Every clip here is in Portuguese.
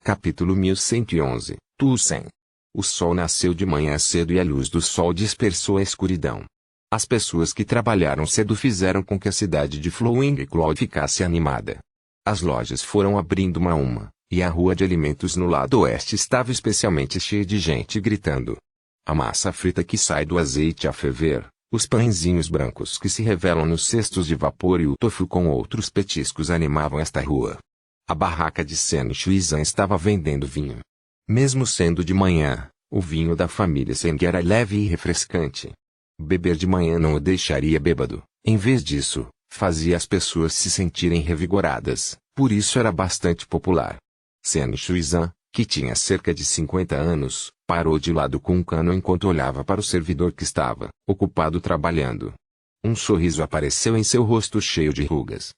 Capítulo 1111, Tusen. O sol nasceu de manhã cedo e a luz do sol dispersou a escuridão. As pessoas que trabalharam cedo fizeram com que a cidade de Flowing Cloud ficasse animada. As lojas foram abrindo uma a uma, e a rua de alimentos no lado oeste estava especialmente cheia de gente gritando. A massa frita que sai do azeite a ferver, os pãezinhos brancos que se revelam nos cestos de vapor e o tofu com outros petiscos animavam esta rua. A barraca de Sen Shuizan estava vendendo vinho. Mesmo sendo de manhã, o vinho da família Seng era leve e refrescante. Beber de manhã não o deixaria bêbado, em vez disso, fazia as pessoas se sentirem revigoradas, por isso era bastante popular. Sen Shuizan, que tinha cerca de 50 anos, parou de lado com um cano enquanto olhava para o servidor que estava, ocupado trabalhando. Um sorriso apareceu em seu rosto cheio de rugas.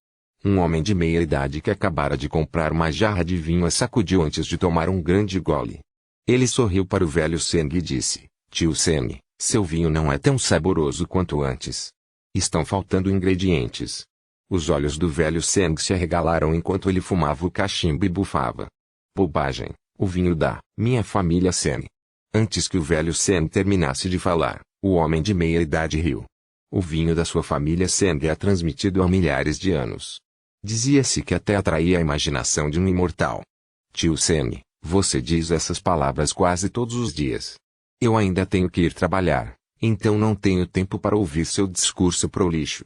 Um homem de meia idade que acabara de comprar uma jarra de vinho a sacudiu antes de tomar um grande gole. Ele sorriu para o velho Seng e disse, Tio Seng, seu vinho não é tão saboroso quanto antes. Estão faltando ingredientes. Os olhos do velho Seng se arregalaram enquanto ele fumava o cachimbo e bufava. Bobagem, o vinho da minha família Seng. Antes que o velho Seng terminasse de falar, o homem de meia idade riu. O vinho da sua família Seng é transmitido há milhares de anos. Dizia-se que até atraía a imaginação de um imortal. Tio Seng, você diz essas palavras quase todos os dias. Eu ainda tenho que ir trabalhar, então não tenho tempo para ouvir seu discurso prolixo.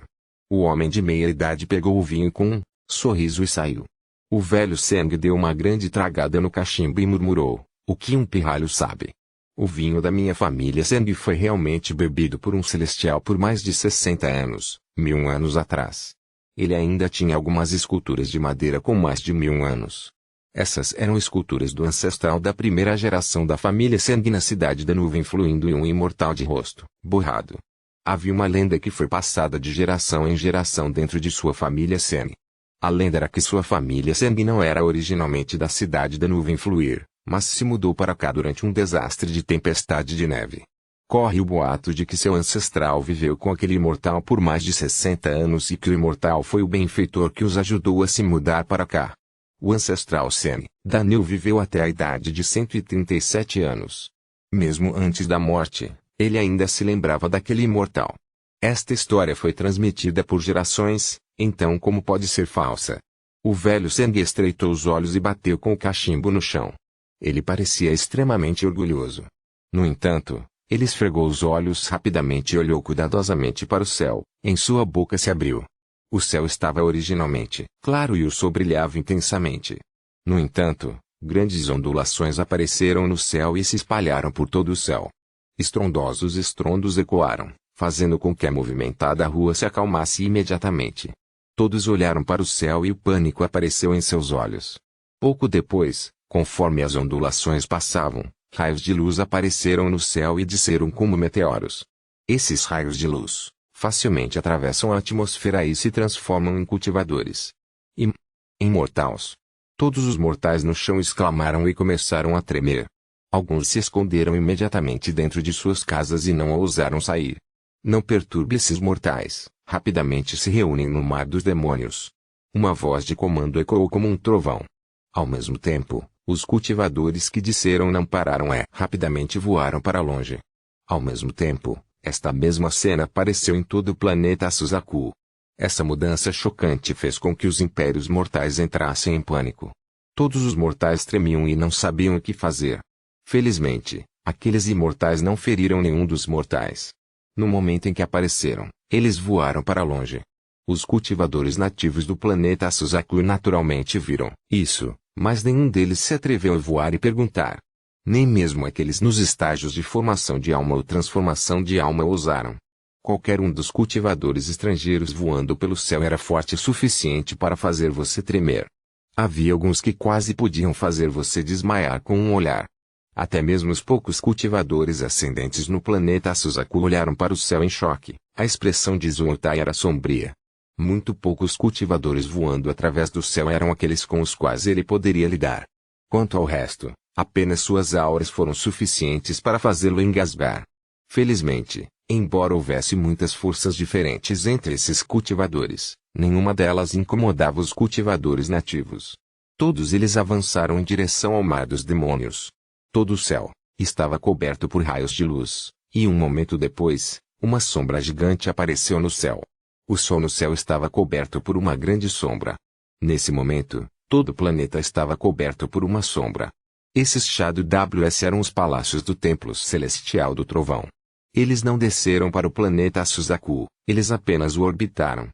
O homem de meia idade pegou o vinho com um sorriso e saiu. O velho Seng deu uma grande tragada no cachimbo e murmurou, o que um pirralho sabe? O vinho da minha família Seng foi realmente bebido por um celestial por mais de 60 anos, 1000 anos atrás. Ele ainda tinha algumas esculturas de madeira com mais de 1000 anos. Essas eram esculturas do ancestral da primeira geração da família Seng na cidade da nuvem fluindo e um imortal de rosto borrado. Havia uma lenda que foi passada de geração em geração dentro de sua família Seng. A lenda era que sua família Seng não era originalmente da cidade da nuvem fluir, mas se mudou para cá durante um desastre de tempestade de neve. Corre o boato de que seu ancestral viveu com aquele imortal por mais de 60 anos e que o imortal foi o benfeitor que os ajudou a se mudar para cá. O ancestral Seng, Daniel, viveu até a idade de 137 anos. Mesmo antes da morte, ele ainda se lembrava daquele imortal. Esta história foi transmitida por gerações, então como pode ser falsa? O velho Seng estreitou os olhos e bateu com o cachimbo no chão. Ele parecia extremamente orgulhoso. No entanto, ele esfregou os olhos rapidamente e olhou cuidadosamente para o céu, em sua boca se abriu. O céu estava originalmente claro e o sol brilhava intensamente. No entanto, grandes ondulações apareceram no céu e se espalharam por todo o céu. Estrondosos estrondos ecoaram, fazendo com que a movimentada rua se acalmasse imediatamente. Todos olharam para o céu e o pânico apareceu em seus olhos. Pouco depois, conforme as ondulações passavam, raios de luz apareceram no céu e desceram como meteoros. Esses raios de luz facilmente atravessam a atmosfera e se transformam em cultivadores. Imortais. Todos os mortais no chão exclamaram e começaram a tremer. Alguns se esconderam imediatamente dentro de suas casas e não ousaram sair. Não perturbe esses mortais, rapidamente se reúnem no mar dos demônios. Uma voz de comando ecoou como um trovão. Ao mesmo tempo, os cultivadores que desceram não pararam e rapidamente voaram para longe. Ao mesmo tempo, esta mesma cena apareceu em todo o planeta Suzaku. Essa mudança chocante fez com que os impérios mortais entrassem em pânico. Todos os mortais tremiam e não sabiam o que fazer. Felizmente, aqueles imortais não feriram nenhum dos mortais. No momento em que apareceram, eles voaram para longe. Os cultivadores nativos do planeta Suzaku naturalmente viram isso, mas nenhum deles se atreveu a voar e perguntar. Nem mesmo aqueles nos estágios de formação de alma ou transformação de alma ousaram. Qualquer um dos cultivadores estrangeiros voando pelo céu era forte o suficiente para fazer você tremer. Havia alguns que quase podiam fazer você desmaiar com um olhar. Até mesmo os poucos cultivadores ascendentes no planeta Suzaku olharam para o céu em choque. A expressão de Zuotai era sombria. Muito poucos cultivadores voando através do céu eram aqueles com os quais ele poderia lidar. Quanto ao resto, apenas suas auras foram suficientes para fazê-lo engasgar. Felizmente, embora houvesse muitas forças diferentes entre esses cultivadores, nenhuma delas incomodava os cultivadores nativos. Todos eles avançaram em direção ao mar dos demônios. Todo o céu estava coberto por raios de luz, e um momento depois, uma sombra gigante apareceu no céu. O sol no céu estava coberto por uma grande sombra. Nesse momento, todo o planeta estava coberto por uma sombra. Esses Shadows eram os palácios do Templo Celestial do Trovão. Eles não desceram para o planeta Suzaku, eles apenas o orbitaram.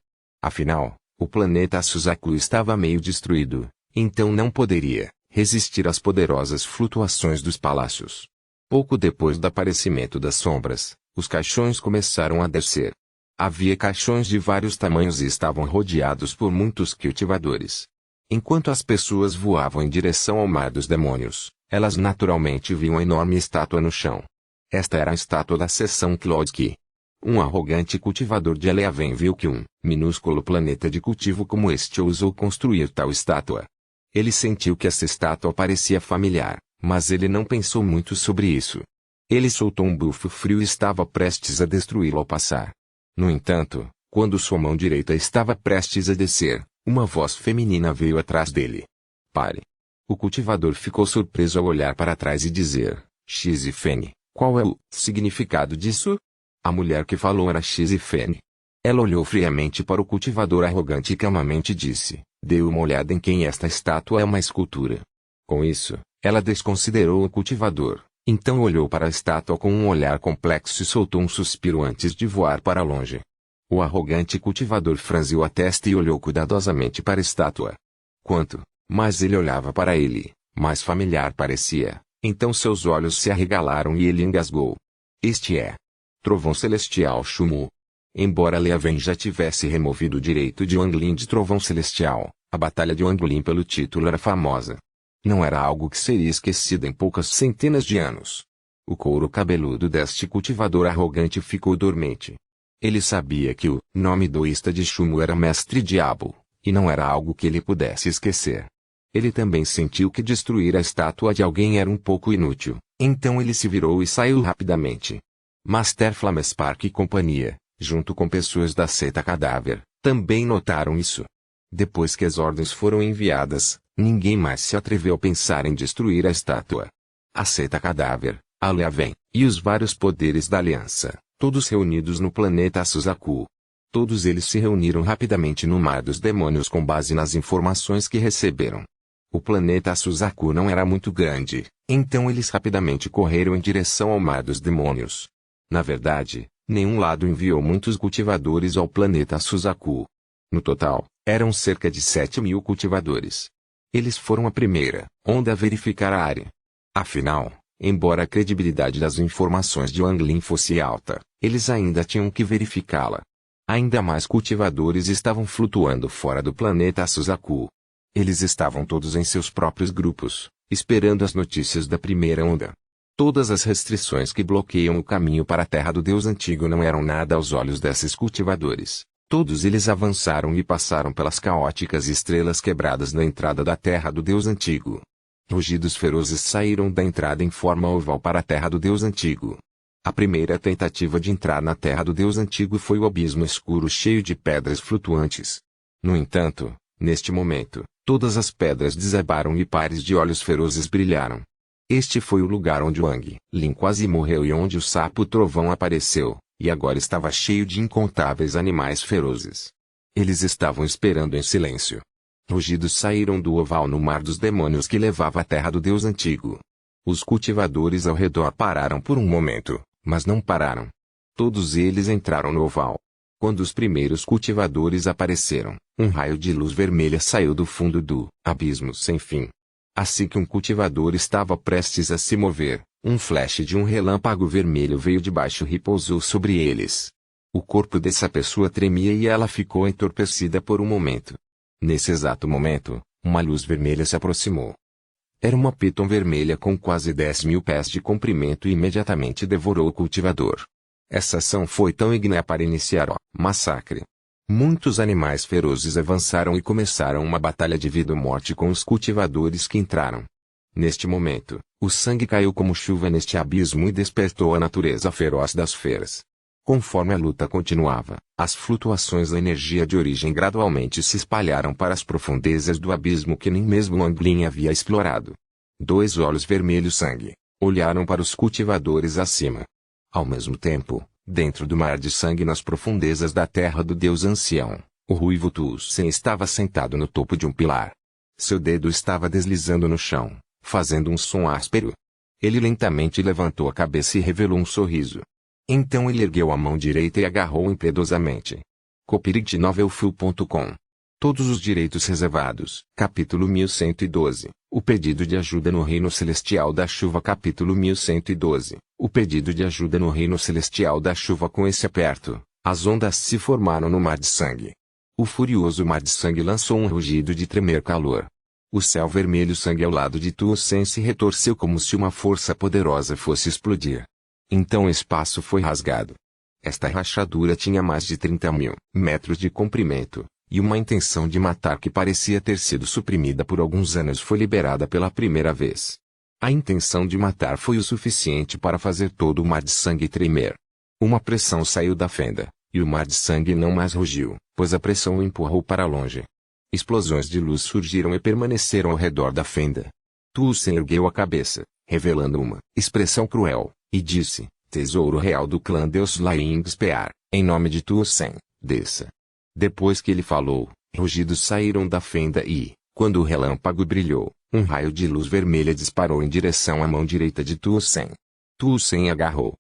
Afinal, o planeta Suzaku estava meio destruído, então não poderia resistir às poderosas flutuações dos palácios. Pouco depois do aparecimento das sombras, os caixões começaram a descer. Havia caixões de vários tamanhos e estavam rodeados por muitos cultivadores. Enquanto as pessoas voavam em direção ao mar dos demônios, elas naturalmente viam uma enorme estátua no chão. Esta era a estátua da seção Klodsky. Um arrogante cultivador de Eleaven viu que um minúsculo planeta de cultivo como este ousou construir tal estátua. Ele sentiu que essa estátua parecia familiar, mas ele não pensou muito sobre isso. Ele soltou um bufo frio e estava prestes a destruí-lo ao passar. No entanto, quando sua mão direita estava prestes a descer, uma voz feminina veio atrás dele. Pare. O cultivador ficou surpreso ao olhar para trás e dizer, Xizifene, qual é o significado disso? A mulher que falou era Xizifene. Ela olhou friamente para o cultivador arrogante e calmamente disse, dê uma olhada em quem esta estátua é uma escultura. Com isso, ela desconsiderou o cultivador. Então olhou para a estátua com um olhar complexo e soltou um suspiro antes de voar para longe. O arrogante cultivador franziu a testa e olhou cuidadosamente para a estátua. Quanto mais ele olhava para ele, mais familiar parecia. Então seus olhos se arregalaram e ele engasgou. Este é Trovão Celestial Shumu. Embora Leaven já tivesse removido o direito de Wanglin de Trovão Celestial, a Batalha de Wanglin pelo título era famosa. Não era algo que seria esquecido em poucas centenas de anos. O couro cabeludo deste cultivador arrogante ficou dormente. Ele sabia que o nome doísta de Shumu era Mestre Diabo, e não era algo que ele pudesse esquecer. Ele também sentiu que destruir a estátua de alguém era um pouco inútil, então ele se virou e saiu rapidamente. Master Flamespark e companhia, junto com pessoas da seita Cadáver, também notaram isso. Depois que as ordens foram enviadas, ninguém mais se atreveu a pensar em destruir a estátua. A seita Cadáver, a Leaven, e os vários poderes da Aliança, todos reunidos no planeta Suzaku. Todos eles se reuniram rapidamente no Mar dos Demônios com base nas informações que receberam. O planeta Suzaku não era muito grande, então eles rapidamente correram em direção ao Mar dos Demônios. Na verdade, nenhum lado enviou muitos cultivadores ao planeta Suzaku. No total, eram cerca de 7.000 cultivadores. Eles foram a primeira onda a verificar a área. Afinal, embora a credibilidade das informações de Wanglin fosse alta, eles ainda tinham que verificá-la. Ainda mais cultivadores estavam flutuando fora do planeta Suzaku. Eles estavam todos em seus próprios grupos, esperando as notícias da primeira onda. Todas as restrições que bloqueiam o caminho para a Terra do Deus Antigo não eram nada aos olhos desses cultivadores. Todos eles avançaram e passaram pelas caóticas estrelas quebradas na entrada da Terra do Deus Antigo. Rugidos ferozes saíram da entrada em forma oval para a Terra do Deus Antigo. A primeira tentativa de entrar na Terra do Deus Antigo foi o abismo escuro cheio de pedras flutuantes. No entanto, neste momento, todas as pedras desabaram e pares de olhos ferozes brilharam. Este foi o lugar onde Wang Lin quase morreu e onde o sapo trovão apareceu, e agora estava cheio de incontáveis animais ferozes. Eles estavam esperando em silêncio. Rugidos saíram do oval no Mar dos Demônios que levava à Terra do Deus Antigo. Os cultivadores ao redor pararam por um momento, mas não pararam. Todos eles entraram no oval. Quando os primeiros cultivadores apareceram, um raio de luz vermelha saiu do fundo do abismo sem fim. Assim que um cultivador estava prestes a se mover, um flash de um relâmpago vermelho veio de baixo e repousou sobre eles. O corpo dessa pessoa tremia e ela ficou entorpecida por um momento. Nesse exato momento, uma luz vermelha se aproximou. Era uma piton vermelha com quase 10.000 pés de comprimento e imediatamente devorou o cultivador. Essa ação foi tão ígnea para iniciar o massacre. Muitos animais ferozes avançaram e começaram uma batalha de vida ou morte com os cultivadores que entraram. Neste momento, o sangue caiu como chuva neste abismo e despertou a natureza feroz das feras. Conforme a luta continuava, as flutuações da energia de origem gradualmente se espalharam para as profundezas do abismo que nem mesmo Longling havia explorado. Dois olhos vermelhos sangue olharam para os cultivadores acima. Ao mesmo tempo, dentro do mar de sangue nas profundezas da terra do Deus ancião, o ruivo Tusen estava sentado no topo de um pilar. Seu dedo estava deslizando no chão, fazendo um som áspero. Ele lentamente levantou a cabeça e revelou um sorriso. Então ele ergueu a mão direita e agarrou impiedosamente. Copyright Todos os direitos reservados. Capítulo 1112. O pedido de ajuda no reino celestial da chuva. Capítulo 1112. O pedido de ajuda no reino celestial da chuva. Com esse aperto, as ondas se formaram no mar de sangue. O furioso mar de sangue lançou um rugido de tremer calor. O céu vermelho sangue ao lado de Tusen se retorceu como se uma força poderosa fosse explodir. Então o espaço foi rasgado. Esta rachadura tinha mais de 30.000 metros de comprimento, e uma intenção de matar que parecia ter sido suprimida por alguns anos foi liberada pela primeira vez. A intenção de matar foi o suficiente para fazer todo o mar de sangue tremer. Uma pressão saiu da fenda, e o mar de sangue não mais rugiu, pois a pressão o empurrou para longe. Explosões de luz surgiram e permaneceram ao redor da fenda. Tusen ergueu a cabeça, revelando uma expressão cruel, e disse: Tesouro real do clã Deus Laing-Spear, em nome de Tusen, desça. Depois que ele falou, rugidos saíram da fenda e, quando o relâmpago brilhou, um raio de luz vermelha disparou em direção à mão direita de Tusen. Tusen agarrou.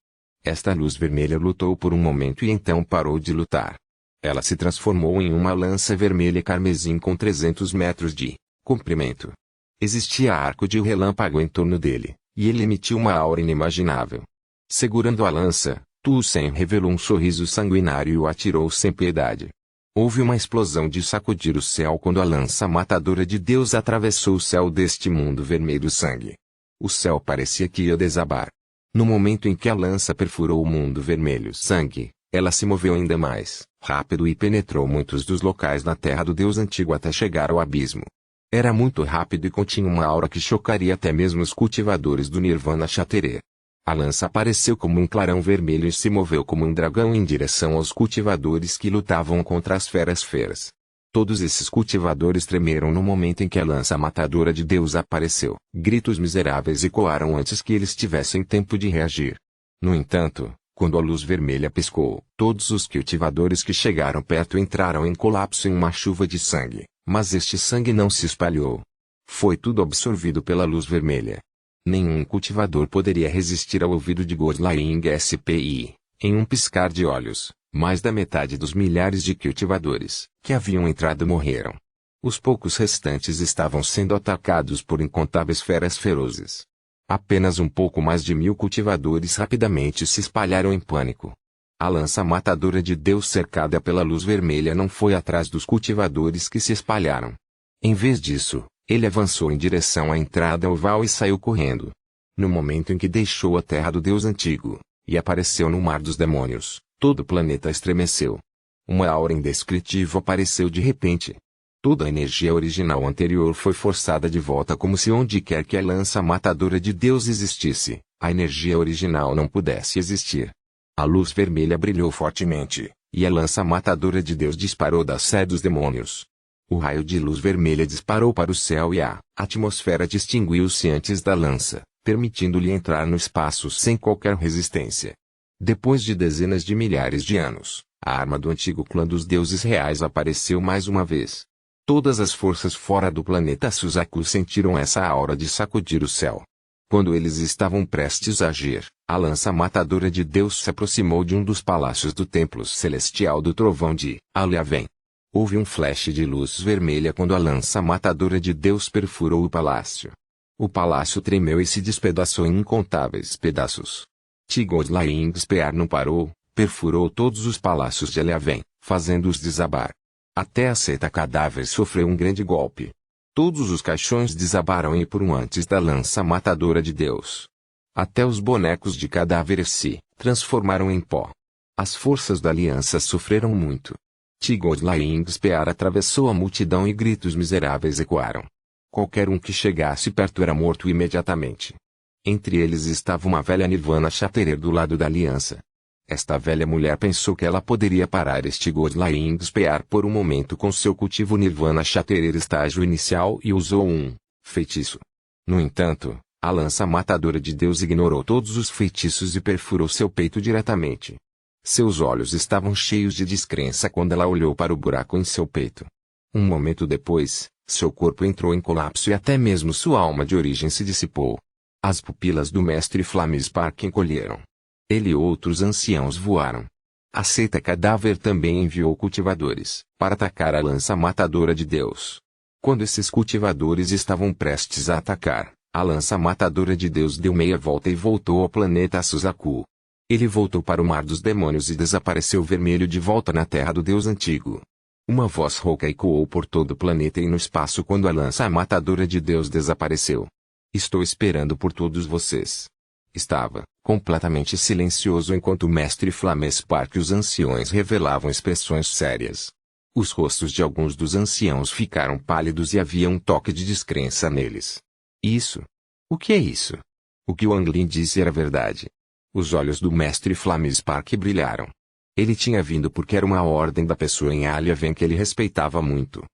Esta luz vermelha lutou por um momento e então parou de lutar. Ela se transformou em uma lança vermelha carmesim com 300 metros de comprimento. Existia arco de relâmpago em torno dele, e ele emitiu uma aura inimaginável. Segurando a lança, Tusen revelou um sorriso sanguinário e o atirou sem piedade. Houve uma explosão de sacudir o céu quando a lança matadora de Deus atravessou o céu deste mundo vermelho sangue. O céu parecia que ia desabar. No momento em que a lança perfurou o mundo vermelho sangue, ela se moveu ainda mais rápido e penetrou muitos dos locais na terra do Deus antigo até chegar ao abismo. Era muito rápido e continha uma aura que chocaria até mesmo os cultivadores do Nirvana Shatterer. A lança apareceu como um clarão vermelho e se moveu como um dragão em direção aos cultivadores que lutavam contra as feras feras. Todos esses cultivadores tremeram no momento em que a lança matadora de Deus apareceu. Gritos miseráveis ecoaram antes que eles tivessem tempo de reagir. No entanto, quando a luz vermelha piscou, todos os cultivadores que chegaram perto entraram em colapso em uma chuva de sangue, mas este sangue não se espalhou. Foi tudo absorvido pela luz vermelha. Nenhum cultivador poderia resistir ao ouvido de Godlying SPI. Em um piscar de olhos, mais da metade dos milhares de cultivadores que haviam entrado morreram. Os poucos restantes estavam sendo atacados por incontáveis feras ferozes. Apenas um pouco mais de 1.000 cultivadores rapidamente se espalharam em pânico. A lança matadora de Deus cercada pela luz vermelha não foi atrás dos cultivadores que se espalharam. Em vez disso, ele avançou em direção à entrada oval e saiu correndo. No momento em que deixou a terra do Deus antigo, e apareceu no mar dos demônios, todo o planeta estremeceu. Uma aura indescritível apareceu de repente. Toda a energia original anterior foi forçada de volta como se onde quer que a lança matadora de Deus existisse, a energia original não pudesse existir. A luz vermelha brilhou fortemente, e a lança matadora de Deus disparou da sé dos demônios. O raio de luz vermelha disparou para o céu e a atmosfera distinguiu-se antes da lança, permitindo-lhe entrar no espaço sem qualquer resistência. Depois de dezenas de milhares de anos, a arma do antigo clã dos deuses reais apareceu mais uma vez. Todas as forças fora do planeta Suzaku sentiram essa aura de sacudir o céu. Quando eles estavam prestes a agir, a lança matadora de Deus se aproximou de um dos palácios do templo celestial do trovão de Aliaven. Houve um flash de luz vermelha quando a lança matadora de Deus perfurou o palácio. O palácio tremeu e se despedaçou em incontáveis pedaços. Godlying Spear não parou, perfurou todos os palácios de Aliaven, fazendo-os desabar. Até a seta cadáver sofreu um grande golpe. Todos os caixões desabaram e por um antes da lança matadora de Deus. Até os bonecos de cadáveres se transformaram em pó. As forças da aliança sofreram muito. Godlying Spear atravessou a multidão e gritos miseráveis ecoaram. Qualquer um que chegasse perto era morto imediatamente. Entre eles estava uma velha Nirvana Shatterer do lado da aliança. Esta velha mulher pensou que ela poderia parar este Godlying Spear por um momento com seu cultivo Nirvana Shatterer estágio inicial e usou um feitiço. No entanto, a lança matadora de Deus ignorou todos os feitiços e perfurou seu peito diretamente. Seus olhos estavam cheios de descrença quando ela olhou para o buraco em seu peito. Um momento depois, seu corpo entrou em colapso e até mesmo sua alma de origem se dissipou. As pupilas do mestre Flamespark encolheram. Ele e outros anciãos voaram. A seita cadáver também enviou cultivadores para atacar a lança matadora de Deus. Quando esses cultivadores estavam prestes a atacar, a lança matadora de Deus deu meia volta e voltou ao planeta Suzaku. Ele voltou para o mar dos demônios e desapareceu vermelho de volta na terra do Deus antigo. Uma voz rouca ecoou por todo o planeta e no espaço quando a lança matadora de Deus desapareceu. Estou esperando por todos vocês. Estava completamente silencioso enquanto o mestre Flamespark e os anciões revelavam expressões sérias. Os rostos de alguns dos anciãos ficaram pálidos e havia um toque de descrença neles. Isso? O que é isso? O que Wang Lin disse era verdade. Os olhos do mestre Flamespark brilharam. Ele tinha vindo porque era uma ordem da pessoa em Alhaven que ele respeitava muito.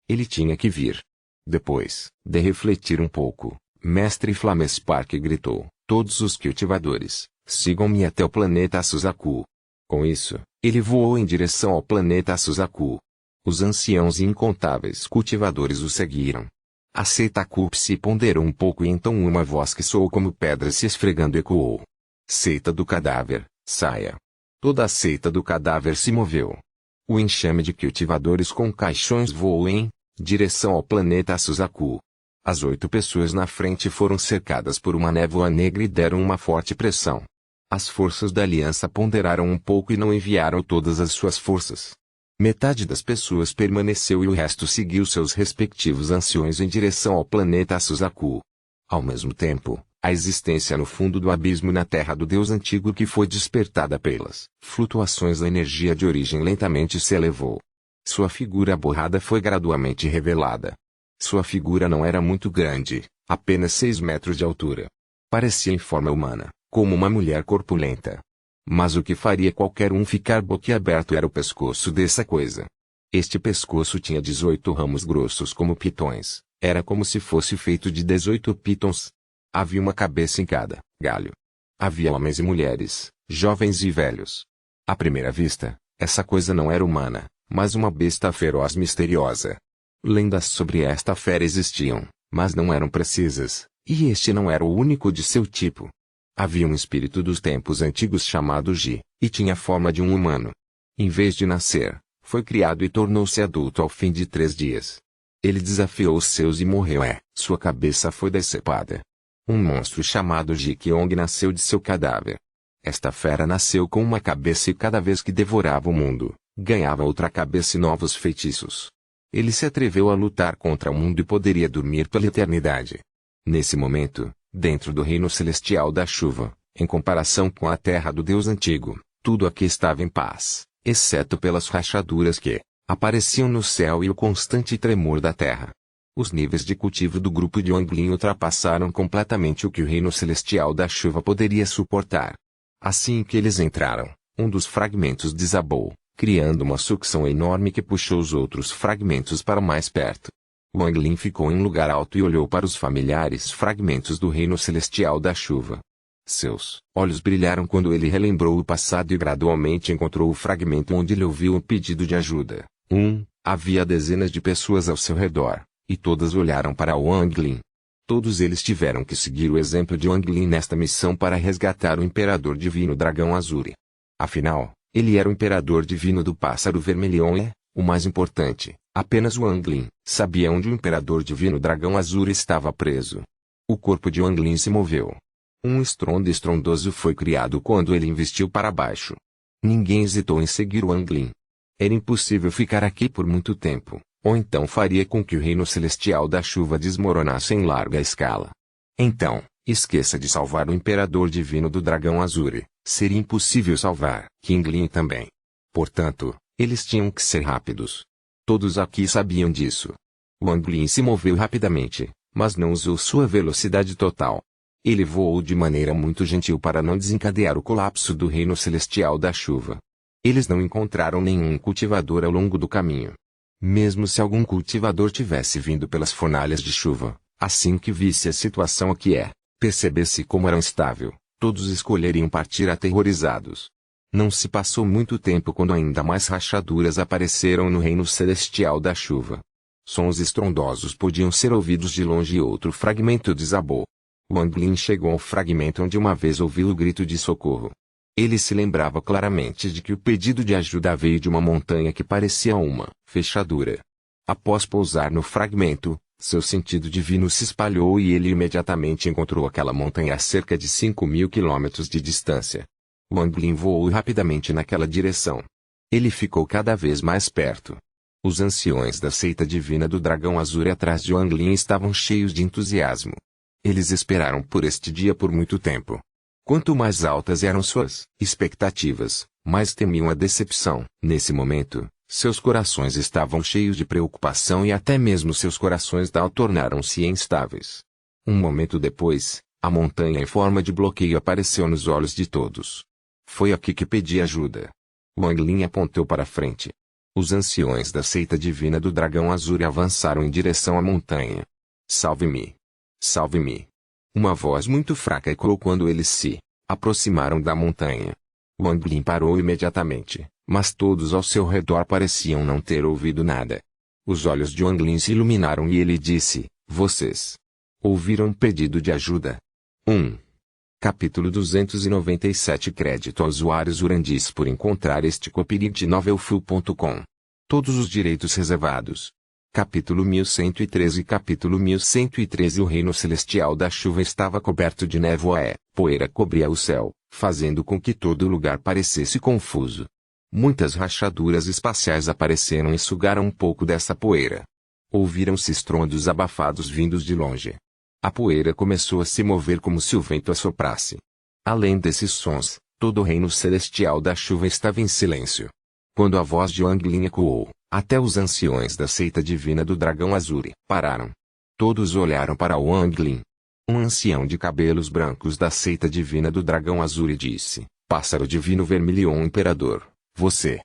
Ele tinha que vir. Depois de refletir um pouco, mestre Flamespark gritou: todos os cultivadores, sigam-me até o planeta Suzaku. Com isso, ele voou em direção ao planeta Suzaku. Os anciãos e incontáveis cultivadores o seguiram. A seita Cup se ponderou um pouco e então uma voz que soou como pedra se esfregando ecoou: seita do cadáver, saia. Toda a seita do cadáver se moveu. O enxame de cultivadores com caixões voou em direção ao planeta Suzaku. As 8 pessoas na frente foram cercadas por uma névoa negra e deram uma forte pressão. As forças da aliança ponderaram um pouco e não enviaram todas as suas forças. Metade das pessoas permaneceu e o resto seguiu seus respectivos anciões em direção ao planeta Suzaku. Ao mesmo tempo, a existência no fundo do abismo na terra do Deus antigo que foi despertada pelas flutuações da energia de origem lentamente se elevou. Sua figura borrada foi gradualmente revelada. Sua figura não era muito grande, apenas 6 metros de altura. Parecia em forma humana, como uma mulher corpulenta. Mas o que faria qualquer um ficar boquiaberto era o pescoço dessa coisa. Este pescoço tinha 18 ramos grossos como pitões, era como se fosse feito de 18 pitons. Havia uma cabeça em cada galho. Havia homens e mulheres, jovens e velhos. À primeira vista, essa coisa não era humana, mas uma besta feroz misteriosa. Lendas sobre esta fera existiam, mas não eram precisas, e este não era o único de seu tipo. Havia um espírito dos tempos antigos chamado Ji, e tinha forma de um humano. Em vez de nascer, foi criado e tornou-se adulto ao fim de 3 dias. Ele desafiou os seus e morreu sua cabeça foi decepada. Um monstro chamado Ji Kyong nasceu de seu cadáver. Esta fera nasceu com uma cabeça e cada vez que devorava o mundo, ganhava outra cabeça e novos feitiços. Ele se atreveu a lutar contra o mundo e poderia dormir pela eternidade. Nesse momento, dentro do reino celestial da chuva, em comparação com a terra do Deus antigo, tudo aqui estava em paz, exceto pelas rachaduras que apareciam no céu e o constante tremor da terra. Os níveis de cultivo do grupo de Wang Lin ultrapassaram completamente o que o reino celestial da chuva poderia suportar. Assim que eles entraram, um dos fragmentos desabou, criando uma sucção enorme que puxou os outros fragmentos para mais perto. Wang Lin ficou em um lugar alto e olhou para os familiares fragmentos do reino celestial da chuva. Seus olhos brilharam quando ele relembrou o passado e gradualmente encontrou o fragmento onde ele ouviu um pedido de ajuda. Havia dezenas de pessoas ao seu redor, e todas olharam para Wang Lin. Todos eles tiveram que seguir o exemplo de Wang Lin nesta missão para resgatar o Imperador Divino Dragão Azuri. Afinal, ele era o Imperador Divino do Pássaro Vermelhão e, o mais importante, apenas Wang Lin sabia onde o Imperador Divino Dragão Azuri estava preso. O corpo de Wang Lin se moveu. Um estrondo estrondoso foi criado quando ele investiu para baixo. Ninguém hesitou em seguir Wang Lin. Era impossível ficar aqui por muito tempo, ou então faria com que o reino celestial da chuva desmoronasse em larga escala. Então, esqueça de salvar o Imperador Divino do Dragão Azuri, seria impossível salvar King Lin também. Portanto, eles tinham que ser rápidos. Todos aqui sabiam disso. Wang Lin se moveu rapidamente, mas não usou sua velocidade total. Ele voou de maneira muito gentil para não desencadear o colapso do reino celestial da chuva. Eles não encontraram nenhum cultivador ao longo do caminho. Mesmo se algum cultivador tivesse vindo pelas fornalhas de chuva, assim que visse a situação percebesse como era instável, todos escolheriam partir aterrorizados. Não se passou muito tempo quando ainda mais rachaduras apareceram no reino celestial da chuva. Sons estrondosos podiam ser ouvidos de longe e outro fragmento desabou. Wang Lin chegou ao fragmento onde uma vez ouviu o grito de socorro. Ele se lembrava claramente de que o pedido de ajuda veio de uma montanha que parecia uma fechadura. Após pousar no fragmento, seu sentido divino se espalhou e ele imediatamente encontrou aquela montanha a cerca de 5.000 quilômetros de distância. Wang Lin voou rapidamente naquela direção. Ele ficou cada vez mais perto. Os anciões da seita divina do dragão azul atrás de Wang Lin estavam cheios de entusiasmo. Eles esperaram por este dia por muito tempo. Quanto mais altas eram suas expectativas, mais temiam a decepção. Nesse momento, seus corações estavam cheios de preocupação e até mesmo seus corações tornaram-se instáveis. Um momento depois, a montanha em forma de bloqueio apareceu nos olhos de todos. Foi aqui que pedi ajuda. Wang Lin apontou para frente. Os anciões da seita divina do dragão azul avançaram em direção à montanha. Salve-me! Salve-me! Uma voz muito fraca ecoou quando eles se aproximaram da montanha. Wang Lin parou imediatamente, mas todos ao seu redor pareciam não ter ouvido nada. Os olhos de Wang Lin se iluminaram e ele disse: Vocês ouviram um pedido de ajuda? 1. Capítulo 297 Crédito aos usuários Urandis por encontrar este copyright novelfu.com. Todos os direitos reservados. Capítulo 1113 Capítulo 1113 O reino celestial da chuva estava coberto de névoa poeira cobria o céu, fazendo com que todo o lugar parecesse confuso. Muitas rachaduras espaciais apareceram e sugaram um pouco dessa poeira. Ouviram-se estrondos abafados vindos de longe. A poeira começou a se mover como se o vento assoprasse. Além desses sons, todo o reino celestial da chuva estava em silêncio. Quando a voz de Wang Lin ecoou, até os anciões da seita divina do dragão azul pararam. Todos olharam para Wang Lin. Um ancião de cabelos brancos da seita divina do dragão azul disse: Pássaro divino vermilion imperador, você.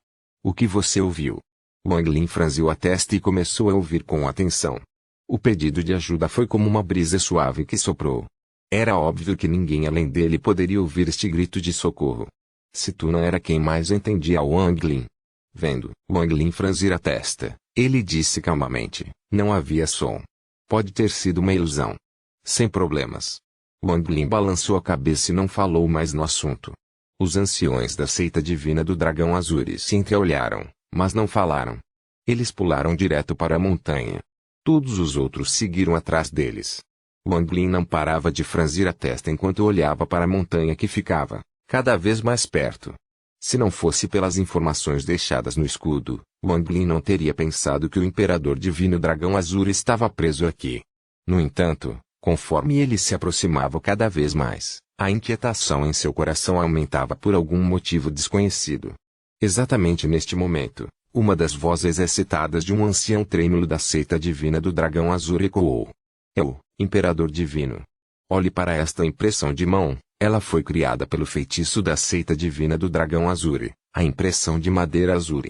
O que você ouviu? Wang Lin franziu a testa e começou a ouvir com atenção. O pedido de ajuda foi como uma brisa suave que soprou. Era óbvio que ninguém além dele poderia ouvir este grito de socorro. Se tu não era quem mais entendia Wang Lin. Vendo Wang Lin franzir a testa, ele disse calmamente: Não havia som. Pode ter sido uma ilusão. Sem problemas. Wang Lin balançou a cabeça e não falou mais no assunto. Os anciões da seita divina do dragão azul se entreolharam, mas não falaram. Eles pularam direto para a montanha. Todos os outros seguiram atrás deles. Wang Lin não parava de franzir a testa enquanto olhava para a montanha que ficava cada vez mais perto. Se não fosse pelas informações deixadas no escudo, Wang Lin não teria pensado que o Imperador Divino Dragão Azul estava preso aqui. No entanto, conforme ele se aproximava cada vez mais, a inquietação em seu coração aumentava por algum motivo desconhecido. Exatamente neste momento, uma das vozes excitadas de um ancião trêmulo da seita divina do Dragão Azul ecoou. É o Imperador Divino. Olhe para esta impressão de mão. Ela foi criada pelo feitiço da seita divina do dragão azul, a impressão de madeira azul.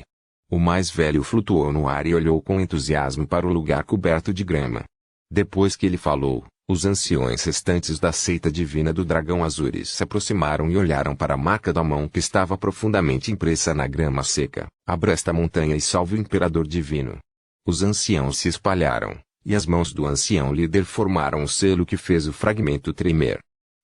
O mais velho flutuou no ar e olhou com entusiasmo para o lugar coberto de grama. Depois que ele falou, os anciões restantes da seita divina do dragão azul se aproximaram e olharam para a marca da mão que estava profundamente impressa na grama seca. Abra esta montanha e salve o Imperador Divino. Os anciãos se espalharam, e as mãos do ancião líder formaram o selo que fez o fragmento tremer.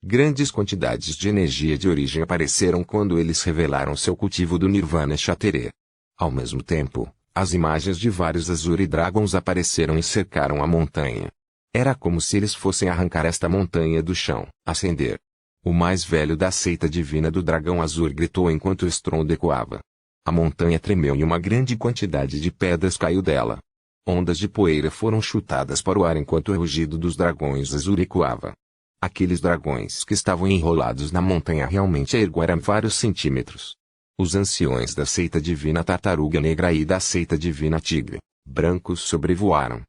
Grandes quantidades de energia de origem apareceram quando eles revelaram seu cultivo do Nirvana Shatere. Ao mesmo tempo, as imagens de vários Azuri Dragons apareceram e cercaram a montanha. Era como se eles fossem arrancar esta montanha do chão, acender. O mais velho da seita divina do dragão azul gritou enquanto o estrondo ecoava. A montanha tremeu e uma grande quantidade de pedras caiu dela. Ondas de poeira foram chutadas para o ar enquanto o rugido dos dragões azul ecoava. Aqueles dragões que estavam enrolados na montanha realmente ergueram vários centímetros. Os anciões da seita divina tartaruga negra e da seita divina tigre, brancos sobrevoaram.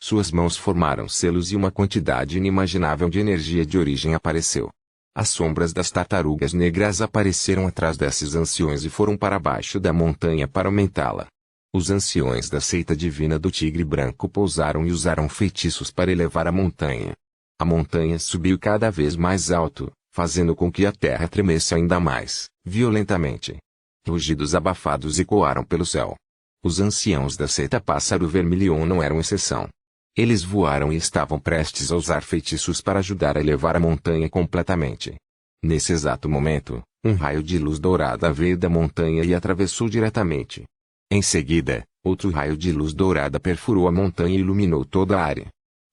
Suas mãos formaram selos e uma quantidade inimaginável de energia de origem apareceu. As sombras das tartarugas negras apareceram atrás desses anciões e foram para baixo da montanha para aumentá-la. Os anciões da seita divina do tigre branco pousaram e usaram feitiços para elevar a montanha. A montanha subiu cada vez mais alto, fazendo com que a terra tremesse ainda mais, violentamente. Rugidos abafados ecoaram pelo céu. Os anciãos da seita Pássaro Vermilion não eram exceção. Eles voaram e estavam prestes a usar feitiços para ajudar a elevar a montanha completamente. Nesse exato momento, um raio de luz dourada veio da montanha e atravessou diretamente. Em seguida, outro raio de luz dourada perfurou a montanha e iluminou toda a área.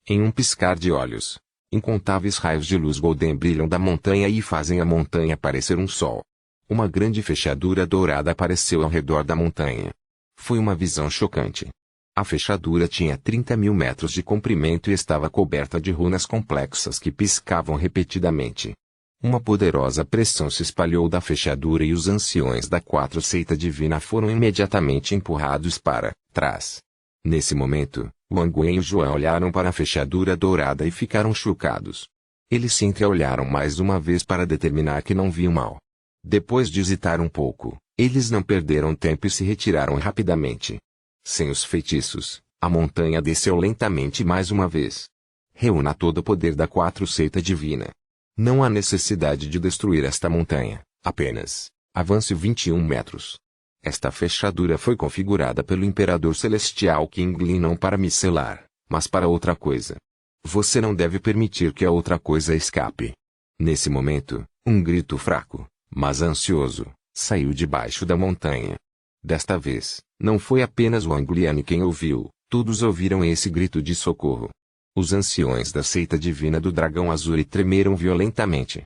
Em um piscar de olhos, incontáveis raios de luz golden brilham da montanha e fazem a montanha parecer um sol. Uma grande fechadura dourada apareceu ao redor da montanha. Foi uma visão chocante. A fechadura tinha 30.000 metros de comprimento e estava coberta de runas complexas que piscavam repetidamente. Uma poderosa pressão se espalhou da fechadura e os anciões da quatro seita divina foram imediatamente empurrados para trás. Nesse momento, Wang Wei e João olharam para a fechadura dourada e ficaram chocados. Eles se entreolharam mais uma vez para determinar que não viam mal. Depois de hesitar um pouco, eles não perderam tempo e se retiraram rapidamente. Sem os feitiços, a montanha desceu lentamente mais uma vez. Reúna todo o poder da quatro seita divina. Não há necessidade de destruir esta montanha, apenas avance 21 metros. Esta fechadura foi configurada pelo Imperador Celestial King Lin não para me selar, mas para outra coisa. Você não deve permitir que a outra coisa escape. Nesse momento, um grito fraco, mas ansioso, saiu debaixo da montanha. Desta vez, não foi apenas Wang Lian quem ouviu, todos ouviram esse grito de socorro. Os anciões da seita divina do dragão azul tremeram violentamente.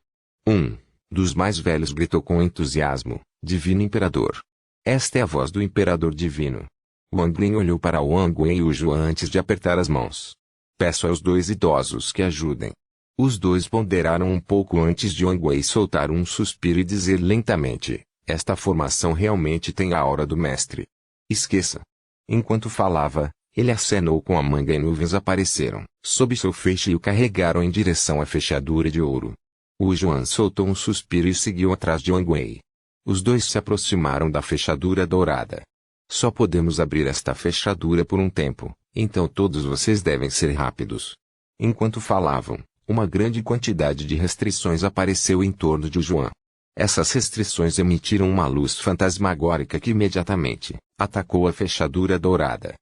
Um dos mais velhos gritou com entusiasmo: Divino Imperador. Esta é a voz do Imperador Divino. Wang Lin olhou para Wang Wei e o Juan antes de apertar as mãos. Peço aos dois idosos que ajudem. Os dois ponderaram um pouco antes de Wang Wei soltar um suspiro e dizer lentamente: esta formação realmente tem a aura do mestre. Esqueça. Enquanto falava, ele acenou com a manga e nuvens apareceram sob seu feixe e o carregaram em direção à fechadura de ouro. O Juan soltou um suspiro e seguiu atrás de Wang Wei. Os dois se aproximaram da fechadura dourada. Só podemos abrir esta fechadura por um tempo, então todos vocês devem ser rápidos. Enquanto falavam, uma grande quantidade de restrições apareceu em torno de Juan. Essas restrições emitiram uma luz fantasmagórica que imediatamente atacou a fechadura dourada.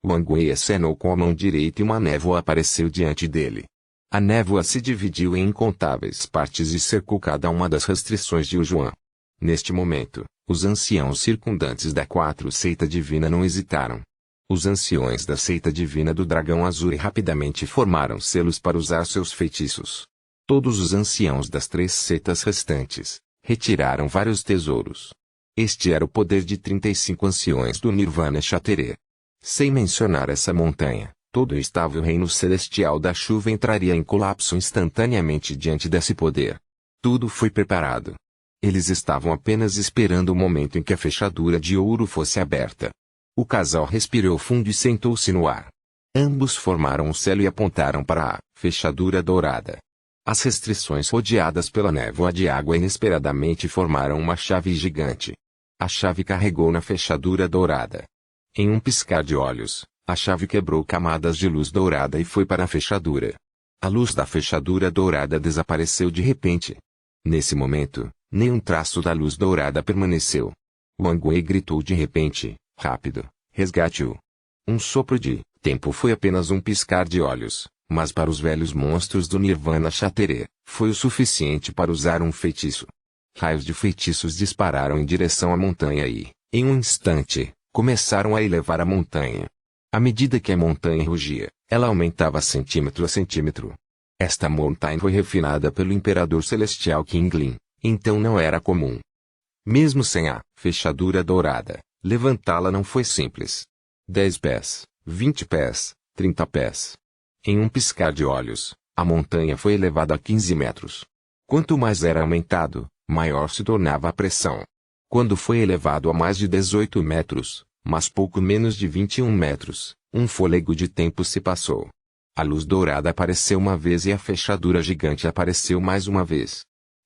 Wang Wei acenou com a mão direita e uma névoa apareceu diante dele. A névoa se dividiu em incontáveis partes e cercou cada uma das restrições de Juan. Neste momento, os anciãos circundantes da quatro seita divina não hesitaram. Os anciões da seita divina do dragão azul rapidamente formaram selos para usar seus feitiços. Todos os anciãos das três seitas restantes retiraram vários tesouros. Este era o poder de 35 anciões do Nirvana Shatterer. Sem mencionar essa montanha, todo o estável reino celestial da chuva entraria em colapso instantaneamente diante desse poder. Tudo foi preparado. Eles estavam apenas esperando o momento em que a fechadura de ouro fosse aberta. O casal respirou fundo e sentou-se no ar. Ambos formaram um selo e apontaram para a fechadura dourada. As restrições rodeadas pela névoa de água inesperadamente formaram uma chave gigante. A chave carregou na fechadura dourada. Em um piscar de olhos, a chave quebrou camadas de luz dourada e foi para a fechadura. A luz da fechadura dourada desapareceu de repente. Nesse momento, nenhum traço da luz dourada permaneceu. Wang Wei gritou de repente: rápido, resgate-o. Um sopro de tempo foi apenas um piscar de olhos, mas para os velhos monstros do Nirvana Shatterer, foi o suficiente para usar um feitiço. Raios de feitiços dispararam em direção à montanha e, em um instante, começaram a elevar a montanha. À medida que a montanha rugia, ela aumentava centímetro a centímetro. Esta montanha foi refinada pelo Imperador Celestial King Lin, então não era comum. Mesmo sem a fechadura dourada, levantá-la não foi simples. 10 pés, 20 pés, 30 pés. Em um piscar de olhos, a montanha foi elevada a 15 metros. Quanto mais era aumentado, maior se tornava a pressão. Quando foi elevado a mais de 18 metros, mas pouco menos de 21 metros, um fôlego de tempo se passou. A luz dourada apareceu uma vez e a fechadura gigante apareceu mais uma vez.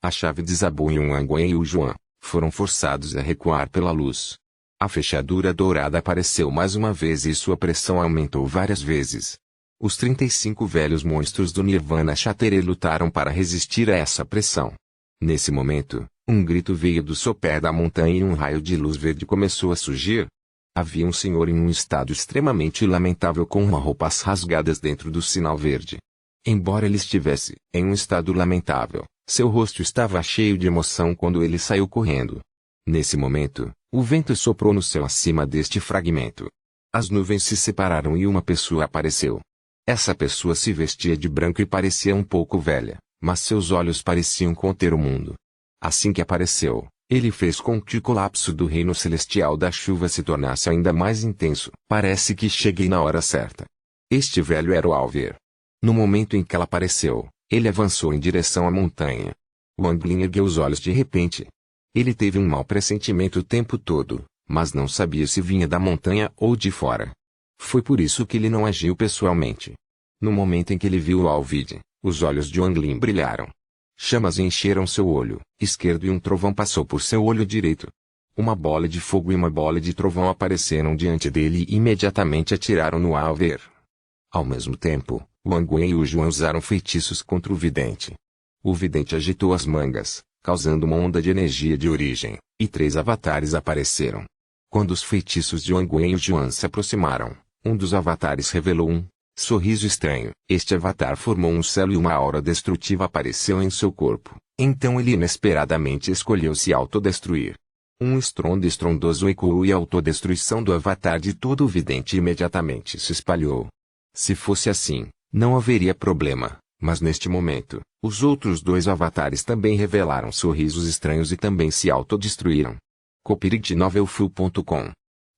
A chave desabou e Wang e o Yuan foram forçados a recuar pela luz. A fechadura dourada apareceu mais uma vez e sua pressão aumentou várias vezes. Os 35 velhos monstros do Nirvana Shattered lutaram para resistir a essa pressão. Nesse momento, um grito veio do sopé da montanha e um raio de luz verde começou a surgir. Havia um senhor em um estado extremamente lamentável com roupas rasgadas dentro do sinal verde. Embora ele estivesse em um estado lamentável, seu rosto estava cheio de emoção quando ele saiu correndo. Nesse momento, o vento soprou no céu acima deste fragmento. As nuvens se separaram e uma pessoa apareceu. Essa pessoa se vestia de branco e parecia um pouco velha, mas seus olhos pareciam conter o mundo. Assim que apareceu, ele fez com que o colapso do reino celestial da chuva se tornasse ainda mais intenso. Parece que cheguei na hora certa. Este velho era o Alver. No momento em que ela apareceu, ele avançou em direção à montanha. Wang Lin ergueu os olhos de repente. Ele teve um mau pressentimento o tempo todo, mas não sabia se vinha da montanha ou de fora. Foi por isso que ele não agiu pessoalmente. No momento em que ele viu o Alvide, os olhos de Wang Lin brilharam. Chamas encheram seu olho esquerdo e um trovão passou por seu olho direito. Uma bola de fogo e uma bola de trovão apareceram diante dele e imediatamente atiraram no Alver. Ao mesmo tempo, Wang Wei e o Yuan usaram feitiços contra o vidente. O vidente agitou as mangas, causando uma onda de energia de origem, e 3 avatares apareceram. Quando os feitiços de Wang Wei e o Yuan se aproximaram, um dos avatares revelou um sorriso estranho. Este avatar formou um selo e uma aura destrutiva apareceu em seu corpo. Então ele inesperadamente escolheu se autodestruir. Um estrondo estrondoso ecoou e a autodestruição do avatar de todo o vidente imediatamente se espalhou. Se fosse assim, não haveria problema, mas neste momento, os outros 2 avatares também revelaram sorrisos estranhos e também se autodestruíram. Copyright Novelfull.com.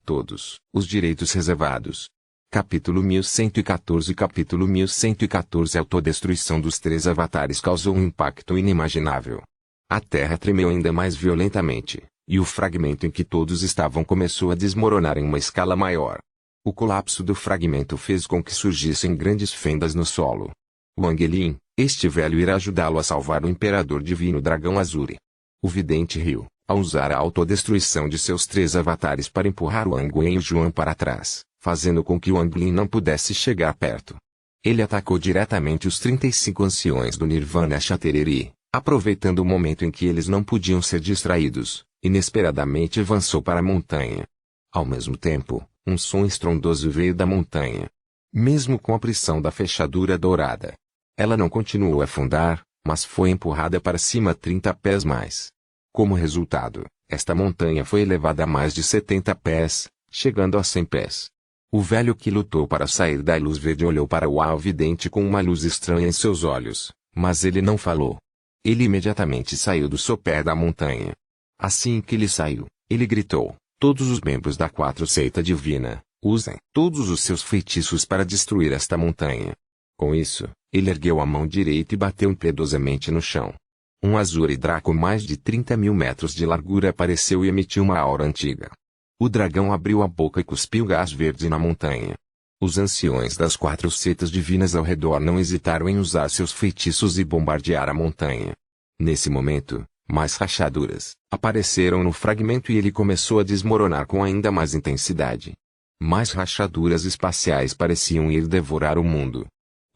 Todos os direitos reservados. Capítulo 1114 Capítulo 1114 A autodestruição dos 3 avatares causou um impacto inimaginável. A terra tremeu ainda mais violentamente, e o fragmento em que todos estavam começou a desmoronar em uma escala maior. O colapso do fragmento fez com que surgissem grandes fendas no solo. Wang Lin, este velho irá ajudá-lo a salvar o Imperador Divino Dragão Azuri. O vidente riu, ao usar a autodestruição de seus 3 avatares para empurrar Wang Wei e o Yuan para trás, fazendo com que Wang Lin não pudesse chegar perto. Ele atacou diretamente os 35 anciões do Nirvana Shattered e, aproveitando o momento em que eles não podiam ser distraídos, inesperadamente avançou para a montanha. Ao mesmo tempo, um som estrondoso veio da montanha. Mesmo com a pressão da fechadura dourada, ela não continuou a afundar, mas foi empurrada para cima 30 pés mais. Como resultado, esta montanha foi elevada a mais de 70 pés, chegando a 100 pés. O velho que lutou para sair da luz verde olhou para o Alvidente com uma luz estranha em seus olhos, mas ele não falou. Ele imediatamente saiu do sopé da montanha. Assim que ele saiu, ele gritou: todos os membros da 4 seita divina, usem todos os seus feitiços para destruir esta montanha. Com isso, ele ergueu a mão direita e bateu impiedosamente no chão. Um Azuri Draco mais de 30.000 metros de largura apareceu e emitiu uma aura antiga. O dragão abriu a boca e cuspiu gás verde na montanha. Os anciões das 4 seitas divinas ao redor não hesitaram em usar seus feitiços e bombardear a montanha. Nesse momento, mais rachaduras apareceram no fragmento e ele começou a desmoronar com ainda mais intensidade. Mais rachaduras espaciais pareciam ir devorar o mundo.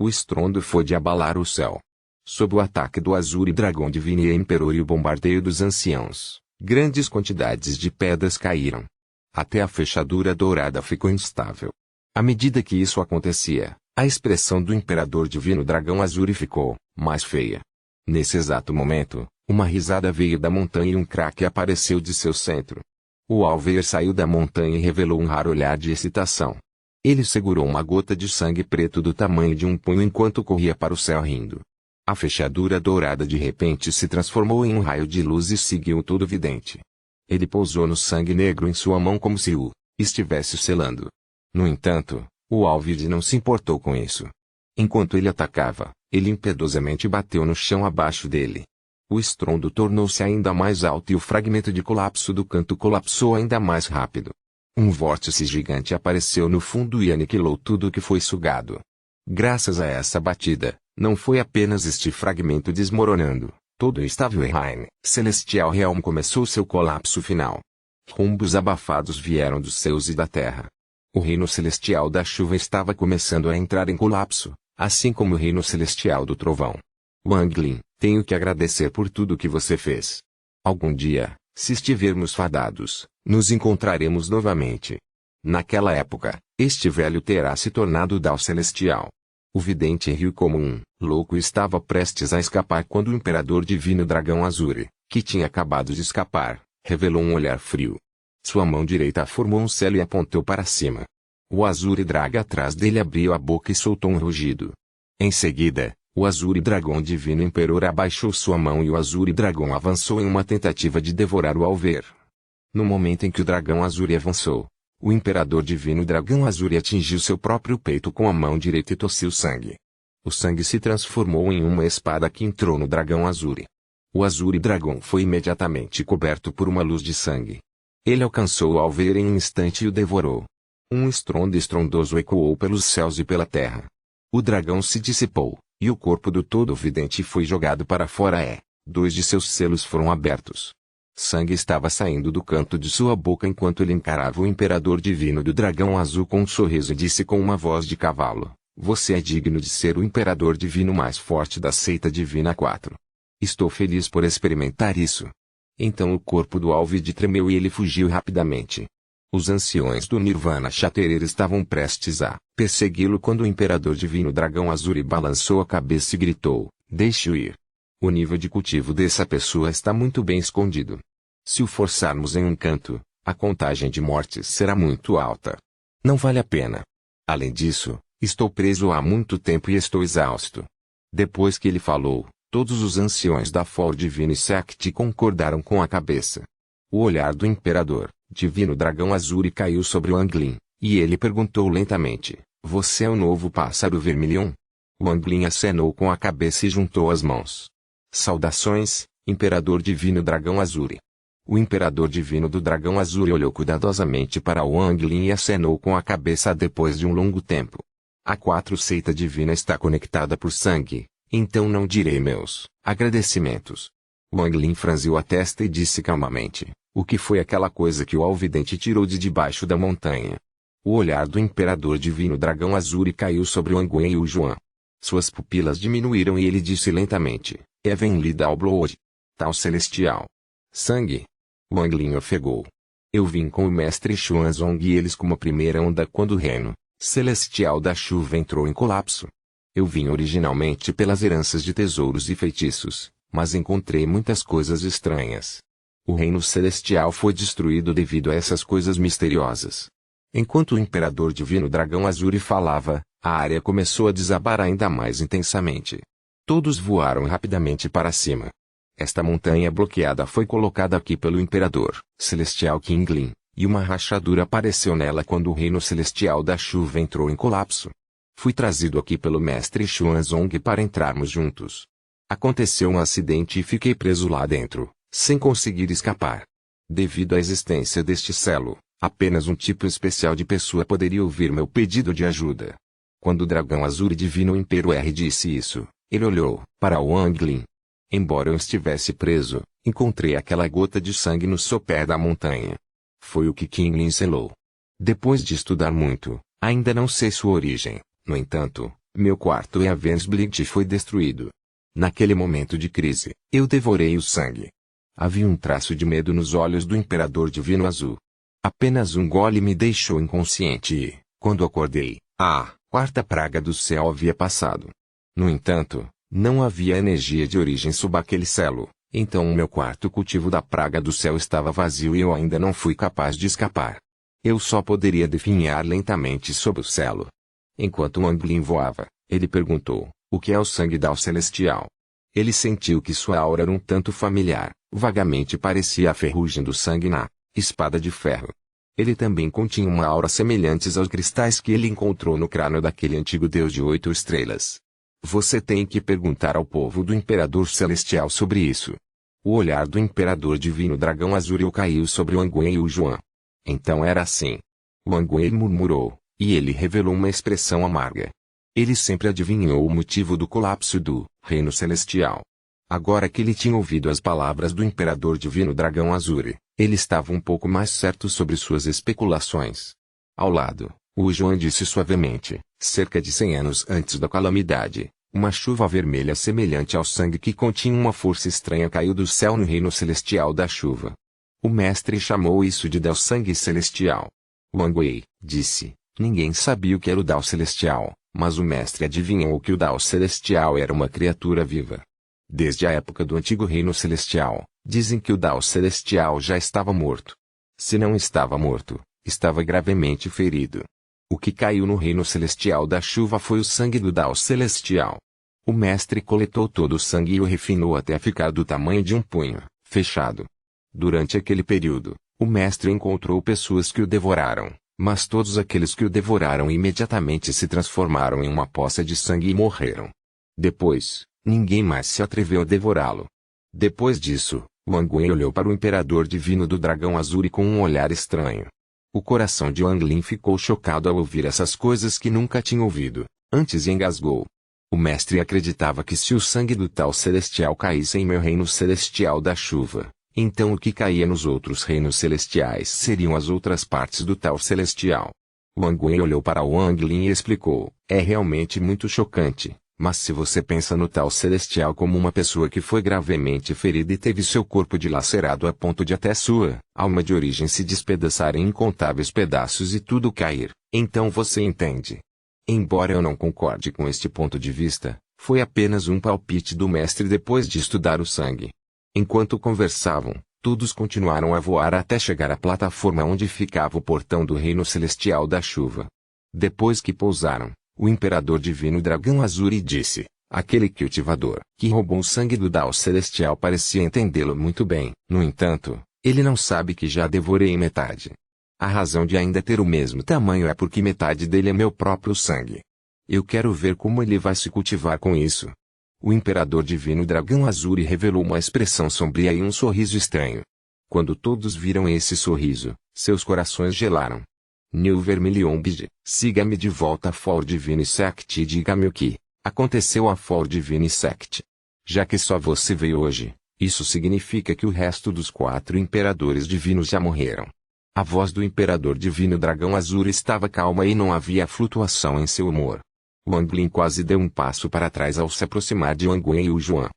O estrondo foi de abalar o céu. Sob o ataque do Azuri Dragão Divino e Emperor e o bombardeio dos anciãos, grandes quantidades de pedras caíram. Até a fechadura dourada ficou instável. À medida que isso acontecia, a expressão do Imperador Divino Dragão Azuri ficou mais feia. Nesse exato momento, uma risada veio da montanha e um craque apareceu de seu centro. O Alveir saiu da montanha e revelou um raro olhar de excitação. Ele segurou uma gota de sangue preto do tamanho de um punho enquanto corria para o céu rindo. A fechadura dourada de repente se transformou em um raio de luz e seguiu todo vidente. Ele pousou no sangue negro em sua mão como se o estivesse selando. No entanto, o Alvide não se importou com isso. Enquanto ele atacava, ele impiedosamente bateu no chão abaixo dele. O estrondo tornou-se ainda mais alto e o fragmento de colapso do canto colapsou ainda mais rápido. Um vórtice gigante apareceu no fundo e aniquilou tudo que foi sugado. Graças a essa batida, não foi apenas este fragmento desmoronando, todo o Stavelheim Celestial Realm começou seu colapso final. Rumbos abafados vieram dos céus e da terra. O reino celestial da chuva estava começando a entrar em colapso, assim como o reino celestial do trovão. Wang Lin, tenho que agradecer por tudo que você fez. Algum dia, se estivermos fadados, nos encontraremos novamente. Naquela época, este velho terá se tornado o Dao Celestial. O vidente riu como um louco e estava prestes a escapar quando o Imperador Divino Dragão Azure, que tinha acabado de escapar, revelou um olhar frio. Sua mão direita formou um selo e apontou para cima. O Azure Draga atrás dele abriu a boca e soltou um rugido. Em seguida, o Azure Dragão Divino Imperor abaixou sua mão e o Azure Dragão avançou em uma tentativa de devorar o Alver. No momento em que o Dragão Azure avançou, o Imperador Divino Dragão Azure atingiu seu próprio peito com a mão direita e tossiu sangue. O sangue se transformou em uma espada que entrou no Dragão Azure. O Azure Dragão foi imediatamente coberto por uma luz de sangue. Ele alcançou o Alver em um instante e o devorou. Um estrondo estrondoso ecoou pelos céus e pela terra. O dragão se dissipou, e o corpo do todo-vidente foi jogado para fora. Dois de seus selos foram abertos. Sangue estava saindo do canto de sua boca enquanto ele encarava o Imperador Divino do Dragão Azul com um sorriso e disse com uma voz de cavalo: "Você é digno de ser o Imperador Divino mais forte da seita divina 4. Estou feliz por experimentar isso." Então o corpo do Alvid tremeu e ele fugiu rapidamente. Os anciões do Nirvana Shatterer estavam prestes a persegui-lo quando o Imperador Divino Dragão Azure balançou a cabeça e gritou: "Deixe-o ir. O nível de cultivo dessa pessoa está muito bem escondido. Se o forçarmos em um canto, a contagem de mortes será muito alta. Não vale a pena. Além disso, estou preso há muito tempo e estou exausto." Depois que ele falou, todos os anciões da For Divine Sect concordaram com a cabeça. O olhar do Imperador Divino Dragão Azure caiu sobre Wang Lin, e ele perguntou lentamente: "Você é o novo pássaro vermelhão?" Wang Lin acenou com a cabeça e juntou as mãos. "Saudações, Imperador Divino Dragão Azure." O Imperador Divino do Dragão Azure olhou cuidadosamente para Wang Lin e acenou com a cabeça depois de um longo tempo. "A 4 seita divina está conectada por sangue, então não direi meus agradecimentos." Wang Lin franziu a testa e disse calmamente: "O que foi aquela coisa que o Alvidente tirou de debaixo da montanha?" O olhar do Imperador Divino Dragão Azure caiu sobre Wang Wei e o Juan. Suas pupilas diminuíram e ele disse lentamente: "Heavenly Dao Blood. Tal Celestial. Sangue." Wang Lin ofegou. "Eu vim com o Mestre Xuanzong e eles como a primeira onda quando o reino celestial da chuva entrou em colapso. Eu vim originalmente pelas heranças de tesouros e feitiços, mas encontrei muitas coisas estranhas. O reino celestial foi destruído devido a essas coisas misteriosas." Enquanto o Imperador Divino Dragão Azure falava, a área começou a desabar ainda mais intensamente. Todos voaram rapidamente para cima. Esta montanha bloqueada foi colocada aqui pelo Imperador Celestial King Lin, e uma rachadura apareceu nela quando o reino celestial da chuva entrou em colapso. Fui trazido aqui pelo Mestre Xuanzong para entrarmos juntos. Aconteceu um acidente e fiquei preso lá dentro, sem conseguir escapar. Devido à existência deste selo, apenas um tipo especial de pessoa poderia ouvir meu pedido de ajuda. Quando o Dragão Azure Divino Impero R disse isso, ele olhou para Wang Lin. Embora eu estivesse preso, encontrei aquela gota de sangue no sopé da montanha. Foi o que King Lin selou. Depois de estudar muito, ainda não sei sua origem. No entanto, meu quarto em Avensblicht foi destruído. Naquele momento de crise, eu devorei o sangue. Havia um traço de medo nos olhos do Imperador Divino Azul. Apenas um gole me deixou inconsciente e, quando acordei, a 4ª praga do céu havia passado. No entanto, não havia energia de origem sob aquele selo, então o meu quarto cultivo da praga do céu estava vazio e eu ainda não fui capaz de escapar. Eu só poderia definhar lentamente sob o selo. Enquanto Wang Lin voava, ele perguntou: "O que é o sangue Dao Celestial?" Ele sentiu que sua aura era um tanto familiar, vagamente parecia a ferrugem do sangue na espada de ferro. Ele também continha uma aura semelhante aos cristais que ele encontrou no crânio daquele antigo deus de 8 estrelas. Você tem que perguntar ao povo do Imperador Celestial sobre isso. O olhar do Imperador Divino Dragão Azure caiu sobre Wang Wei e o Juan. Então era assim. Wang Wei murmurou, e ele revelou uma expressão amarga. Ele sempre adivinhou o motivo do colapso do Reino Celestial. Agora que ele tinha ouvido as palavras do Imperador Divino Dragão Azuri, ele estava um pouco mais certo sobre suas especulações. Ao lado, o João disse suavemente, cerca de 100 anos antes da calamidade, uma chuva vermelha semelhante ao sangue que continha uma força estranha caiu do céu no Reino Celestial da Chuva. O mestre chamou isso de Dao Sangue Celestial. Wang Wei disse, ninguém sabia o que era o Dao Celestial, mas o mestre adivinhou que o Dao Celestial era uma criatura viva. Desde a época do antigo Reino Celestial, dizem que o Dao Celestial já estava morto. Se não estava morto, estava gravemente ferido. O que caiu no Reino Celestial da Chuva foi o sangue do Dao Celestial. O mestre coletou todo o sangue e o refinou até ficar do tamanho de um punho, fechado. Durante aquele período, o mestre encontrou pessoas que o devoraram, mas todos aqueles que o devoraram imediatamente se transformaram em uma poça de sangue e morreram. Depois, ninguém mais se atreveu a devorá-lo. Depois disso, Wang Wei olhou para o Imperador Divino do Dragão Azuri com um olhar estranho. O coração de Wang Lin ficou chocado ao ouvir essas coisas que nunca tinha ouvido, antes e engasgou. O mestre acreditava que se o sangue do tal celestial caísse em meu reino celestial da chuva, então o que caía nos outros reinos celestiais seriam as outras partes do tal celestial. Wang Wei olhou para Wang Lin e explicou, é realmente muito chocante. Mas se você pensa no tal celestial como uma pessoa que foi gravemente ferida e teve seu corpo dilacerado a ponto de até sua alma de origem se despedaçar em incontáveis pedaços e tudo cair, então você entende. Embora eu não concorde com este ponto de vista, foi apenas um palpite do mestre depois de estudar o sangue. Enquanto conversavam, todos continuaram a voar até chegar à plataforma onde ficava o portão do Reino Celestial da Chuva. Depois que pousaram, o Imperador Divino Dragão Azuri disse, aquele cultivador que roubou o sangue do Dao Celestial parecia entendê-lo muito bem. No entanto, ele não sabe que já devorei metade. A razão de ainda ter o mesmo tamanho é porque metade dele é meu próprio sangue. Eu quero ver como ele vai se cultivar com isso. O Imperador Divino Dragão Azuri revelou uma expressão sombria e um sorriso estranho. Quando todos viram esse sorriso, seus corações gelaram. New Vermilion Bid, siga-me de volta a For Divine Sect e diga-me o que aconteceu a For Divine Sect. Já que só você veio hoje, isso significa que o resto dos 4 imperadores divinos já morreram. A voz do Imperador Divino Dragão Azuri estava calma e não havia flutuação em seu humor. Wang Lin quase deu um passo para trás ao se aproximar de Wang Wei e o Juan.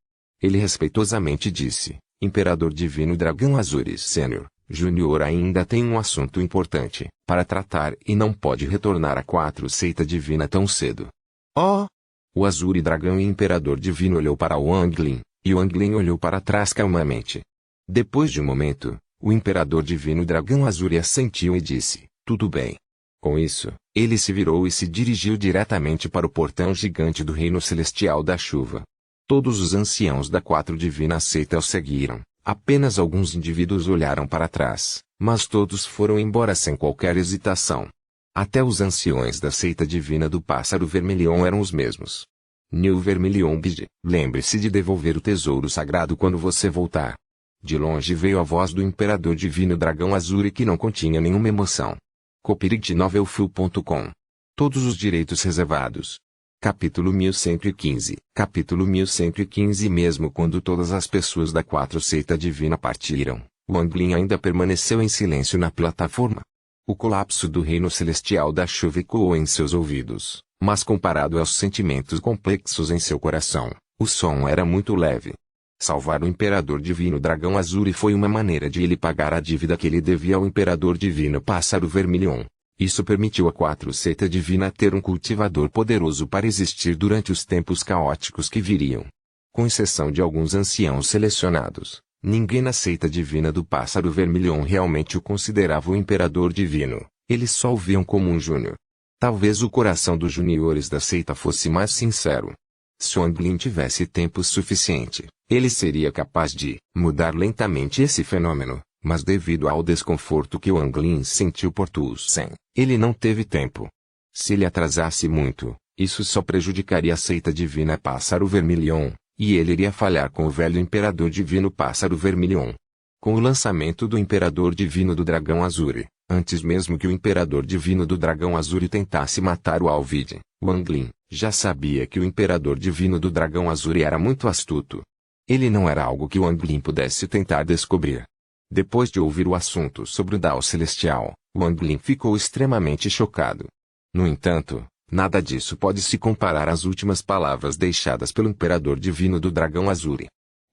Ele respeitosamente disse, Imperador Divino Dragão Azuri Sênior, Júnior ainda tem um assunto importante para tratar e não pode retornar a 4 seita divina tão cedo. Oh! O Azuri Dragão e Imperador Divino olhou para Wang Lin, e Wang Lin olhou para trás calmamente. Depois de um momento, o Imperador Divino Dragão Azuri assentiu e disse, tudo bem. Com isso, ele se virou e se dirigiu diretamente para o portão gigante do Reino Celestial da Chuva. Todos os anciãos da 4 divina seita o seguiram. Apenas alguns indivíduos olharam para trás, mas todos foram embora sem qualquer hesitação. Até os anciões da seita divina do Pássaro Vermilion eram os mesmos. New Vermilion Bid, lembre-se de devolver o tesouro sagrado quando você voltar. De longe veio a voz do Imperador Divino Dragão Azuri que não continha nenhuma emoção. Copyright novelfull.com. Todos os direitos reservados. Capítulo 1115. Capítulo 1115. Mesmo quando todas as pessoas da 4 seita divina partiram, Wang Lin ainda permaneceu em silêncio na plataforma. O colapso do Reino Celestial da Chuva ecoou em seus ouvidos, mas comparado aos sentimentos complexos em seu coração, o som era muito leve. Salvar o Imperador Divino Dragão Azuri foi uma maneira de ele pagar a dívida que ele devia ao Imperador Divino Pássaro Vermilion. Isso permitiu a 4 seita divina ter um cultivador poderoso para existir durante os tempos caóticos que viriam. Com exceção de alguns anciãos selecionados, ninguém na seita divina do Pássaro Vermilion realmente o considerava o Imperador Divino, eles só o viam como um júnior. Talvez o coração dos juniores da seita fosse mais sincero. Se Wang Lin tivesse tempo suficiente, ele seria capaz de mudar lentamente esse fenômeno. Mas devido ao desconforto que Wang Lin sentiu por Tu Sen, ele não teve tempo. Se ele atrasasse muito, isso só prejudicaria a seita divina Pássaro Vermilion, e ele iria falhar com o velho Imperador Divino Pássaro Vermilion. Com o lançamento do Imperador Divino do Dragão Azuri, antes mesmo que o Imperador Divino do Dragão Azuri tentasse matar o Alvide, Wang Lin já sabia que o Imperador Divino do Dragão Azul era muito astuto. Ele não era algo que Wang Lin pudesse tentar descobrir. Depois de ouvir o assunto sobre o Dao Celestial, Wang Lin ficou extremamente chocado. No entanto, nada disso pode se comparar às últimas palavras deixadas pelo Imperador Divino do Dragão Azul.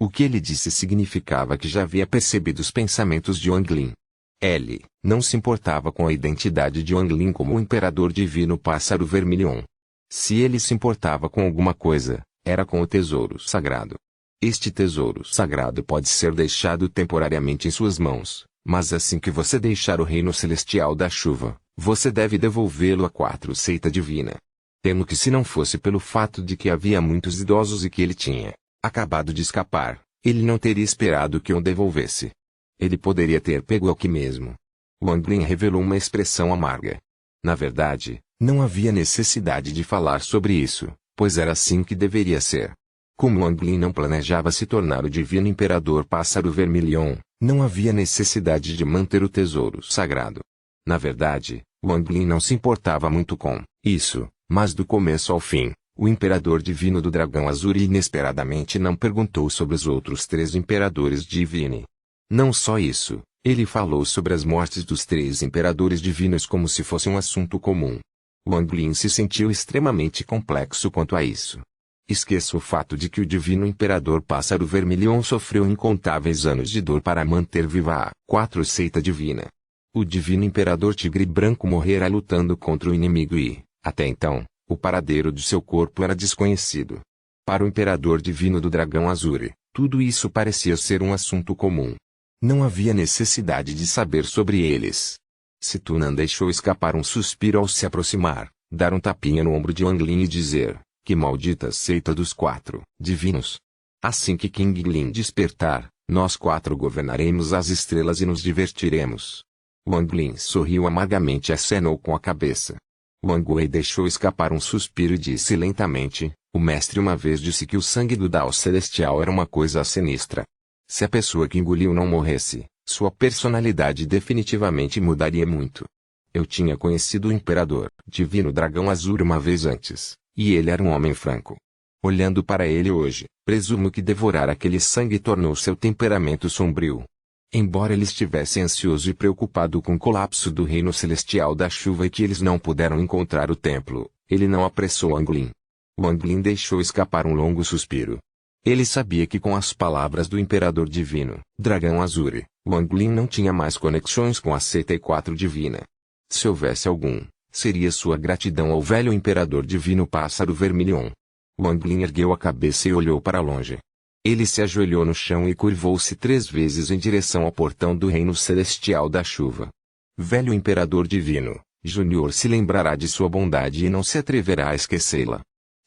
O que ele disse significava que já havia percebido os pensamentos de Wang Lin. Ele não se importava com a identidade de Wang Lin como o Imperador Divino Pássaro Vermilhão. Se ele se importava com alguma coisa, era com o tesouro sagrado. Este tesouro sagrado pode ser deixado temporariamente em suas mãos, mas assim que você deixar o reino celestial da chuva, você deve devolvê-lo à quatro seita divina. Temo que se não fosse pelo fato de que havia muitos idosos e que ele tinha acabado de escapar, ele não teria esperado que o devolvesse. Ele poderia ter pego aqui mesmo. Wang Lin revelou uma expressão amarga. Na verdade, não havia necessidade de falar sobre isso, pois era assim que deveria ser. Como Wang Lin não planejava se tornar o Divino Imperador Pássaro Vermilhão, não havia necessidade de manter o tesouro sagrado. Na verdade, Wang Lin não se importava muito com isso, mas do começo ao fim, o Imperador Divino do Dragão Azul inesperadamente não perguntou sobre os outros 3 Imperadores Divini. Não só isso, ele falou sobre as mortes dos 3 Imperadores Divinos como se fosse um assunto comum. Wang Lin se sentiu extremamente complexo quanto a isso. Esqueça o fato de que o Divino Imperador Pássaro Vermilhão sofreu incontáveis anos de dor para manter viva a 4 seita divina. O Divino Imperador Tigre Branco morrera lutando contra o inimigo e, até então, o paradeiro de seu corpo era desconhecido. Para o Imperador Divino do Dragão Azul, tudo isso parecia ser um assunto comum. Não havia necessidade de saber sobre eles. Situnan deixou escapar um suspiro ao se aproximar, dar um tapinha no ombro de Wang Lin e dizer: "Que maldita seita dos 4 divinos! Assim que King Lin despertar, nós 4 governaremos as estrelas e nos divertiremos." Wang Lin sorriu amargamente e acenou com a cabeça. Wang Wei deixou escapar um suspiro e disse lentamente: "O mestre uma vez disse que o sangue do Dao Celestial era uma coisa sinistra. Se a pessoa que engoliu não morresse, sua personalidade definitivamente mudaria muito. Eu tinha conhecido o Imperador Divino Dragão Azul uma vez antes, e ele era um homem franco. Olhando para ele hoje, presumo que devorar aquele sangue tornou seu temperamento sombrio." Embora ele estivesse ansioso e preocupado com o colapso do reino celestial da chuva e que eles não puderam encontrar o templo, ele não apressou Wang Lin. Wang Lin deixou escapar um longo suspiro. Ele sabia que com as palavras do Imperador Divino, Dragão Azul, Wang Lin não tinha mais conexões com a seita E4 divina. Se houvesse algum, seria sua gratidão ao velho Imperador Divino Pássaro Vermilhão. Wang Lin ergueu a cabeça e olhou para longe. Ele se ajoelhou no chão e curvou-se 3 vezes em direção ao portão do reino celestial da chuva. Velho Imperador Divino, Júnior se lembrará de sua bondade e não se atreverá a esquecê-la.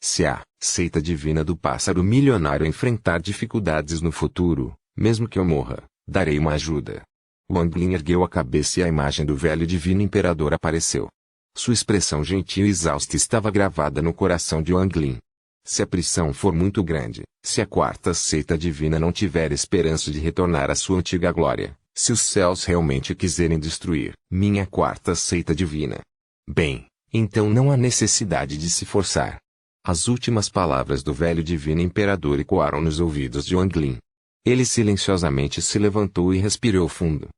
Se a seita divina do pássaro milionário enfrentar dificuldades no futuro, mesmo que eu morra, darei uma ajuda. Wang Lin ergueu a cabeça e a imagem do velho divino imperador apareceu. Sua expressão gentil e exausta estava gravada no coração de Wang Lin. Se a prisão for muito grande, se a 4ª seita divina não tiver esperança de retornar à sua antiga glória, se os céus realmente quiserem destruir minha 4ª seita divina, bem, então não há necessidade de se forçar. As últimas palavras do velho divino imperador ecoaram nos ouvidos de Wang Lin. Ele silenciosamente se levantou e respirou fundo.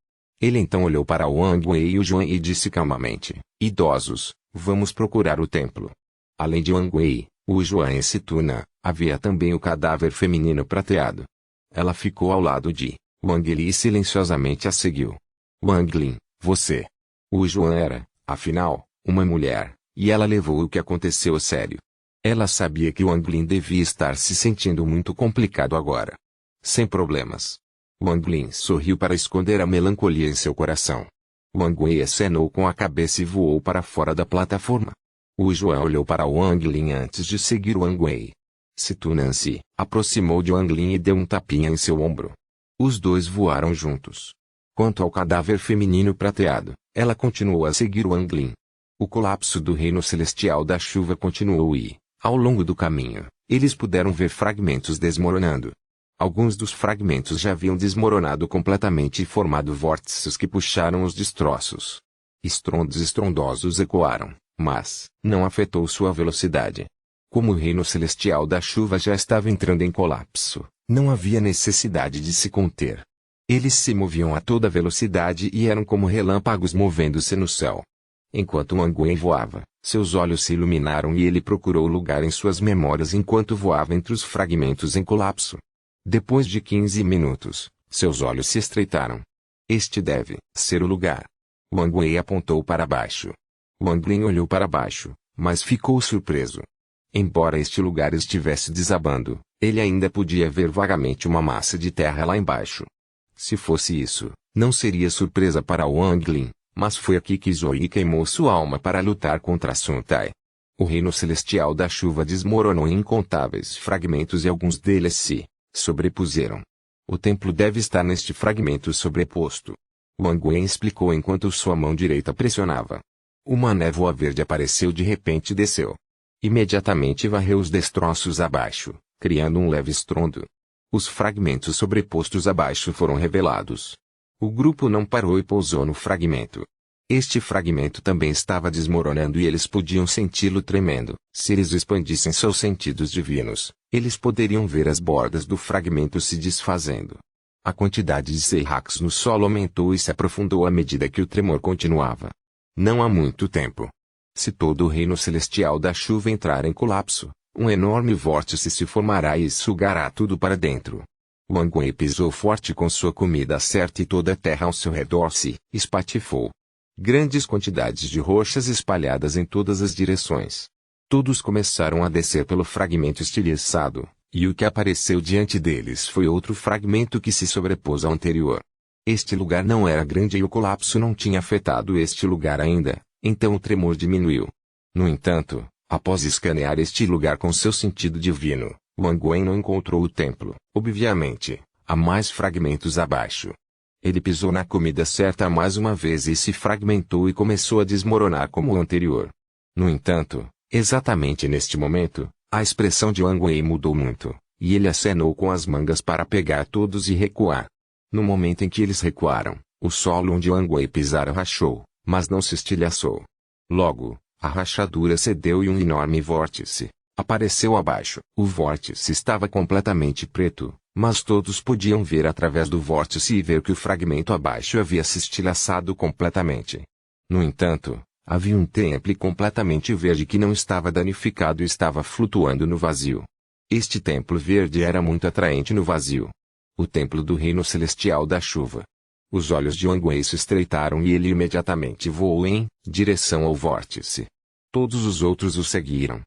Ele então olhou para Wang Wei e o Juan e disse calmamente: "Idosos, vamos procurar o templo." Além de Wang Wei, o Juan e Situna, havia também o cadáver feminino prateado. Ela ficou ao lado de Wang Li e silenciosamente a seguiu. "Wang Lin, você." O Juan era, afinal, uma mulher, e ela levou o que aconteceu a sério. Ela sabia que Wang Lin devia estar se sentindo muito complicado agora. Sem problemas. Wang Lin sorriu para esconder a melancolia em seu coração. Wang Wei acenou com a cabeça e voou para fora da plataforma. O Juan olhou para Wang Lin antes de seguir Wang Wei. Situnan se aproximou de Wang Lin e deu um tapinha em seu ombro. Os dois voaram juntos. Quanto ao cadáver feminino prateado, ela continuou a seguir Wang Lin. O colapso do reino celestial da chuva continuou e, ao longo do caminho, eles puderam ver fragmentos desmoronando. Alguns dos fragmentos já haviam desmoronado completamente e formado vórtices que puxaram os destroços. Estrondos estrondosos ecoaram, mas não afetou sua velocidade. Como o reino celestial da chuva já estava entrando em colapso, não havia necessidade de se conter. Eles se moviam a toda velocidade e eram como relâmpagos movendo-se no céu. Enquanto Wang Wei voava, seus olhos se iluminaram e ele procurou lugar em suas memórias enquanto voava entre os fragmentos em colapso. Depois de 15 minutos, seus olhos se estreitaram. Este deve ser o lugar. Wang Wei apontou para baixo. Wang Lin olhou para baixo, mas ficou surpreso. Embora este lugar estivesse desabando, ele ainda podia ver vagamente uma massa de terra lá embaixo. Se fosse isso, não seria surpresa para Wang Lin, mas foi aqui que Zoe queimou sua alma para lutar contra Sun Tai. O reino celestial da chuva desmoronou em incontáveis fragmentos e alguns deles se sobrepuseram. O templo deve estar neste fragmento sobreposto. Wang Wei explicou enquanto sua mão direita pressionava. Uma névoa verde apareceu de repente e desceu. Imediatamente varreu os destroços abaixo, criando um leve estrondo. Os fragmentos sobrepostos abaixo foram revelados. O grupo não parou e pousou no fragmento. Este fragmento também estava desmoronando e eles podiam senti-lo tremendo. Se eles expandissem seus sentidos divinos, eles poderiam ver as bordas do fragmento se desfazendo. A quantidade de seihaks no solo aumentou e se aprofundou à medida que o tremor continuava. Não há muito tempo. Se todo o reino celestial da chuva entrar em colapso, um enorme vórtice se formará e sugará tudo para dentro. Wang Wei pisou forte com sua comida certa e toda a terra ao seu redor se espatifou. Grandes quantidades de rochas espalhadas em todas as direções. Todos começaram a descer pelo fragmento estilhaçado, e o que apareceu diante deles foi outro fragmento que se sobrepôs ao anterior. Este lugar não era grande e o colapso não tinha afetado este lugar ainda. Então o tremor diminuiu. No entanto, após escanear este lugar com seu sentido divino, Wang Wei não encontrou o templo. Obviamente, há mais fragmentos abaixo. Ele pisou na comida certa mais uma vez e se fragmentou e começou a desmoronar como o anterior. No entanto, exatamente neste momento, a expressão de Wang Wei mudou muito, e ele acenou com as mangas para pegar todos e recuar. No momento em que eles recuaram, o solo onde Wang Wei pisara rachou, mas não se estilhaçou. Logo, a rachadura cedeu e um enorme vórtice apareceu abaixo. O vórtice estava completamente preto, mas todos podiam ver através do vórtice e ver que o fragmento abaixo havia se estilhaçado completamente. No entanto, havia um templo completamente verde que não estava danificado e estava flutuando no vazio. Este templo verde era muito atraente no vazio. O templo do reino celestial da chuva. Os olhos de Wang Wei se estreitaram e ele imediatamente voou em direção ao vórtice. Todos os outros o seguiram.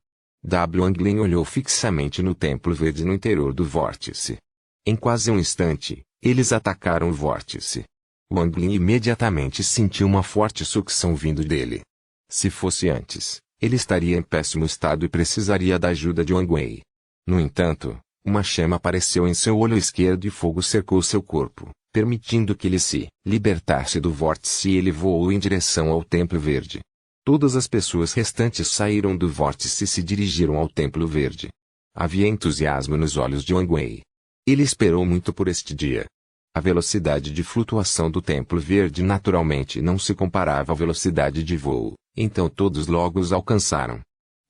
Wang Lin olhou fixamente no templo verde no interior do vórtice. Em quase um instante, eles atacaram o vórtice. Wang Lin imediatamente sentiu uma forte sucção vindo dele. Se fosse antes, ele estaria em péssimo estado e precisaria da ajuda de Wang Wei. No entanto, uma chama apareceu em seu olho esquerdo e fogo cercou seu corpo, permitindo que ele se libertasse do vórtice e ele voou em direção ao templo verde. Todas as pessoas restantes saíram do vórtice e se dirigiram ao templo verde. Havia entusiasmo nos olhos de Wang Wei. Ele esperou muito por este dia. A velocidade de flutuação do templo verde naturalmente não se comparava à velocidade de voo, então todos logo os alcançaram.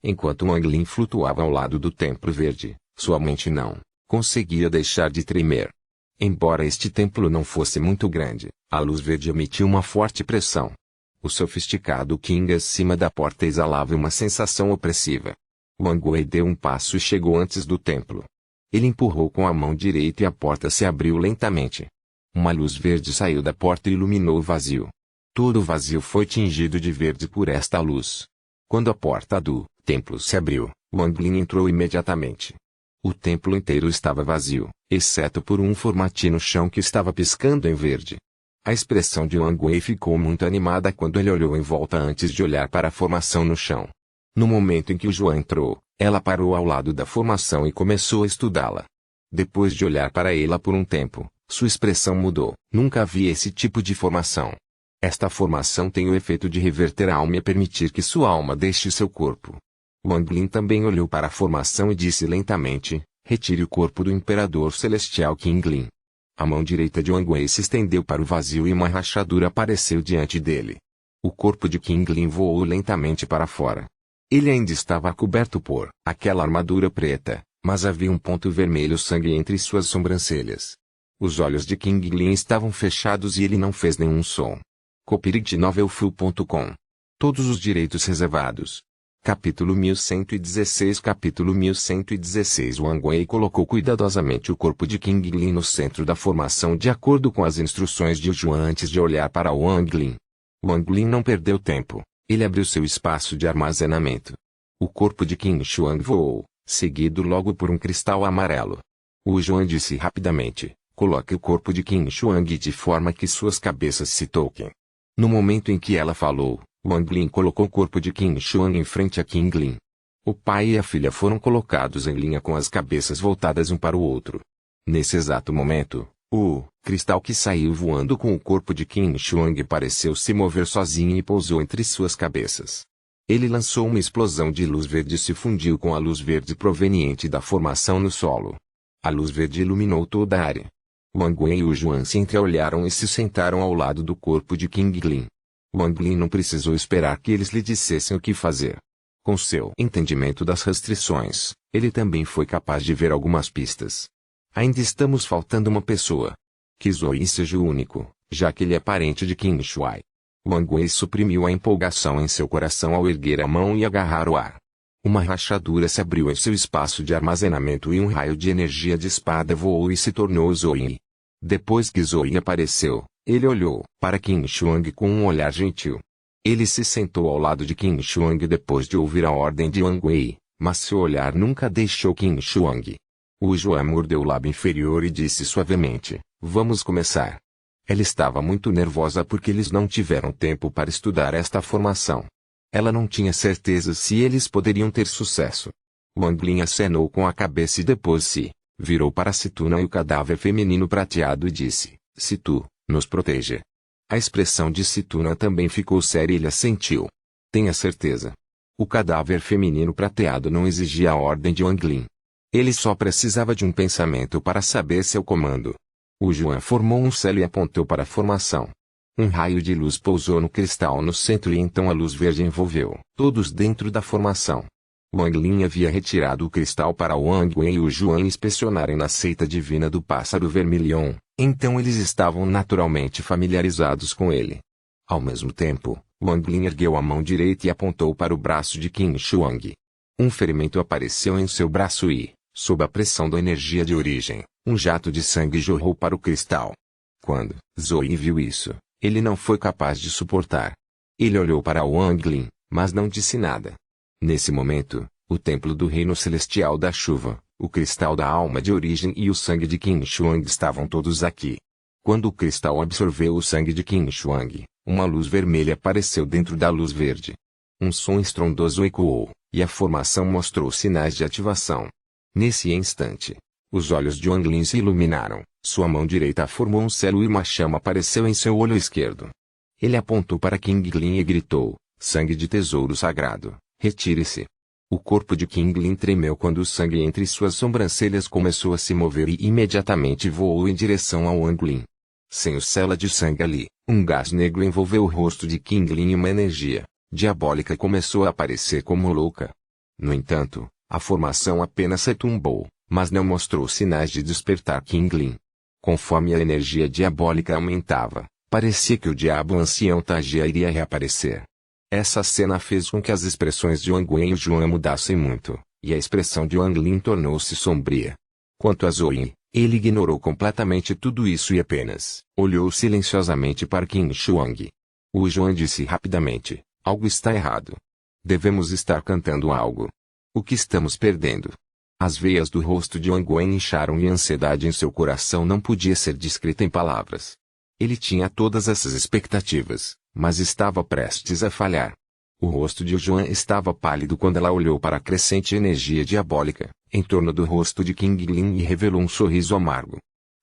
Enquanto Wang Lin flutuava ao lado do templo verde, sua mente não conseguia deixar de tremer. Embora este templo não fosse muito grande, a luz verde emitia uma forte pressão. O sofisticado King acima da porta exalava uma sensação opressiva. Wang Wei deu um passo e chegou antes do templo. Ele empurrou com a mão direita e a porta se abriu lentamente. Uma luz verde saiu da porta e iluminou o vazio. Todo o vazio foi tingido de verde por esta luz. Quando a porta do templo se abriu, Wang Lin entrou imediatamente. O templo inteiro estava vazio, exceto por um formati no chão que estava piscando em verde. A expressão de Wang Wei ficou muito animada quando ele olhou em volta antes de olhar para a formação no chão. No momento em que o João entrou, ela parou ao lado da formação e começou a estudá-la. Depois de olhar para ela por um tempo, sua expressão mudou. Nunca vi esse tipo de formação. Esta formação tem o efeito de reverter a alma e permitir que sua alma deixe seu corpo. Wang Lin também olhou para a formação e disse lentamente, retire o corpo do Imperador Celestial King Lin. A mão direita de Wang Wei se estendeu para o vazio e uma rachadura apareceu diante dele. O corpo de King Lin voou lentamente para fora. Ele ainda estava coberto por aquela armadura preta, mas havia um ponto vermelho sangue entre suas sobrancelhas. Os olhos de King Lin estavam fechados e ele não fez nenhum som. Copyright Novelfull.com. Todos os direitos reservados. Capítulo 1116 Capítulo 1116 Wang Wei colocou cuidadosamente o corpo de King Lin no centro da formação de acordo com as instruções de Juan antes de olhar para Wang Lin. Wang Lin não perdeu tempo. Ele abriu seu espaço de armazenamento. O corpo de Qin Shuang voou, seguido logo por um cristal amarelo. O Juan disse rapidamente, coloque o corpo de Qin Shuang de forma que suas cabeças se toquem. No momento em que ela falou, Wang Lin colocou o corpo de Qin Shuang em frente a King Lin. O pai e a filha foram colocados em linha com as cabeças voltadas um para o outro. Nesse exato momento, o cristal que saiu voando com o corpo de Qin Shuang pareceu se mover sozinho e pousou entre suas cabeças. Ele lançou uma explosão de luz verde e se fundiu com a luz verde proveniente da formação no solo. A luz verde iluminou toda a área. Wang Wei e o Juan se entreolharam e se sentaram ao lado do corpo de King Lin. Wang Lin não precisou esperar que eles lhe dissessem o que fazer. Com seu entendimento das restrições, ele também foi capaz de ver algumas pistas. Ainda estamos faltando uma pessoa. Que Zoe seja o único, já que ele é parente de Qin Shuai. Wang Wei suprimiu a empolgação em seu coração ao erguer a mão e agarrar o ar. Uma rachadura se abriu em seu espaço de armazenamento e um raio de energia de espada voou e se tornou Zoe. Depois que Zoe apareceu, ele olhou para Qin Shuang com um olhar gentil. Ele se sentou ao lado de Qin Shuang depois de ouvir a ordem de Wang Wei, mas seu olhar nunca deixou Qin Shuang. O Juan mordeu o lábio inferior e disse suavemente, vamos começar. Ela estava muito nervosa porque eles não tiveram tempo para estudar esta formação. Ela não tinha certeza se eles poderiam ter sucesso. Wang Lin acenou com a cabeça e depois se virou para Situna e o cadáver feminino prateado e disse, Situ, nos proteja. A expressão de Situna também ficou séria e ele assentiu. Tenha certeza. O cadáver feminino prateado não exigia a ordem de Wang Lin. Ele só precisava de um pensamento para saber seu comando. O Juan formou um selo e apontou para a formação. Um raio de luz pousou no cristal no centro e então a luz verde envolveu todos dentro da formação. Wang Lin havia retirado o cristal para Wang Wei e o Juan inspecionarem na seita divina do pássaro vermilhão, então eles estavam naturalmente familiarizados com ele. Ao mesmo tempo, Wang Lin ergueu a mão direita e apontou para o braço de Qin Shuang. Um ferimento apareceu em seu braço e, sob a pressão da energia de origem, um jato de sangue jorrou para o cristal. Quando Zoe viu isso, ele não foi capaz de suportar. Ele olhou para Wang Lin, mas não disse nada. Nesse momento, o templo do reino celestial da chuva, o cristal da alma de origem e o sangue de Qin Shuang estavam todos aqui. Quando o cristal absorveu o sangue de Qin Shuang, uma luz vermelha apareceu dentro da luz verde. Um som estrondoso ecoou, e a formação mostrou sinais de ativação. Nesse instante, os olhos de Wang Lin se iluminaram, sua mão direita formou um selo e uma chama apareceu em seu olho esquerdo. Ele apontou para King Lin e gritou, sangue de tesouro sagrado, retire-se. O corpo de King Lin tremeu quando o sangue entre suas sobrancelhas começou a se mover e imediatamente voou em direção a Wang Lin. Sem o selo de sangue ali, um gás negro envolveu o rosto de King Lin e uma energia diabólica começou a aparecer como louca. No entanto, a formação apenas retumbou, mas não mostrou sinais de despertar King Lin. Conforme a energia diabólica aumentava, parecia que o diabo ancião Tajia iria reaparecer. Essa cena fez com que as expressões de Wang Wei e Juan mudassem muito, e a expressão de Wang Lin tornou-se sombria. Quanto a Zoe, ele ignorou completamente tudo isso e apenas olhou silenciosamente para Qin Shuang. O Juan disse rapidamente, algo está errado. Devemos estar cantando algo. O que estamos perdendo? As veias do rosto de Wang Wei incharam e a ansiedade em seu coração não podia ser descrita em palavras. Ele tinha todas essas expectativas, mas estava prestes a falhar. O rosto de Juan estava pálido quando ela olhou para a crescente energia diabólica em torno do rosto de King Lin e revelou um sorriso amargo.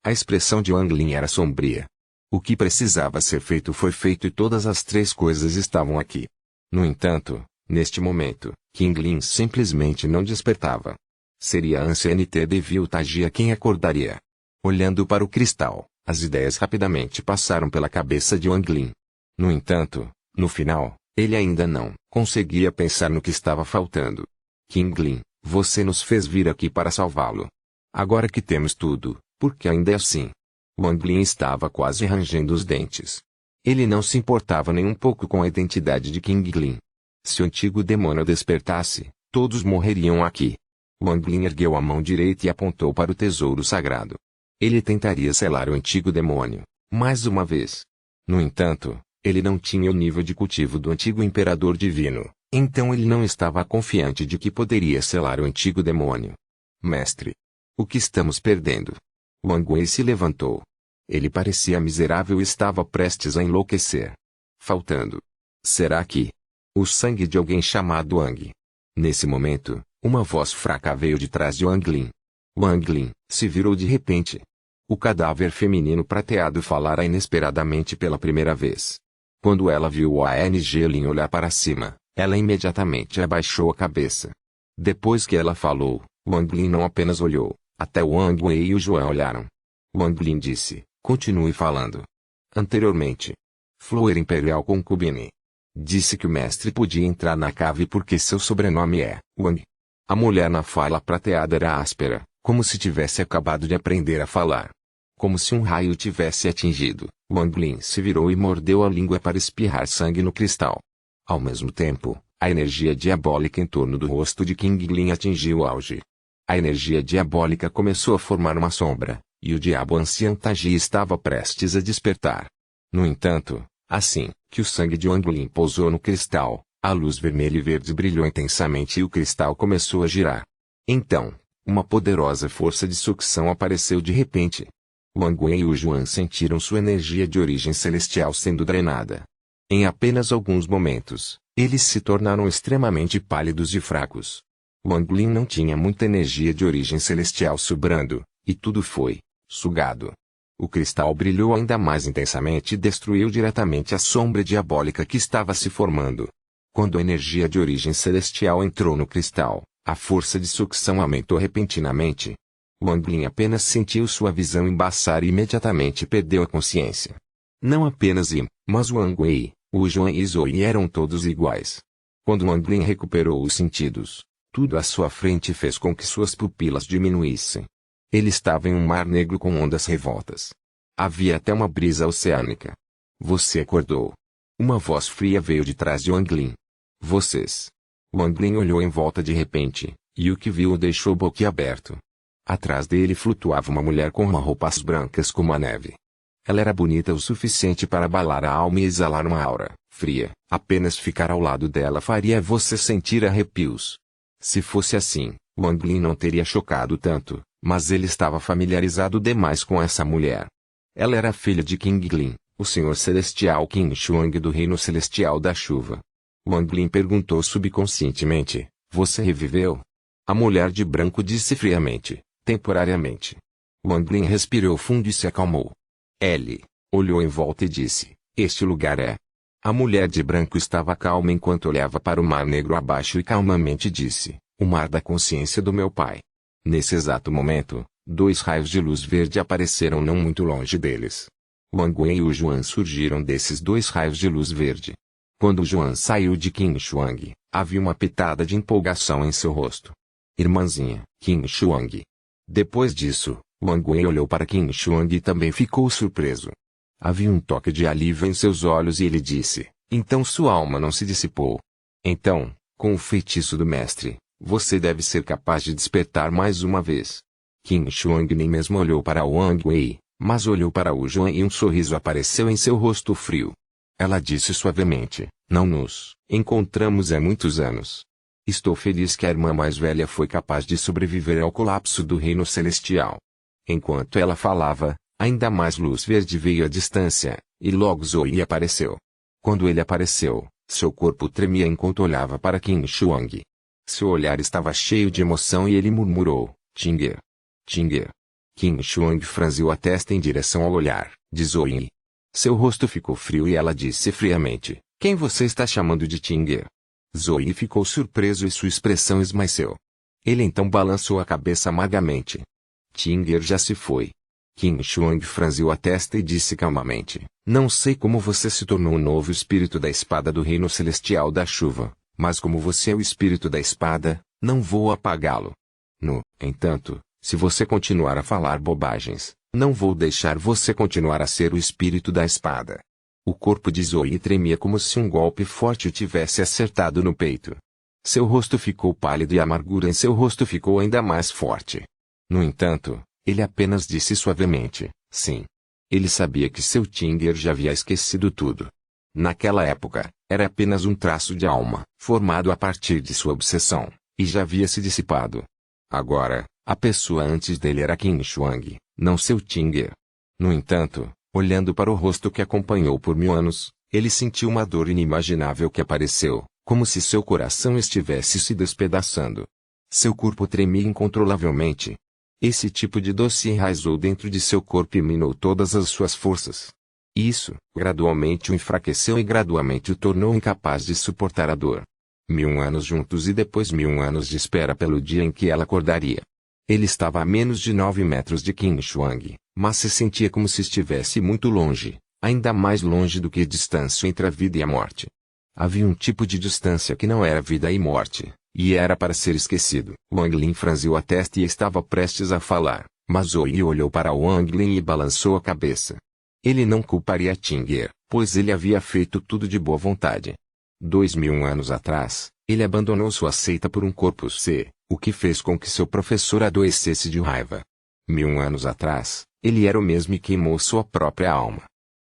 A expressão de Wang Lin era sombria. O que precisava ser feito foi feito e todas as três coisas estavam aqui. No entanto, neste momento, King Lin simplesmente não despertava. Seria a anciã de Tajia quem acordaria. Olhando para o cristal, as ideias rapidamente passaram pela cabeça de Wang Lin. No entanto, No final, ele ainda não conseguia pensar no que estava faltando. King Lin, você nos fez vir aqui para salvá-lo. Agora que temos tudo, por que ainda é assim? Wang Lin estava quase rangendo os dentes. Ele não se importava nem um pouco com a identidade de King Lin. Se o antigo demônio despertasse, todos morreriam aqui. Wang Lin ergueu a mão direita e apontou para o tesouro sagrado. Ele tentaria selar o antigo demônio, mais uma vez. No entanto, ele não tinha o nível de cultivo do antigo imperador divino, então ele não estava confiante de que poderia selar o antigo demônio. Mestre, o que estamos perdendo? Wang Wei se levantou. Ele parecia miserável e estava prestes a enlouquecer. Faltando. Será que? O sangue de alguém chamado Wang. Nesse momento, uma voz fraca veio de trás de Wang Lin. Wang Lin se virou de repente. O cadáver feminino prateado falara inesperadamente pela primeira vez. Quando ela viu Wang Lin olhar para cima, ela imediatamente abaixou a cabeça. Depois que ela falou, Wang Lin não apenas olhou, até Wang Wei e o João olharam. Wang Lin disse, continue falando. Anteriormente, Flor Imperial Concubine disse que o mestre podia entrar na cave porque seu sobrenome é Wang. A mulher na fala prateada era áspera, como se tivesse acabado de aprender a falar. Como se um raio tivesse atingido, Wang Lin se virou e mordeu a língua para espirrar sangue no cristal. Ao mesmo tempo, a energia diabólica em torno do rosto de King Lin atingiu o auge. A energia diabólica começou a formar uma sombra, e o diabo ancião Taji estava prestes a despertar. No entanto, assim que o sangue de Wang Lin pousou no cristal, a luz vermelha e verde brilhou intensamente e o cristal começou a girar. Então, uma poderosa força de sucção apareceu de repente. Wang Wei e o Juan sentiram sua energia de origem celestial sendo drenada. Em apenas alguns momentos, eles se tornaram extremamente pálidos e fracos. Wang Lin não tinha muita energia de origem celestial sobrando, e tudo foi sugado. O cristal brilhou ainda mais intensamente e destruiu diretamente a sombra diabólica que estava se formando. Quando a energia de origem celestial entrou no cristal, a força de sucção aumentou repentinamente. Wang Lin apenas sentiu sua visão embaçar e imediatamente perdeu a consciência. Não apenas mas Wang Wei, o Juan e Zoe eram todos iguais. Quando Wang Lin recuperou os sentidos, tudo à sua frente fez com que suas pupilas diminuíssem. Ele estava em um mar negro com ondas revoltas. Havia até uma brisa oceânica. Você acordou. Uma voz fria veio de trás de Wang Lin. Vocês. Wang Lin olhou em volta de repente, e o que viu o deixou boquiaberto. Atrás dele flutuava uma mulher com roupas brancas como a neve. Ela era bonita o suficiente para abalar a alma e exalar uma aura fria. Apenas ficar ao lado dela faria você sentir arrepios. Se fosse assim, Wang Lin não teria chocado tanto, mas ele estava familiarizado demais com essa mulher. Ela era filha de King Lin, o Senhor Celestial Qin Shuang do Reino Celestial da Chuva. Wang Lin perguntou subconscientemente, você reviveu? A mulher de branco disse friamente, temporariamente. Wang Lin respirou fundo e se acalmou. Ele olhou em volta e disse, este lugar é... A mulher de branco estava calma enquanto olhava para o mar negro abaixo e calmamente disse, o mar da consciência do meu pai. Nesse exato momento, dois raios de luz verde apareceram não muito longe deles. Wang Wei e o Juan surgiram desses dois raios de luz verde. Quando o Juan saiu de Qin Shuang, havia uma pitada de empolgação em seu rosto. Irmãzinha, Qin Shuang. Depois disso, Wang Wei olhou para Qin Shuang e também ficou surpreso. Havia um toque de alívio em seus olhos e ele disse, então sua alma não se dissipou. Então, com o feitiço do mestre, você deve ser capaz de despertar mais uma vez. Qin Shuang nem mesmo olhou para Wang Wei, mas olhou para o Juan e um sorriso apareceu em seu rosto frio. Ela disse suavemente, não nos encontramos há muitos anos. Estou feliz que a irmã mais velha foi capaz de sobreviver ao colapso do reino celestial. Enquanto ela falava, ainda mais luz verde veio à distância, e logo Zoe apareceu. Quando ele apareceu, seu corpo tremia enquanto olhava para Qin Shuang. Seu olhar estava cheio de emoção e ele murmurou, Tinger. Tinger. Qin Shuang franziu a testa em direção ao olhar de Zoe. Seu rosto ficou frio e ela disse friamente, quem você está chamando de Tinger? Zoe ficou surpreso e sua expressão esmaeceu. Ele então balançou a cabeça amargamente. Tinger já se foi. Qin Shuang franziu a testa e disse calmamente: não sei como você se tornou o novo espírito da espada do reino celestial da chuva, mas como você é o espírito da espada, não vou apagá-lo. No entanto, se você continuar a falar bobagens, não vou deixar você continuar a ser o espírito da espada. O corpo de Zoe tremia como se um golpe forte o tivesse acertado no peito. Seu rosto ficou pálido e a amargura em seu rosto ficou ainda mais forte. No entanto, ele apenas disse suavemente: sim. Ele sabia que seu Tinger já havia esquecido tudo. Naquela época, era apenas um traço de alma, formado a partir de sua obsessão, e já havia se dissipado. Agora, a pessoa antes dele era Qin Shuang, não seu Tinger. No entanto, olhando para o rosto que acompanhou por 1000 anos, ele sentiu uma dor inimaginável que apareceu, como se seu coração estivesse se despedaçando. Seu corpo tremia incontrolavelmente. Esse tipo de dor se enraizou dentro de seu corpo e minou todas as suas forças. Isso, gradualmente o enfraqueceu e gradualmente o tornou incapaz de suportar a dor. 1000 anos juntos e depois 1000 anos de espera pelo dia em que ela acordaria. Ele estava a menos de 9 metros de Qin Shuang, mas se sentia como se estivesse muito longe, ainda mais longe do que a distância entre a vida e a morte. Havia um tipo de distância que não era vida e morte, e era para ser esquecido. Wang Lin franziu a testa e estava prestes a falar, mas Zoe olhou para Wang Lin e balançou a cabeça. Ele não culparia Tinger, pois ele havia feito tudo de boa vontade. 2000 anos atrás, ele abandonou sua seita por um corpo C, o que fez com que seu professor adoecesse de raiva. 1000 anos atrás, ele era o mesmo e queimou sua própria alma.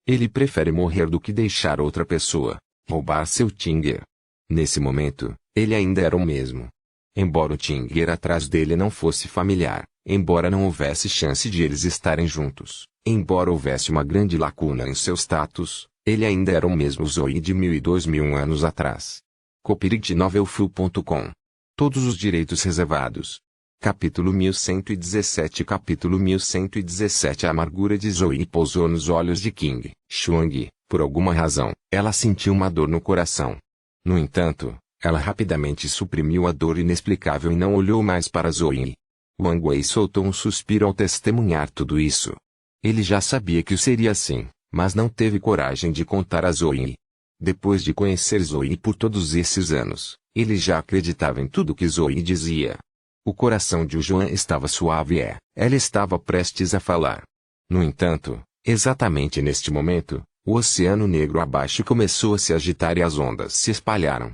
Ele prefere morrer do que deixar outra pessoa roubar seu Tinger. Nesse momento, ele ainda era o mesmo. Embora o Tinger atrás dele não fosse familiar, embora não houvesse chance de eles estarem juntos, embora houvesse uma grande lacuna em seu status, ele ainda era o mesmo Zoe de 1000 e 2000 anos atrás. Copyright Novelfull.com. Todos os direitos reservados. Capítulo 1117. Capítulo 1117. A amargura de Zoe pousou nos olhos de Qin Shuang. Por alguma razão, ela sentiu uma dor no coração. No entanto, ela rapidamente suprimiu a dor inexplicável e não olhou mais para Zoe. Wang Wei soltou um suspiro ao testemunhar tudo isso. Ele já sabia que seria assim, mas não teve coragem de contar a Zoe. Depois de conhecer Zoe por todos esses anos, ele já acreditava em tudo que Zoe dizia. O coração de Juan estava suave e ela estava prestes a falar. No entanto, exatamente neste momento, o Oceano Negro abaixo começou a se agitar e as ondas se espalharam.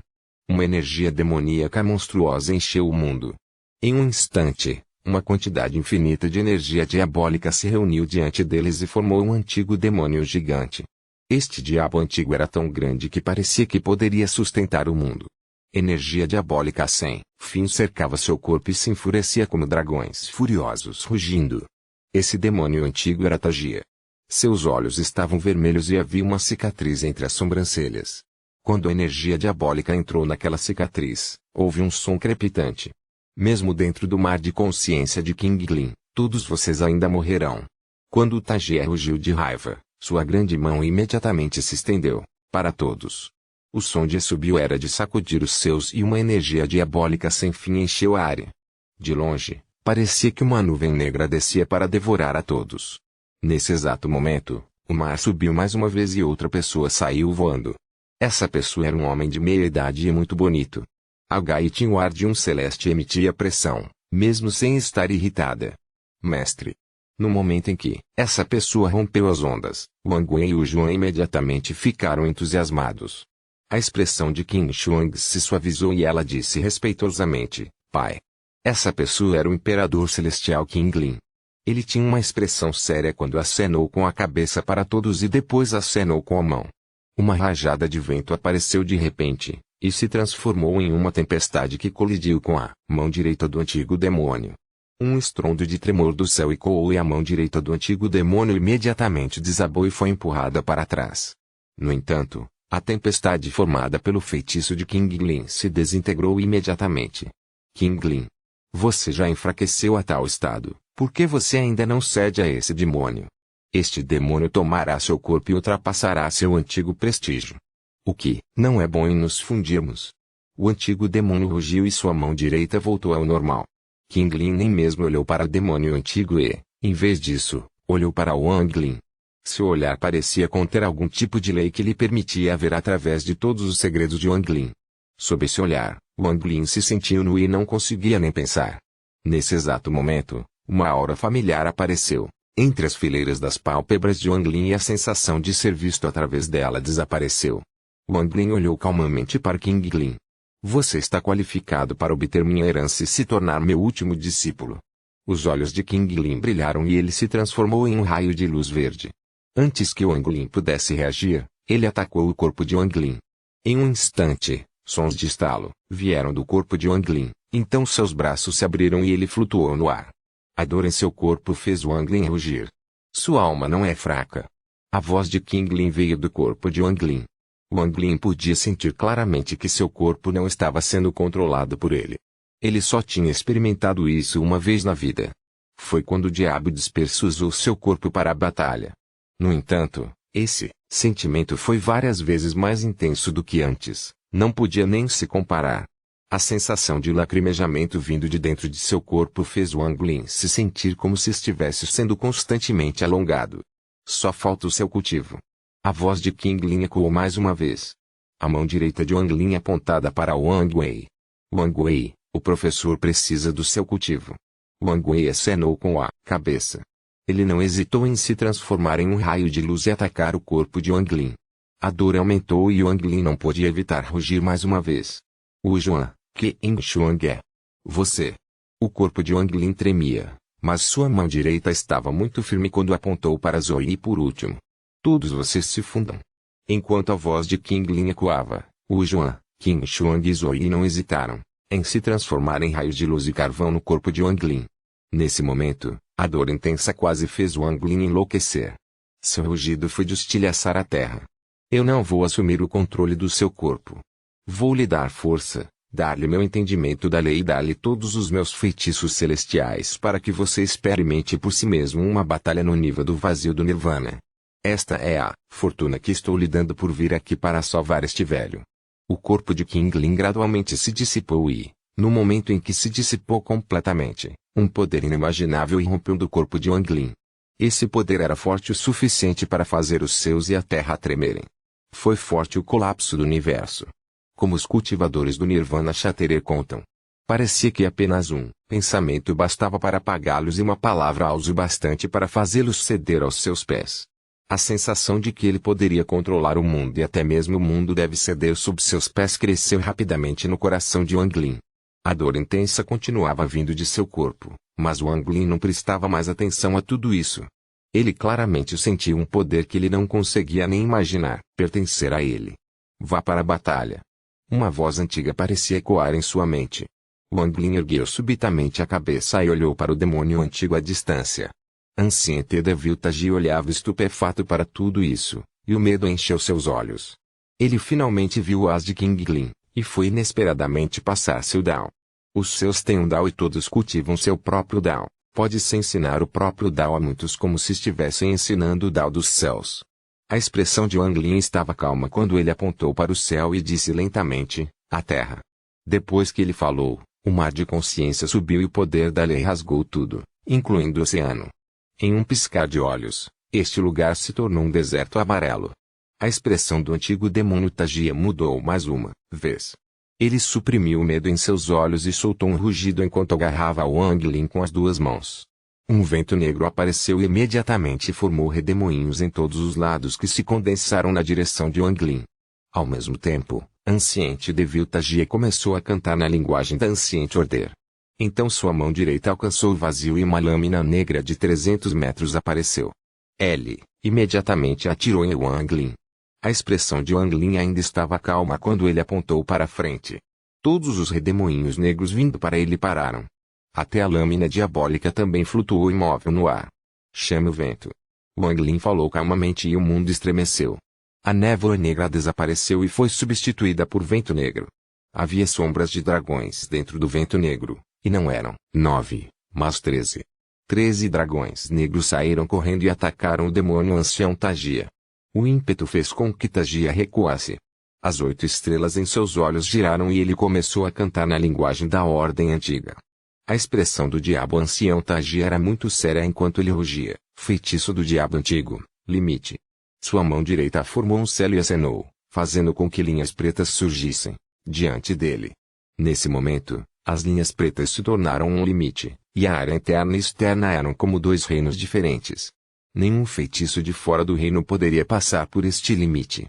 Uma energia demoníaca monstruosa encheu o mundo. Em um instante, uma quantidade infinita de energia diabólica se reuniu diante deles e formou um antigo demônio gigante. Este diabo antigo era tão grande que parecia que poderia sustentar o mundo. Energia diabólica sem fim cercava seu corpo e se enfurecia como dragões furiosos rugindo. Esse demônio antigo era Tagia. Seus olhos estavam vermelhos e havia uma cicatriz entre as sobrancelhas. Quando a energia diabólica entrou naquela cicatriz, houve um som crepitante. Mesmo dentro do mar de consciência de Qin Lin, todos vocês ainda morrerão. Quando o Tagia rugiu de raiva, sua grande mão imediatamente se estendeu, para todos. O som de subiu era de sacudir os seus e uma energia diabólica sem fim encheu a área. De longe, parecia que uma nuvem negra descia para devorar a todos. Nesse exato momento, o mar subiu mais uma vez e outra pessoa saiu voando. Essa pessoa era um homem de meia idade e muito bonito. A Gai tinha o ar de um celeste e emitia pressão, mesmo sem estar irritada. Mestre. No momento em que essa pessoa rompeu as ondas, Wang Wei e o Juan imediatamente ficaram entusiasmados. A expressão de Qin Shuang se suavizou e ela disse respeitosamente: Pai. Essa pessoa era o Imperador Celestial Qin Lin. Ele tinha uma expressão séria quando acenou com a cabeça para todos e depois acenou com a mão. Uma rajada de vento apareceu de repente, e se transformou em uma tempestade que colidiu com a mão direita do antigo demônio. Um estrondo de tremor do céu ecoou e a mão direita do antigo demônio imediatamente desabou e foi empurrada para trás. No entanto, a tempestade formada pelo feitiço de Qin Lin se desintegrou imediatamente. Qin Lin. Você já enfraqueceu a tal estado. Por que você ainda não cede a esse demônio? Este demônio tomará seu corpo e ultrapassará seu antigo prestígio. O que não é bom em nos fundirmos. O antigo demônio rugiu e sua mão direita voltou ao normal. Qin Lin nem mesmo olhou para o demônio antigo e, em vez disso, Olhou para Wang Lin. Seu olhar parecia conter algum tipo de lei que lhe permitia ver através de todos os segredos de Wang Lin. Sob esse olhar, Wang Lin se sentiu nu e não conseguia nem pensar. Nesse exato momento, uma aura familiar apareceu entre as fileiras das pálpebras de Wang Lin e a sensação de ser visto através dela desapareceu. Wang Lin olhou calmamente para King Lin. Você está qualificado para obter minha herança e se tornar meu último discípulo. Os olhos de King Lin brilharam e ele se transformou em um raio de luz verde. Antes que Wang Lin pudesse reagir, ele atacou o corpo de Wang Lin. Em um instante, sons de estalo vieram do corpo de Wang Lin, então seus braços se abriram e ele flutuou no ar. A dor em seu corpo fez Wang Lin rugir. Sua alma não é fraca. A voz de King Lin veio do corpo de Wang Lin. Wang Lin podia sentir claramente que seu corpo não estava sendo controlado por ele. Ele só tinha experimentado isso uma vez na vida. Foi quando o diabo disperso usou seu corpo para a batalha. No entanto, esse sentimento foi várias vezes mais intenso do que antes, não podia nem se comparar. A sensação de lacrimejamento vindo de dentro de seu corpo fez Wang Lin se sentir como se estivesse sendo constantemente alongado. Só falta o seu cultivo. A voz de King Lin ecoou mais uma vez. A mão direita de Wang Lin apontada para Wang Wei. Wang Wei, o professor precisa do seu cultivo. Wang Wei acenou com a cabeça. Ele não hesitou em se transformar em um raio de luz e atacar o corpo de Wang Lin. A dor aumentou e Wang Lin não pôde evitar rugir mais uma vez. O Juan, que em Shuang é? Você. O corpo de Wang Lin tremia, mas sua mão direita estava muito firme quando apontou para Zoe por último. Todos vocês se fundam. Enquanto a voz de King Lin ecoava, o Juan, Qin Shuang e Zoe não hesitaram em se transformar em raios de luz e carvão no corpo de Wang Lin. Nesse momento, a dor intensa quase fez Wang Lin enlouquecer. Seu rugido foi de estilhaçar a terra. Eu não vou assumir o controle do seu corpo. Vou lhe dar força, dar-lhe meu entendimento da lei e dar-lhe todos os meus feitiços celestiais para que você experimente por si mesmo uma batalha no nível do vazio do Nirvana. Esta é a fortuna que estou lhe dando por vir aqui para salvar este velho. O corpo de King Lin gradualmente se dissipou e, no momento em que se dissipou completamente, um poder inimaginável irrompeu do corpo de Wang Lin. Esse poder era forte o suficiente para fazer os céus e a terra tremerem. Foi forte o colapso do universo. Como os cultivadores do Nirvana Shatterer contam. Parecia que apenas um pensamento bastava para apagá-los e uma palavra o bastante para fazê-los ceder aos seus pés. A sensação de que ele poderia controlar o mundo e até mesmo o mundo deve ceder sob seus pés cresceu rapidamente no coração de Wang Lin. A dor intensa continuava vindo de seu corpo, mas Wang Lin não prestava mais atenção a tudo isso. Ele claramente sentia um poder que ele não conseguia nem imaginar pertencer a ele. Vá para a batalha. Uma voz antiga parecia ecoar em sua mente. Wang Lin ergueu subitamente a cabeça e olhou para o demônio antigo à distância. Ancien Teda Viltaji olhava estupefato para tudo isso, e o medo encheu seus olhos. Ele finalmente viu o as de King Lin, e foi inesperadamente passar seu Dao. Os seus têm um Dao e todos cultivam seu próprio Dao. Pode-se ensinar o próprio Dao a muitos como se estivessem ensinando o Dao dos céus. A expressão de Wang Lin estava calma quando ele apontou para o céu e disse lentamente, a terra. Depois que ele falou, o mar de consciência subiu e o poder da lei rasgou tudo, incluindo o oceano. Em um piscar de olhos, este lugar se tornou um deserto amarelo. A expressão do antigo demônio Tagia mudou mais uma vez. Ele suprimiu o medo em seus olhos e soltou um rugido enquanto agarrava Wang Lin com as duas mãos. Um vento negro apareceu e imediatamente formou redemoinhos em todos os lados que se condensaram na direção de Wang Lin. Ao mesmo tempo, Anciente Devil Tagia começou a cantar na linguagem da Anciente Order. Então sua mão direita alcançou o vazio e uma lâmina negra de 300 metros apareceu. Ele, imediatamente atirou em Wang Lin. A expressão de Wang Lin ainda estava calma quando ele apontou para a frente. Todos os redemoinhos negros vindo para ele pararam. Até a lâmina diabólica também flutuou imóvel no ar. Chame o vento. Wang Lin falou calmamente e o mundo estremeceu. A névoa negra desapareceu e foi substituída por vento negro. Havia sombras de dragões dentro do vento negro, e não eram 9, mas 13. 13 dragões negros saíram correndo e atacaram o demônio ancião Tagia. O ímpeto fez com que Tagia recuasse. As 8 estrelas em seus olhos giraram e ele começou a cantar na linguagem da ordem antiga. A expressão do diabo ancião Tagia era muito séria enquanto ele rugia, Feitiço do diabo antigo, limite. Sua mão direita formou um selo e acenou, fazendo com que linhas pretas surgissem diante dele. Nesse momento, as linhas pretas se tornaram um limite, e a área interna e externa eram como dois reinos diferentes. Nenhum feitiço de fora do reino poderia passar por este limite.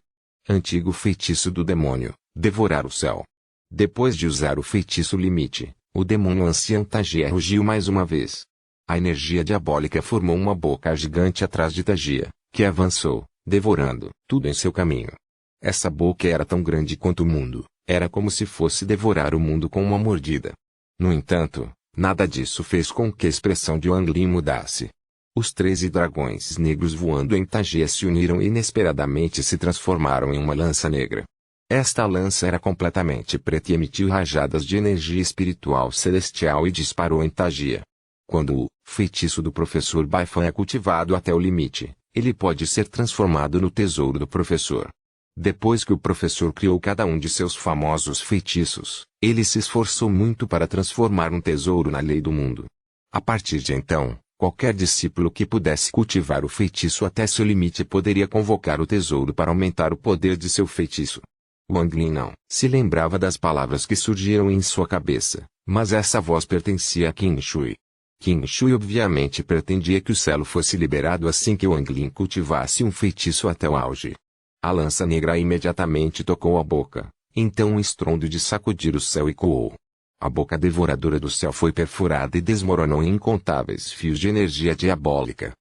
Antigo feitiço do demônio, devorar o céu. Depois de usar o feitiço limite, o demônio ancião Tagia rugiu mais uma vez. A energia diabólica formou uma boca gigante atrás de Tagia, que avançou, devorando tudo em seu caminho. Essa boca era tão grande quanto o mundo, era como se fosse devorar o mundo com uma mordida. No entanto, nada disso fez com que a expressão de Wang Lin mudasse. Os 13 dragões negros voando em Tagia se uniram e inesperadamente se transformaram em uma lança negra. Esta lança era completamente preta e emitiu rajadas de energia espiritual celestial e disparou em Tagia. Quando o feitiço do professor Baifan é cultivado até o limite, ele pode ser transformado no tesouro do professor. Depois que o professor criou cada um de seus famosos feitiços, ele se esforçou muito para transformar um tesouro na lei do mundo. A partir de então, qualquer discípulo que pudesse cultivar o feitiço até seu limite poderia convocar o tesouro para aumentar o poder de seu feitiço. Wang Lin não se lembrava das palavras que surgiram em sua cabeça, mas essa voz pertencia a Qin Shui. Qin Shui obviamente pretendia que o selo fosse liberado assim que Wang Lin cultivasse um feitiço até o auge. A lança negra imediatamente tocou a boca, então um estrondo de sacudir o céu ecoou. A boca devoradora do céu foi perfurada e desmoronou em incontáveis fios de energia diabólica.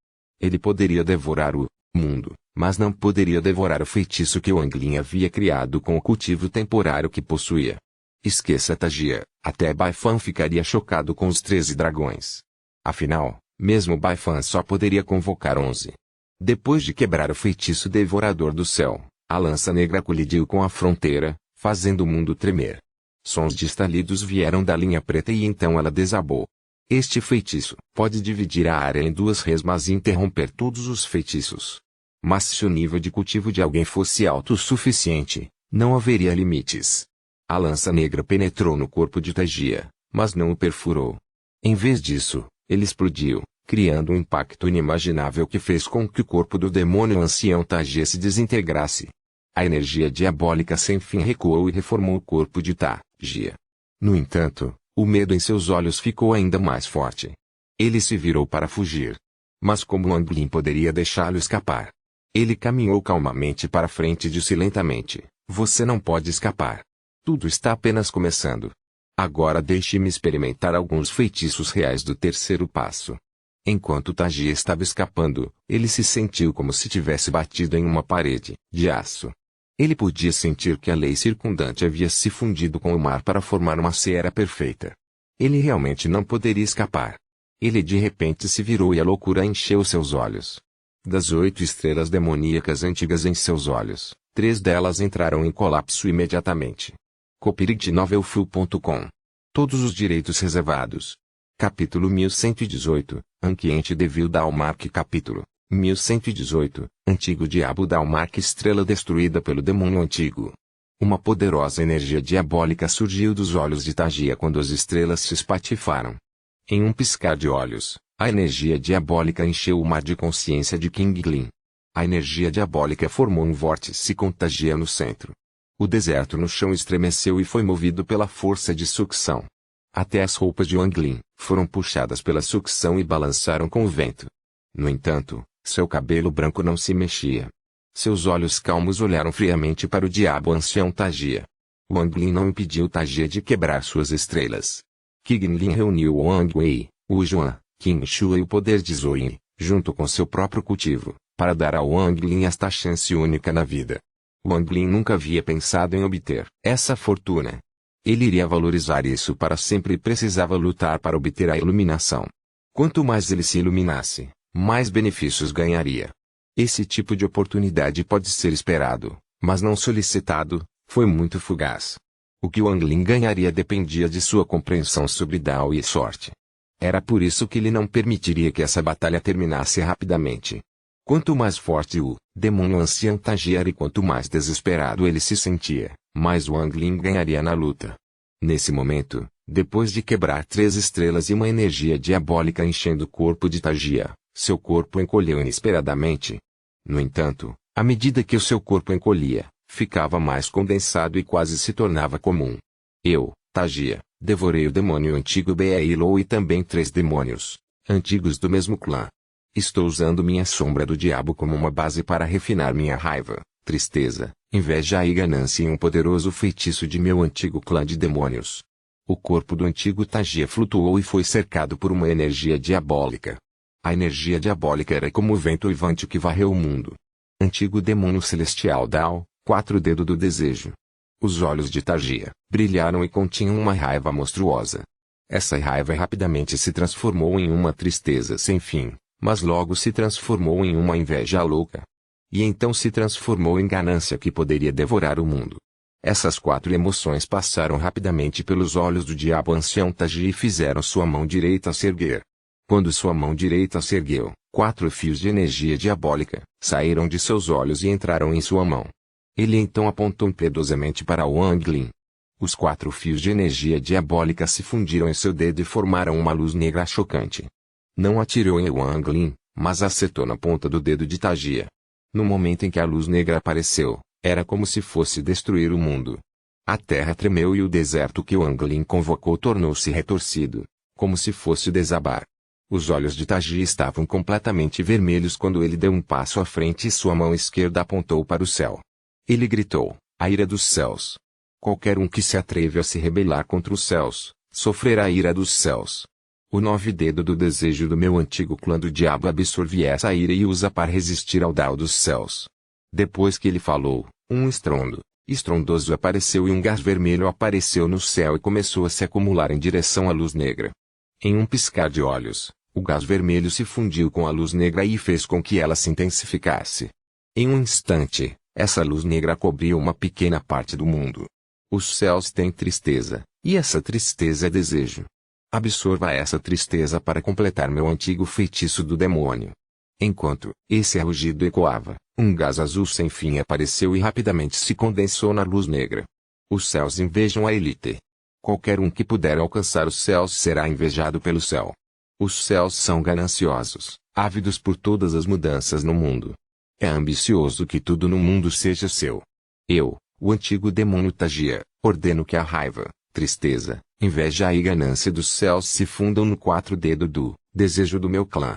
Ele poderia devorar o mundo, mas não poderia devorar o feitiço que Wang Lin havia criado com o cultivo temporário que possuía. Esqueça Tagia, até Baifan ficaria chocado com os 13 dragões. Afinal, mesmo Baifan só poderia convocar 11. Depois de quebrar o feitiço devorador do céu, a lança negra colidiu com a fronteira, fazendo o mundo tremer. Sons de estalidos vieram da linha preta e então ela desabou. Este feitiço pode dividir a área em duas resmas e interromper todos os feitiços. Mas se o nível de cultivo de alguém fosse alto o suficiente, não haveria limites. A lança negra penetrou no corpo de Tagia, mas não o perfurou. Em vez disso, ele explodiu, criando um impacto inimaginável que fez com que o corpo do demônio ancião Tagia se desintegrasse. A energia diabólica sem fim recuou e reformou o corpo de Tagia. No entanto, o medo em seus olhos ficou ainda mais forte. Ele se virou para fugir. Mas como Wang Lin poderia deixá-lo escapar? Ele caminhou calmamente para frente e disse lentamente: "Você não pode escapar. Tudo está apenas começando. Agora deixe-me experimentar alguns feitiços reais do terceiro passo." Enquanto Tagia estava escapando, ele se sentiu como se tivesse batido em uma parede de aço. Ele podia sentir que a lei circundante havia se fundido com o mar para formar uma ceira perfeita. Ele realmente não poderia escapar. Ele de repente se virou e a loucura encheu seus olhos. Das 8 estrelas demoníacas antigas em seus olhos, 3 delas entraram em colapso imediatamente. Copyright Novelfull.com. Todos os direitos reservados. Capítulo 1118, Ancient Devil Dalmark. Capítulo 1118, Antigo Diabo Dalmark. Estrela destruída pelo demônio antigo. Uma poderosa energia diabólica surgiu dos olhos de Tagia quando as estrelas se espatifaram. Em um piscar de olhos, a energia diabólica encheu o mar de consciência de King Lin. A energia diabólica formou um vórtice com Tagia no centro. O deserto no chão estremeceu e foi movido pela força de sucção. Até as roupas de Wang Lin foram puxadas pela sucção e balançaram com o vento. No entanto, seu cabelo branco não se mexia. Seus olhos calmos olharam friamente para o diabo ancião Tagia. Wang Lin não impediu Tagia de quebrar suas estrelas. King Lin reuniu Wang Wei, Wu Juan, Qin Shui e o poder de Zoyin, junto com seu próprio cultivo, para dar a Wang Lin esta chance única na vida. Wang Lin nunca havia pensado em obter essa fortuna. Ele iria valorizar isso para sempre e precisava lutar para obter a iluminação. Quanto mais ele se iluminasse, mais benefícios ganharia. Esse tipo de oportunidade pode ser esperado, mas não solicitado, foi muito fugaz. O que Wang Lin ganharia dependia de sua compreensão sobre Dao e sorte. Era por isso que ele não permitiria que essa batalha terminasse rapidamente. Quanto mais forte o demônio ancião Tagia era e quanto mais desesperado ele se sentia, mais Wang Lin ganharia na luta. Nesse momento, depois de quebrar 3 estrelas e uma energia diabólica enchendo o corpo de Tagia, Seu corpo encolheu inesperadamente. No entanto, à medida que o seu corpo encolhia, ficava mais condensado e quase se tornava comum. Eu, Tagia, devorei o demônio antigo Beelzebub e também 3 demônios, antigos do mesmo clã. Estou usando minha sombra do diabo como uma base para refinar minha raiva, tristeza, inveja e ganância em um poderoso feitiço de meu antigo clã de demônios. O corpo do antigo Tagia flutuou e foi cercado por uma energia diabólica. A energia diabólica era como o vento uivante que varreu o mundo. Antigo demônio celestial Dao, 4 dedo do desejo. Os olhos de Tagia brilharam e continham uma raiva monstruosa. Essa raiva rapidamente se transformou em uma tristeza sem fim, mas logo se transformou em uma inveja louca. E então se transformou em ganância que poderia devorar o mundo. Essas 4 emoções passaram rapidamente pelos olhos do diabo ancião Tagia e fizeram sua mão direita se erguer. Quando sua mão direita se ergueu, 4 fios de energia diabólica saíram de seus olhos e entraram em sua mão. Ele então apontou impiedosamente para Wang Lin. Os 4 fios de energia diabólica se fundiram em seu dedo e formaram uma luz negra chocante. Não atirou em Wang Lin, mas acertou na ponta do dedo de Tagia. No momento em que a luz negra apareceu, era como se fosse destruir o mundo. A terra tremeu e o deserto que Wang Lin convocou tornou-se retorcido, como se fosse desabar. Os olhos de Tagia estavam completamente vermelhos quando ele deu um passo à frente e sua mão esquerda apontou para o céu. Ele gritou, a ira dos céus. Qualquer um que se atreve a se rebelar contra os céus, sofrerá a ira dos céus. O 9 dedo do desejo do meu antigo clã do diabo absorve essa ira e usa para resistir ao Dao dos céus. Depois que ele falou, um estrondo estrondoso apareceu e um gás vermelho apareceu no céu e começou a se acumular em direção à luz negra. Em um piscar de olhos, o gás vermelho se fundiu com a luz negra e fez com que ela se intensificasse. Em um instante, essa luz negra cobriu uma pequena parte do mundo. Os céus têm tristeza, e essa tristeza é desejo. Absorva essa tristeza para completar meu antigo feitiço do demônio. Enquanto esse rugido ecoava, um gás azul sem fim apareceu e rapidamente se condensou na luz negra. Os céus invejam a elite. Qualquer um que puder alcançar os céus será invejado pelo céu. Os céus são gananciosos, ávidos por todas as mudanças no mundo. É ambicioso que tudo no mundo seja seu. Eu, o antigo demônio Tagia, ordeno que a raiva, tristeza, inveja e ganância dos céus se fundam no 4 dedo do desejo do meu clã.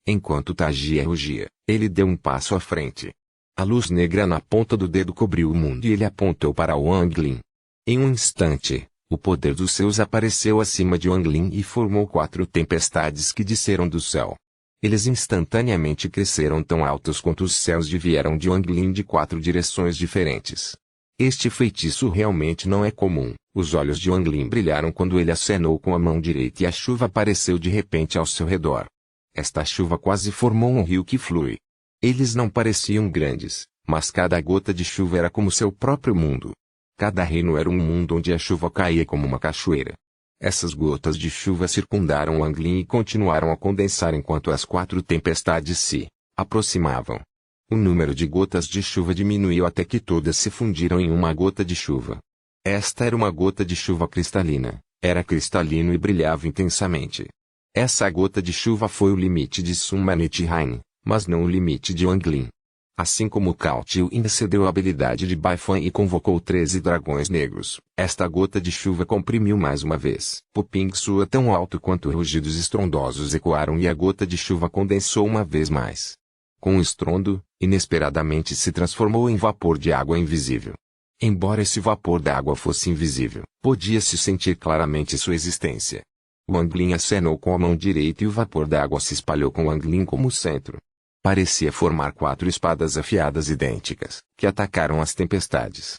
Enquanto Tagia rugia, ele deu um passo à frente. A luz negra na ponta do dedo cobriu o mundo e ele apontou para Wang Lin. Em um instante, o poder dos céus apareceu acima de Wang Lin e formou 4 tempestades que desceram do céu. Eles instantaneamente cresceram tão altos quanto os céus e vieram de Wang Lin de 4 direções diferentes. Este feitiço realmente não é comum. Os olhos de Wang Lin brilharam quando ele acenou com a mão direita e a chuva apareceu de repente ao seu redor. Esta chuva quase formou um rio que flui. Eles não pareciam grandes, mas cada gota de chuva era como seu próprio mundo. Cada reino era um mundo onde a chuva caía como uma cachoeira. Essas gotas de chuva circundaram Wang Lin e continuaram a condensar enquanto as 4 tempestades se aproximavam. O número de gotas de chuva diminuiu até que todas se fundiram em uma gota de chuva. Esta era uma gota de chuva cristalina, era cristalino e brilhava intensamente. Essa gota de chuva foi o limite de Sun Manit-Hain, mas não o limite de Wang Lin. Assim como Cao Qiu cedeu a habilidade de Bai Fan e convocou 13 dragões negros, esta gota de chuva comprimiu mais uma vez. O ping soa tão alto quanto rugidos estrondosos ecoaram e a gota de chuva condensou uma vez mais. Com um estrondo, inesperadamente se transformou em vapor de água invisível. Embora esse vapor d'água fosse invisível, podia-se sentir claramente sua existência. Wang Lin acenou com a mão direita e o vapor d'água se espalhou com Wang Lin como centro. Parecia formar 4 espadas afiadas idênticas, que atacaram as tempestades.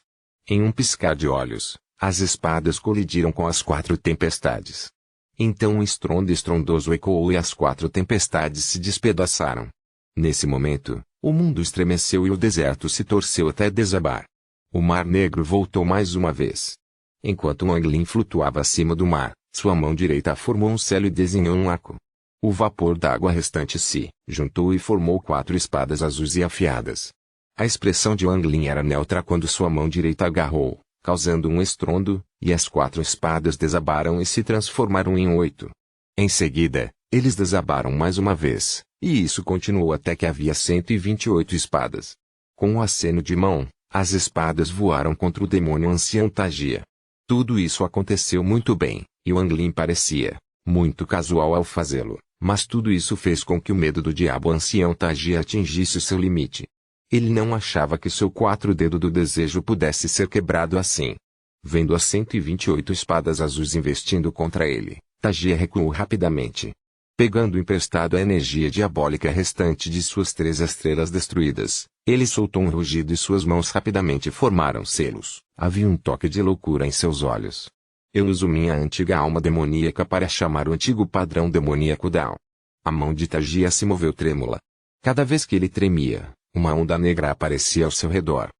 Em um piscar de olhos, as espadas colidiram com as 4 tempestades. Então um estrondo estrondoso ecoou e as 4 tempestades se despedaçaram. Nesse momento, o mundo estremeceu e o deserto se torceu até desabar. O Mar Negro voltou mais uma vez. Enquanto Wang Lin flutuava acima do mar, sua mão direita formou um celo e desenhou um arco. O vapor d'água restante se juntou e formou 4 espadas azuis e afiadas. A expressão de Wang Lin era neutra quando sua mão direita agarrou, causando um estrondo, e as 4 espadas desabaram e se transformaram em 8. Em seguida, eles desabaram mais uma vez, E isso continuou até que havia 128 espadas. Com um aceno de mão, as espadas voaram contra o demônio ancião Tagia. Tudo isso aconteceu muito bem, e Wang Lin parecia muito casual ao fazê-lo, mas tudo isso fez com que o medo do diabo ancião Tagia atingisse o seu limite. Ele não achava que seu quarto-dedo do desejo pudesse ser quebrado assim. Vendo as 128 espadas azuis investindo contra ele, Tagia recuou rapidamente. Pegando emprestado a energia diabólica restante de suas 3 estrelas destruídas, ele soltou um rugido e suas mãos rapidamente formaram selos. Havia um toque de loucura em seus olhos. Eu uso minha antiga alma demoníaca para chamar o antigo padrão demoníaco Dao. A mão de Tagia se moveu trêmula. Cada vez que ele tremia, uma onda negra aparecia ao seu redor.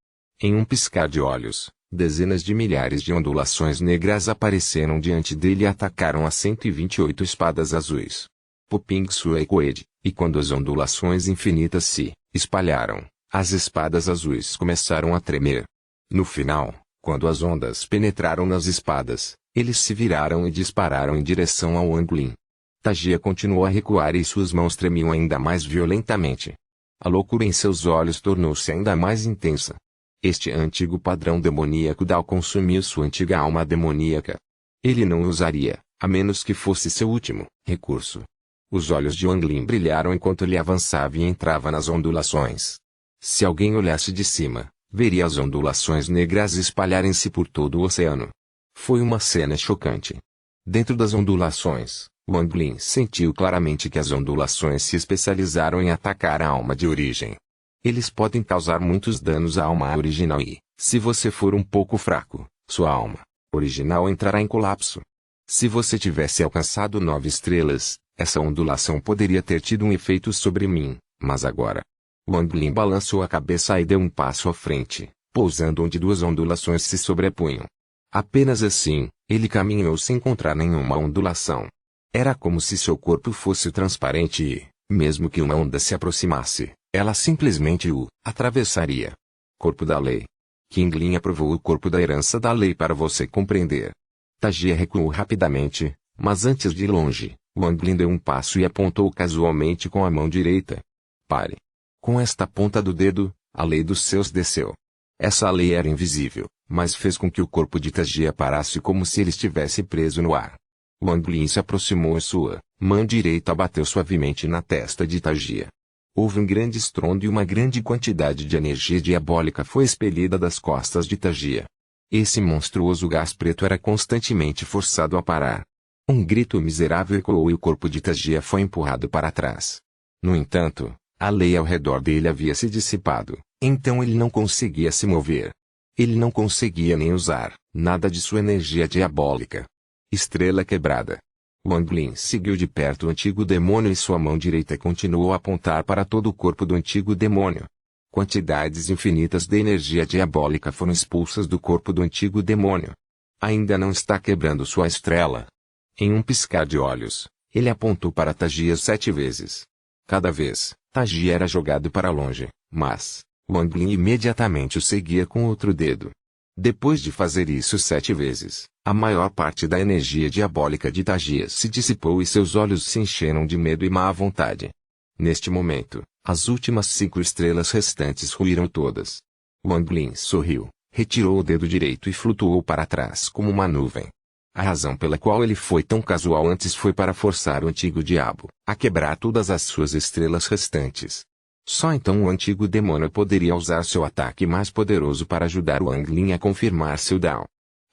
Em um piscar de olhos, dezenas de milhares de ondulações negras apareceram diante dele e atacaram as 128 espadas azuis. Poping Sui Coed, e quando as ondulações infinitas se espalharam, as espadas azuis começaram a tremer. No final, quando as ondas penetraram nas espadas, eles se viraram e dispararam em direção ao Wang Lin. Tagia continuou a recuar e suas mãos tremiam ainda mais violentamente. A loucura em seus olhos tornou-se ainda mais intensa. Este antigo padrão demoníaco Dao consumiu sua antiga alma demoníaca. Ele não usaria, a menos que fosse seu último recurso. Os olhos de Wang Lin brilharam enquanto ele avançava e entrava nas ondulações. Se alguém olhasse de cima, veria as ondulações negras espalharem-se por todo o oceano. Foi uma cena chocante. Dentro das ondulações, Wang Lin sentiu claramente que as ondulações se especializaram em atacar a alma de origem. Eles podem causar muitos danos à alma original e, se você for um pouco fraco, sua alma original entrará em colapso. Se você tivesse alcançado 9 estrelas, essa ondulação poderia ter tido um efeito sobre mim, mas agora... Wang Lin balançou a cabeça e deu um passo à frente, pousando onde 2 ondulações se sobrepunham. Apenas assim, ele caminhou sem encontrar nenhuma ondulação. Era como se seu corpo fosse transparente e, mesmo que uma onda se aproximasse, ela simplesmente o atravessaria. Corpo da lei. King Lin aprovou o corpo da herança da lei para você compreender. Tagia recuou rapidamente, mas antes de ir longe, Wang Lin deu um passo e apontou casualmente com a mão direita. Pare. Com esta ponta do dedo, a lei dos céus desceu. Essa lei era invisível, mas fez com que o corpo de Tagia parasse como se ele estivesse preso no ar. Wang Lin se aproximou e sua mão direita bateu suavemente na testa de Tagia. Houve um grande estrondo e uma grande quantidade de energia diabólica foi expelida das costas de Tagia. Esse monstruoso gás preto era constantemente forçado a parar. Um grito miserável ecoou e o corpo de Tagia foi empurrado para trás. No entanto, a lei ao redor dele havia se dissipado, então ele não conseguia se mover. Ele não conseguia nem usar nada de sua energia diabólica. Estrela quebrada. Wang Lin seguiu de perto o antigo demônio e sua mão direita continuou a apontar para todo o corpo do antigo demônio. Quantidades infinitas de energia diabólica foram expulsas do corpo do antigo demônio. Ainda não está quebrando sua estrela. Em um piscar de olhos, ele apontou para Tagia 7 vezes. Cada vez, Tagia era jogado para longe, mas Wang Lin imediatamente o seguia com outro dedo. Depois de fazer isso 7 vezes, a maior parte da energia diabólica de Tagia se dissipou e seus olhos se encheram de medo e má vontade. Neste momento, as últimas 5 estrelas restantes ruíram todas. Wang Lin sorriu, retirou o dedo direito e flutuou para trás como uma nuvem. A razão pela qual ele foi tão casual antes foi para forçar o antigo diabo a quebrar todas as suas estrelas restantes. Só então o antigo demônio poderia usar seu ataque mais poderoso para ajudar Wang Lin a confirmar seu Dao.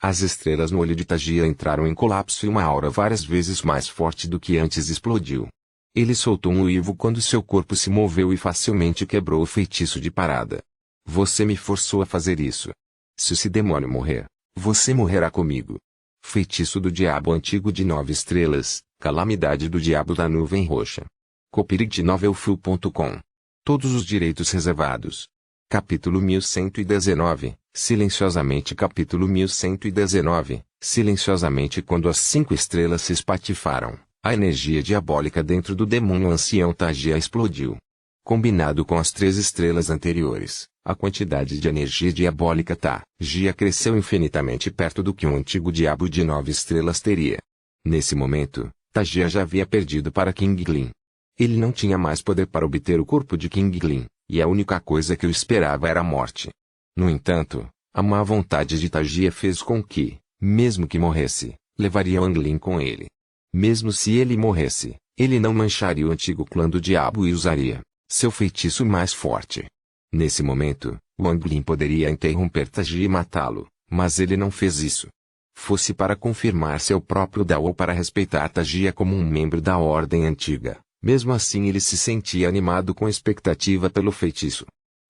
As estrelas no olho de Tagia entraram em colapso e uma aura várias vezes mais forte do que antes explodiu. Ele soltou um uivo quando seu corpo se moveu e facilmente quebrou o feitiço de parada. Você me forçou a fazer isso. Se esse demônio morrer, você morrerá comigo. Feitiço do diabo antigo de 9 estrelas, calamidade do diabo da nuvem roxa. Copyright novelfull.com. Todos os direitos reservados. Capítulo 1119, silenciosamente. Capítulo 1119, silenciosamente. Quando as 5 estrelas se espatifaram, a energia diabólica dentro do demônio ancião Tagia explodiu. Combinado com as 3 estrelas anteriores, a quantidade de energia diabólica Tagia cresceu infinitamente perto do que um antigo diabo de 9 estrelas teria. Nesse momento, Tagia já havia perdido para King Lin. Ele não tinha mais poder para obter o corpo de King Lin, e a única coisa que o esperava era a morte. No entanto, a má vontade de Tajia fez com que, mesmo que morresse, levaria Wang Lin com ele. Mesmo se ele morresse, ele não mancharia o antigo clã do diabo e usaria seu feitiço mais forte. Nesse momento, Wang Lin poderia interromper Tajia e matá-lo, mas ele não fez isso. Fosse para confirmar seu próprio Dao ou para respeitar Tajia como um membro da ordem antiga, mesmo assim ele se sentia animado com expectativa pelo feitiço.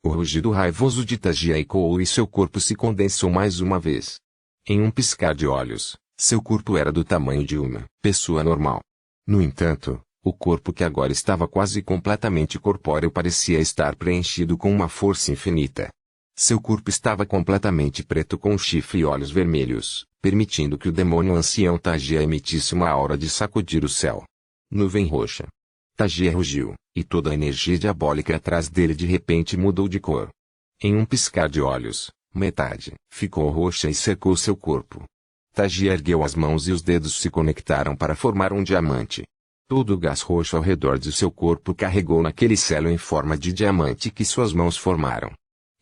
O rugido raivoso de Tajia ecoou e seu corpo se condensou mais uma vez. Em um piscar de olhos, seu corpo era do tamanho de uma pessoa normal. No entanto, o corpo que agora estava quase completamente corpóreo parecia estar preenchido com uma força infinita. Seu corpo estava completamente preto com chifre e olhos vermelhos, permitindo que o demônio ancião Tajia emitisse uma aura de sacudir o céu. Nuvem roxa. Tajia rugiu, e toda a energia diabólica atrás dele de repente mudou de cor. Em um piscar de olhos, metade ficou roxa e cercou seu corpo. Tajia ergueu as mãos e os dedos se conectaram para formar um diamante. Todo o gás roxo ao redor de seu corpo carregou naquele celo em forma de diamante que suas mãos formaram.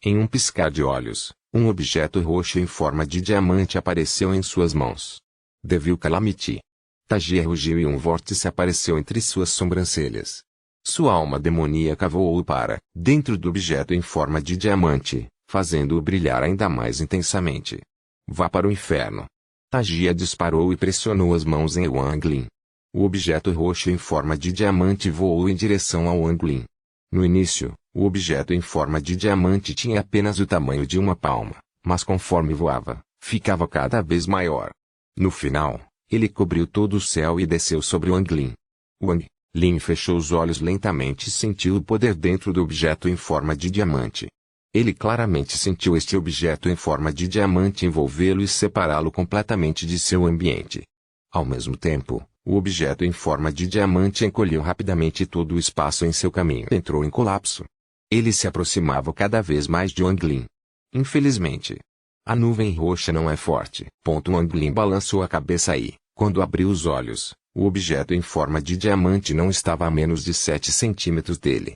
Em um piscar de olhos, um objeto roxo em forma de diamante apareceu em suas mãos. Devil Calamity. Tajia rugiu e um vórtice apareceu entre suas sobrancelhas. Sua alma demoníaca voou para dentro do objeto em forma de diamante, fazendo-o brilhar ainda mais intensamente. Vá para o inferno. Tajia disparou e pressionou as mãos em Wang Lin. O objeto roxo em forma de diamante voou em direção a Wang Lin. No início, o objeto em forma de diamante tinha apenas o tamanho de uma palma, mas conforme voava, ficava cada vez maior. No final, ele cobriu todo o céu e desceu sobre Wang Lin. Wang Lin fechou os olhos lentamente e sentiu o poder dentro do objeto em forma de diamante. Ele claramente sentiu este objeto em forma de diamante envolvê-lo e separá-lo completamente de seu ambiente. Ao mesmo tempo, o objeto em forma de diamante encolheu rapidamente e todo o espaço em seu caminho entrou em colapso. Ele se aproximava cada vez mais de Wang Lin. Infelizmente, a nuvem roxa não é forte. Wang Lin balançou a cabeça e, quando abriu os olhos, o objeto em forma de diamante não estava a menos de 7 centímetros dele.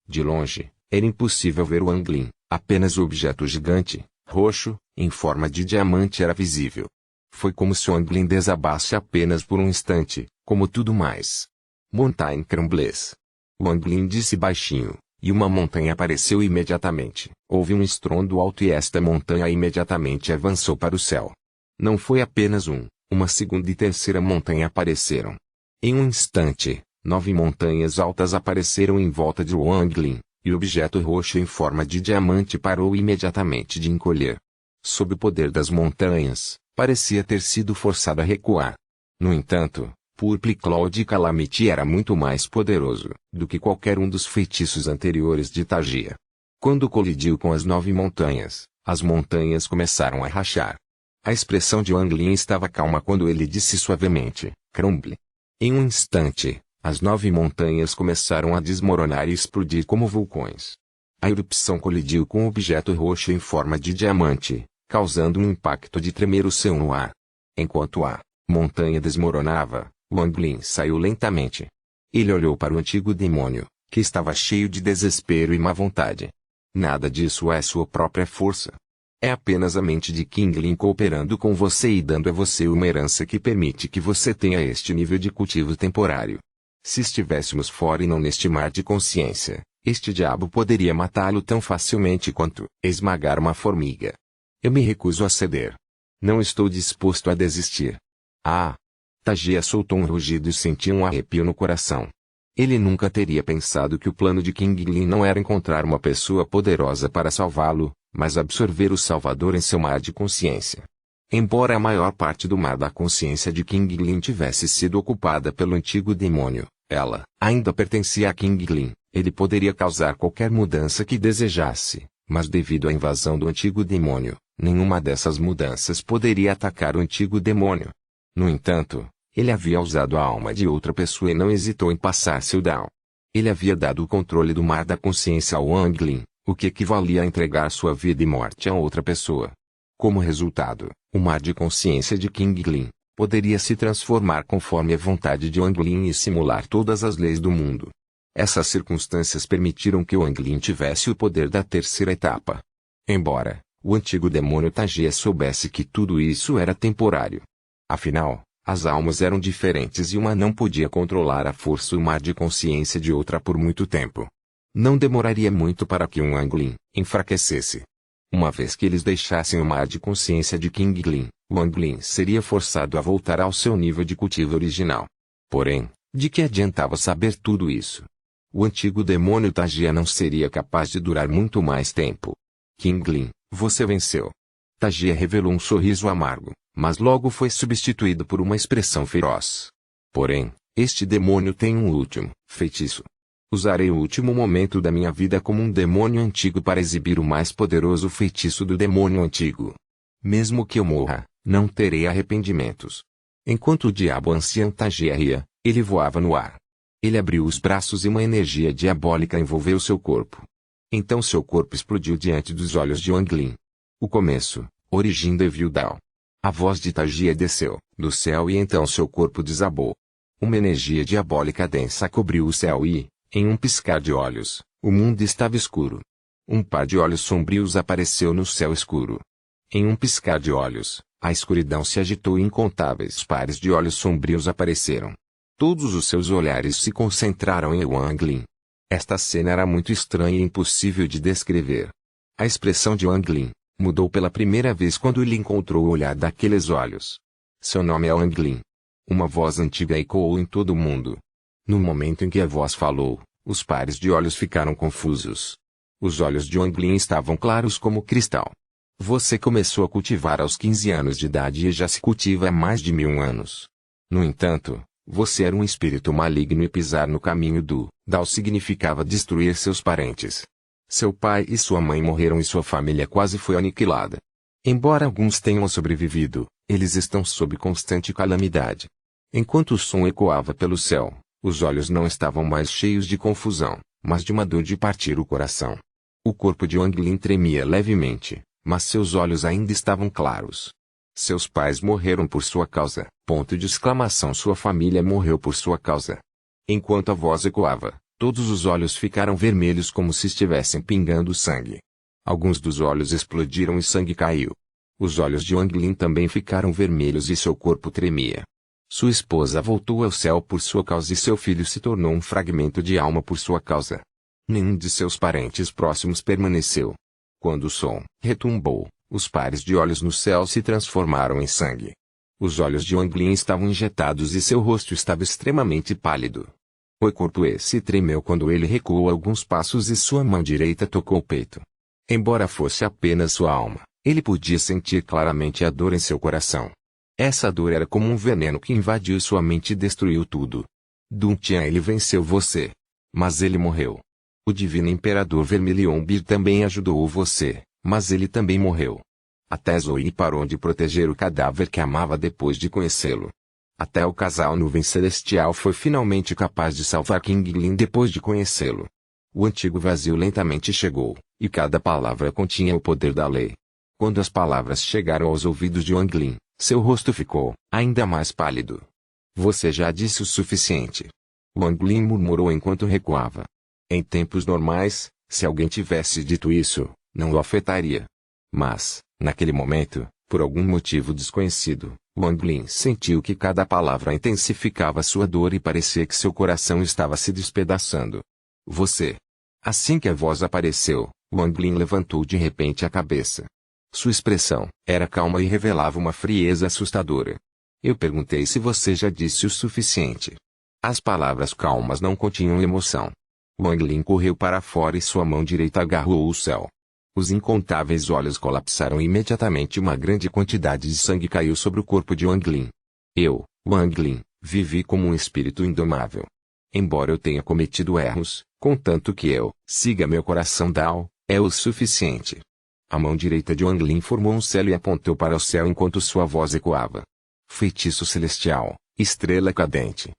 De longe, era impossível ver Wang Lin, apenas o objeto gigante, roxo, em forma de diamante era visível. Foi como se Wang Lin desabasse apenas por um instante, como tudo mais. Montanha Crumbles. Wang Lin disse baixinho, e uma montanha apareceu imediatamente. Houve um estrondo alto e esta montanha imediatamente avançou para o céu. Não foi apenas uma segunda e terceira montanha apareceram. Em um instante, 9 montanhas altas apareceram em volta de Wang Lin, e o objeto roxo em forma de diamante parou imediatamente de encolher. Sob o poder das montanhas, parecia ter sido forçado a recuar. No entanto, Purple Cloud Calamity era muito mais poderoso do que qualquer um dos feitiços anteriores de Tajia. Quando colidiu com as 9 montanhas, as montanhas começaram a rachar. A expressão de Wang Lin estava calma quando ele disse suavemente, crumble. Em um instante, as 9 montanhas começaram a desmoronar e explodir como vulcões. A erupção colidiu com o objeto roxo em forma de diamante, causando um impacto de tremer o céu no ar. Enquanto a montanha desmoronava, Wang Lin saiu lentamente. Ele olhou para o antigo demônio, que estava cheio de desespero e má vontade. Nada disso é sua própria força. É apenas a mente de King Lin cooperando com você e dando a você uma herança que permite que você tenha este nível de cultivo temporário. Se estivéssemos fora e não neste mar de consciência, este diabo poderia matá-lo tão facilmente quanto esmagar uma formiga. Eu me recuso a ceder. Não estou disposto a desistir. Ah! Tajia soltou um rugido e sentiu um arrepio no coração. Ele nunca teria pensado que o plano de King Lin não era encontrar uma pessoa poderosa para salvá-lo, mas absorver o Salvador em seu mar de consciência. Embora a maior parte do mar da consciência de King Lin tivesse sido ocupada pelo antigo demônio, ela ainda pertencia a King Lin. Ele poderia causar qualquer mudança que desejasse, mas devido à invasão do antigo demônio, nenhuma dessas mudanças poderia atacar o antigo demônio. No entanto, ele havia usado a alma de outra pessoa e não hesitou em passar seu Dao. Ele havia dado o controle do mar da consciência ao Wang Lin, o que equivalia a entregar sua vida e morte a outra pessoa. Como resultado, o mar de consciência de King Lin poderia se transformar conforme a vontade de Wang Lin e simular todas as leis do mundo. Essas circunstâncias permitiram que Wang Lin tivesse o poder da terceira etapa. Embora o antigo demônio Tajia soubesse que tudo isso era temporário. Afinal, as almas eram diferentes e uma não podia controlar a força e o mar de consciência de outra por muito tempo. Não demoraria muito para que Wang Lin enfraquecesse. Uma vez que eles deixassem o mar de consciência de King Lin, Wang Lin seria forçado a voltar ao seu nível de cultivo original. Porém, de que adiantava saber tudo isso? O antigo demônio Tajia não seria capaz de durar muito mais tempo. King Lin, você venceu. Tajia revelou um sorriso amargo, mas logo foi substituído por uma expressão feroz. Porém, este demônio tem um último feitiço. Usarei o último momento da minha vida como um demônio antigo para exibir o mais poderoso feitiço do demônio antigo. Mesmo que eu morra, não terei arrependimentos. Enquanto o diabo ancião Tajia ria, ele voava no ar. Ele abriu os braços e uma energia diabólica envolveu seu corpo. Então seu corpo explodiu diante dos olhos de Wang Lin. O começo, origem de Vildao. A voz de Tajia desceu do céu e então seu corpo desabou. Uma energia diabólica densa cobriu o céu e, em um piscar de olhos, o mundo estava escuro. Um par de olhos sombrios apareceu no céu escuro. Em um piscar de olhos, a escuridão se agitou e incontáveis pares de olhos sombrios apareceram. Todos os seus olhares se concentraram em Wang Lin. Esta cena era muito estranha e impossível de descrever. A expressão de Wang Lin mudou pela primeira vez quando ele encontrou o olhar daqueles olhos. Seu nome é Wang Lin. Uma voz antiga ecoou em todo o mundo. No momento em que a voz falou, os pares de olhos ficaram confusos. Os olhos de Wang Lin estavam claros como cristal. Você começou a cultivar aos 15 anos de idade e já se cultiva há mais de 1000 anos. No entanto, você era um espírito maligno e pisar no caminho do Dao significava destruir seus parentes. Seu pai e sua mãe morreram e sua família quase foi aniquilada. Embora alguns tenham sobrevivido, eles estão sob constante calamidade. Enquanto o som ecoava pelo céu, os olhos não estavam mais cheios de confusão, mas de uma dor de partir o coração. O corpo de Wang Lin tremia levemente, mas seus olhos ainda estavam claros. Seus pais morreram por sua causa. Ponto de exclamação. Sua família morreu por sua causa. Enquanto a voz ecoava, todos os olhos ficaram vermelhos como se estivessem pingando sangue. Alguns dos olhos explodiram e sangue caiu. Os olhos de Wang Lin também ficaram vermelhos e seu corpo tremia. Sua esposa voltou ao céu por sua causa e seu filho se tornou um fragmento de alma por sua causa. Nenhum de seus parentes próximos permaneceu. Quando o som retumbou, os pares de olhos no céu se transformaram em sangue. Os olhos de Wang Lin estavam injetados e seu rosto estava extremamente pálido. O corpo se tremeu quando ele recuou alguns passos e sua mão direita tocou o peito. Embora fosse apenas sua alma, ele podia sentir claramente a dor em seu coração. Essa dor era como um veneno que invadiu sua mente e destruiu tudo. Dun Tian, ele venceu você. Mas ele morreu. O divino imperador Vermilionbir também ajudou você, mas ele também morreu. Até Zoe parou de proteger o cadáver que amava depois de conhecê-lo. Até o casal Nuvem Celestial foi finalmente capaz de salvar King Lin depois de conhecê-lo. O antigo vazio lentamente chegou, e cada palavra continha o poder da lei. Quando as palavras chegaram aos ouvidos de Wang Lin, seu rosto ficou ainda mais pálido. Você já disse o suficiente. Wang Lin murmurou enquanto recuava. Em tempos normais, se alguém tivesse dito isso, não o afetaria. Mas, naquele momento, por algum motivo desconhecido, Wang Lin sentiu que cada palavra intensificava sua dor e parecia que seu coração estava se despedaçando. Você. Assim que a voz apareceu, Wang Lin levantou de repente a cabeça. Sua expressão era calma e revelava uma frieza assustadora. Eu perguntei se você já disse o suficiente. As palavras calmas não continham emoção. Wang Lin correu para fora e sua mão direita agarrou o céu. Os incontáveis olhos colapsaram e imediatamente uma grande quantidade de sangue caiu sobre o corpo de Wang Lin. Eu, Wang Lin, vivi como um espírito indomável. Embora eu tenha cometido erros, contanto que eu siga meu coração Dao, é o suficiente. A mão direita de Wang Lin formou um selo e apontou para o céu enquanto sua voz ecoava. Feitiço celestial, estrela cadente.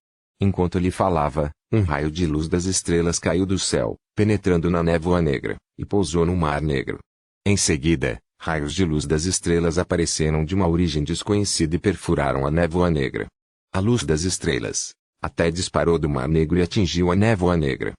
Enquanto ele falava, um raio de luz das estrelas caiu do céu, penetrando na névoa negra, e pousou no mar negro. Em seguida, raios de luz das estrelas apareceram de uma origem desconhecida e perfuraram a névoa negra. A luz das estrelas até disparou do mar negro e atingiu a névoa negra.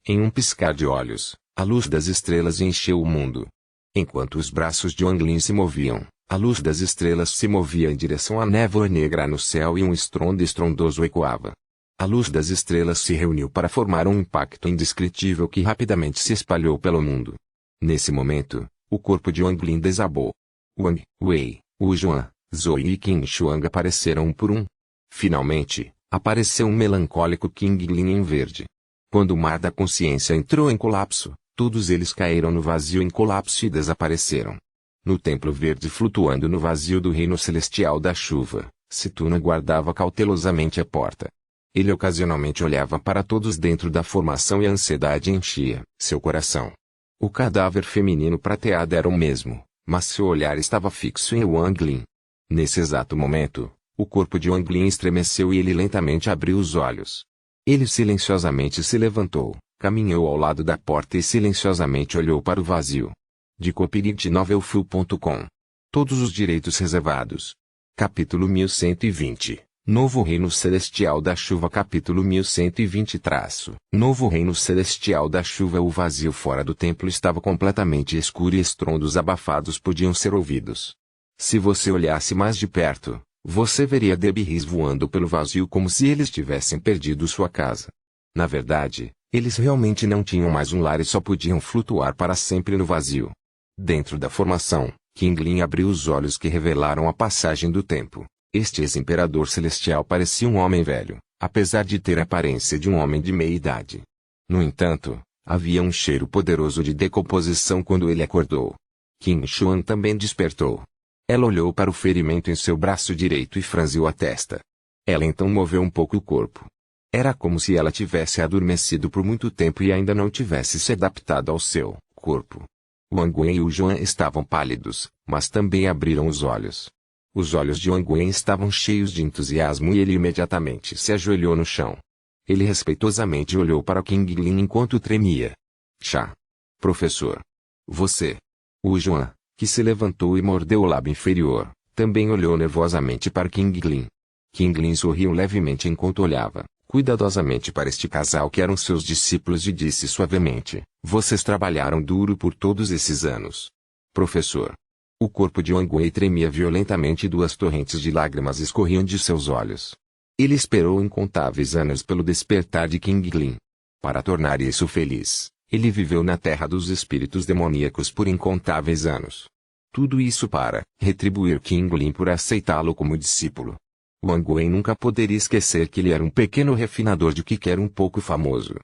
Em um piscar de olhos, a luz das estrelas encheu o mundo. Enquanto os braços de Wang Lin se moviam, a luz das estrelas se movia em direção à névoa negra no céu e um estrondo estrondoso ecoava. A luz das estrelas se reuniu para formar um impacto indescritível que rapidamente se espalhou pelo mundo. Nesse momento, o corpo de Wang Lin desabou. Wang, Wei, Wu Juan, Zoe e Qin Shuang apareceram um por um. Finalmente, apareceu um melancólico King Lin em verde. Quando o mar da consciência entrou em colapso, todos eles caíram no vazio em colapso e desapareceram. No templo verde flutuando no vazio do reino celestial da chuva, Situna guardava cautelosamente a porta. Ele ocasionalmente olhava para todos dentro da formação e a ansiedade enchia seu coração. O cadáver feminino prateado era o mesmo, mas seu olhar estava fixo em Wang Lin. Nesse exato momento, o corpo de Wang Lin estremeceu e ele lentamente abriu os olhos. Ele silenciosamente se levantou, caminhou ao lado da porta e silenciosamente olhou para o vazio. De copyright.novelfull.com. Todos os direitos reservados. Capítulo 1120. Novo Reino Celestial da Chuva. Capítulo 1120 Novo Reino Celestial da Chuva. O vazio fora do templo estava completamente escuro e estrondos abafados podiam ser ouvidos. Se você olhasse mais de perto, você veria debris voando pelo vazio como se eles tivessem perdido sua casa. Na verdade, eles realmente não tinham mais um lar e só podiam flutuar para sempre no vazio. Dentro da formação, King Lin abriu os olhos que revelaram a passagem do tempo. Este ex-imperador celestial parecia um homem velho, apesar de ter a aparência de um homem de meia idade. No entanto, havia um cheiro poderoso de decomposição quando ele acordou. Qin Shuang também despertou. Ela olhou para o ferimento em seu braço direito e franziu a testa. Ela então moveu um pouco o corpo. Era como se ela tivesse adormecido por muito tempo e ainda não tivesse se adaptado ao seu corpo. Wang Wen e Wu Juan estavam pálidos, mas também abriram os olhos. Os olhos de Wang Wen estavam cheios de entusiasmo e ele imediatamente se ajoelhou no chão. Ele respeitosamente olhou para King Lin enquanto tremia. Chá. Professor. Você. Wu Juan, que se levantou e mordeu o lábio inferior, também olhou nervosamente para King Lin. King Lin sorriu levemente enquanto olhava cuidadosamente para este casal que eram seus discípulos e disse suavemente: vocês trabalharam duro por todos esses anos. Professor. O corpo de Wang Wei tremia violentamente e duas torrentes de lágrimas escorriam de seus olhos. Ele esperou incontáveis anos pelo despertar de King Lin. Para tornar isso feliz, ele viveu na terra dos espíritos demoníacos por incontáveis anos. Tudo isso para retribuir King Lin por aceitá-lo como discípulo. Wang Wei nunca poderia esquecer que ele era um pequeno refinador de que era um pouco famoso.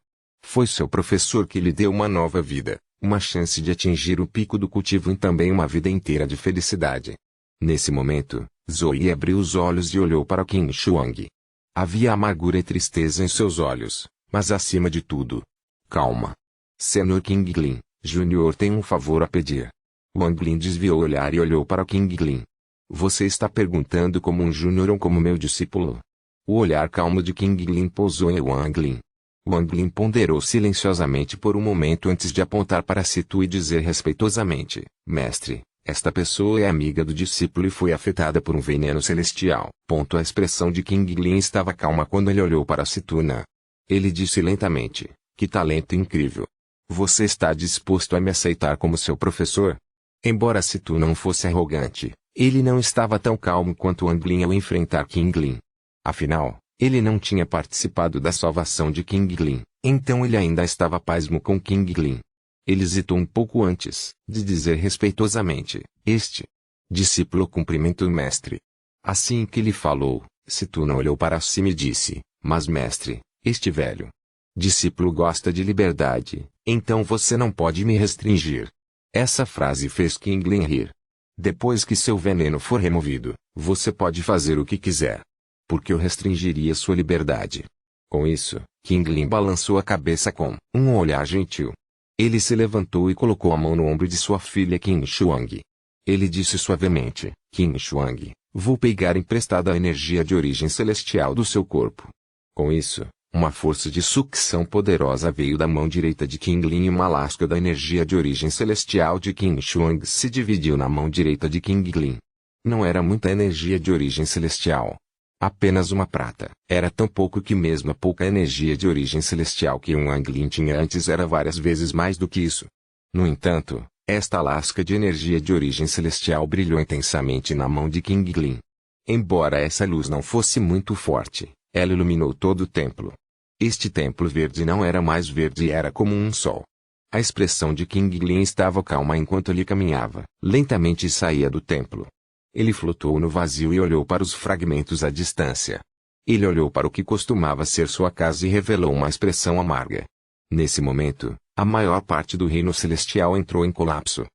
Foi seu professor que lhe deu uma nova vida, uma chance de atingir o pico do cultivo e também uma vida inteira de felicidade. Nesse momento, Zoe abriu os olhos e olhou para Qin Shuang. Havia amargura e tristeza em seus olhos, mas acima de tudo, calma. Senhor King Lin, Júnior tem um favor a pedir. Wang Lin desviou o olhar e olhou para King Lin. Você está perguntando como um júnior ou como meu discípulo? O olhar calmo de King Lin pousou em Wang Lin. Wang Lin ponderou silenciosamente por um momento antes de apontar para Situ e dizer respeitosamente: mestre, esta pessoa é amiga do discípulo e foi afetada por um veneno celestial. A expressão de King Lin estava calma quando ele olhou para Situna. Ele disse lentamente: que talento incrível! Você está disposto a me aceitar como seu professor? Embora Situ não fosse arrogante, ele não estava tão calmo quanto Wang Lin ao enfrentar King Lin. Afinal, ele não tinha participado da salvação de King Lin, então ele ainda estava pasmo com King Lin. Ele hesitou um pouco antes de dizer respeitosamente: este discípulo cumprimenta o mestre. Assim que ele falou, Situna olhou para cima e disse: mas mestre, este velho discípulo gosta de liberdade, então você não pode me restringir. Essa frase fez King Lin rir. Depois que seu veneno for removido, você pode fazer o que quiser. Porque eu restringiria sua liberdade. Com isso, King Lin balançou a cabeça com um olhar gentil. Ele se levantou e colocou a mão no ombro de sua filha Qin Shuang. Ele disse suavemente: Qin Shuang, vou pegar emprestada a energia de origem celestial do seu corpo. Com isso, uma força de sucção poderosa veio da mão direita de King Lin e uma lasca da energia de origem celestial de Qin Shuang se dividiu na mão direita de King Lin. Não era muita energia de origem celestial. Apenas uma prata. Era tão pouco que mesmo a pouca energia de origem celestial que Wang Lin tinha antes era várias vezes mais do que isso. No entanto, esta lasca de energia de origem celestial brilhou intensamente na mão de King Lin. Embora essa luz não fosse muito forte, ela iluminou todo o templo. Este templo verde não era mais verde e era como um sol. A expressão de King Lin estava calma enquanto ele caminhava, lentamente saía do templo. Ele flutuou no vazio e olhou para os fragmentos à distância. Ele olhou para o que costumava ser sua casa e revelou uma expressão amarga. Nesse momento, a maior parte do reino celestial entrou em colapso.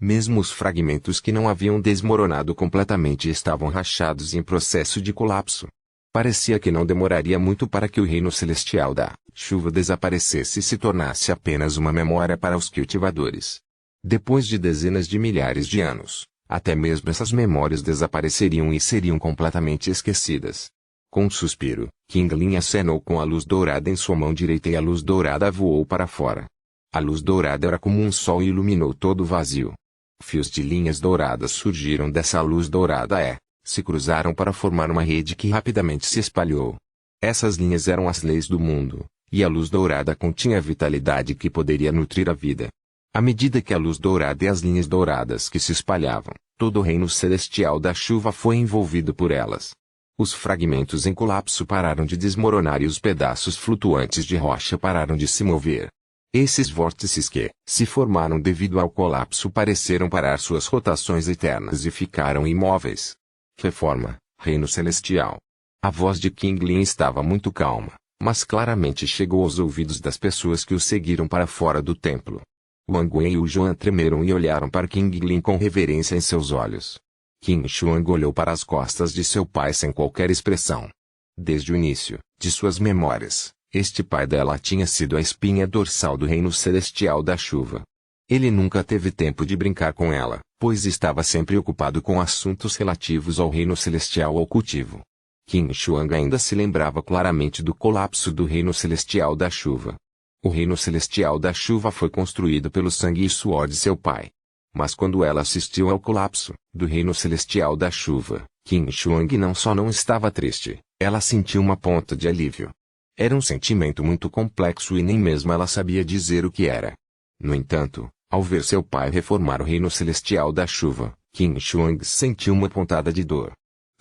Mesmo os fragmentos que não haviam desmoronado completamente estavam rachados e em processo de colapso. Parecia que não demoraria muito para que o reino celestial da chuva desaparecesse e se tornasse apenas uma memória para os cultivadores. Depois de dezenas de milhares de anos, até mesmo essas memórias desapareceriam e seriam completamente esquecidas. Com um suspiro, King Lin acenou com a luz dourada em sua mão direita e a luz dourada voou para fora. A luz dourada era como um sol e iluminou todo o vazio. Fios de linhas douradas surgiram dessa luz dourada e se cruzaram para formar uma rede que rapidamente se espalhou. Essas linhas eram as leis do mundo, e a luz dourada continha a vitalidade que poderia nutrir a vida. À medida que a luz dourada e as linhas douradas que se espalhavam, todo o reino celestial da chuva foi envolvido por elas. Os fragmentos em colapso pararam de desmoronar e os pedaços flutuantes de rocha pararam de se mover. Esses vórtices que se formaram devido ao colapso pareceram parar suas rotações eternas e ficaram imóveis. Reforma, reino celestial. A voz de King Lin estava muito calma, mas claramente chegou aos ouvidos das pessoas que o seguiram para fora do templo. Wang Wei e o Juan tremeram e olharam para King Lin com reverência em seus olhos. Qin Shuang olhou para as costas de seu pai sem qualquer expressão. Desde o início de suas memórias, este pai dela tinha sido a espinha dorsal do reino celestial da chuva. Ele nunca teve tempo de brincar com ela, pois estava sempre ocupado com assuntos relativos ao reino celestial ou cultivo. Qin Shuang ainda se lembrava claramente do colapso do reino celestial da chuva. O reino celestial da chuva foi construído pelo sangue e suor de seu pai. Mas quando ela assistiu ao colapso do reino celestial da chuva, Qin Shuang não só não estava triste, ela sentiu uma ponta de alívio. Era um sentimento muito complexo e nem mesmo ela sabia dizer o que era. No entanto, ao ver seu pai reformar o reino celestial da chuva, Qin Shuang sentiu uma pontada de dor.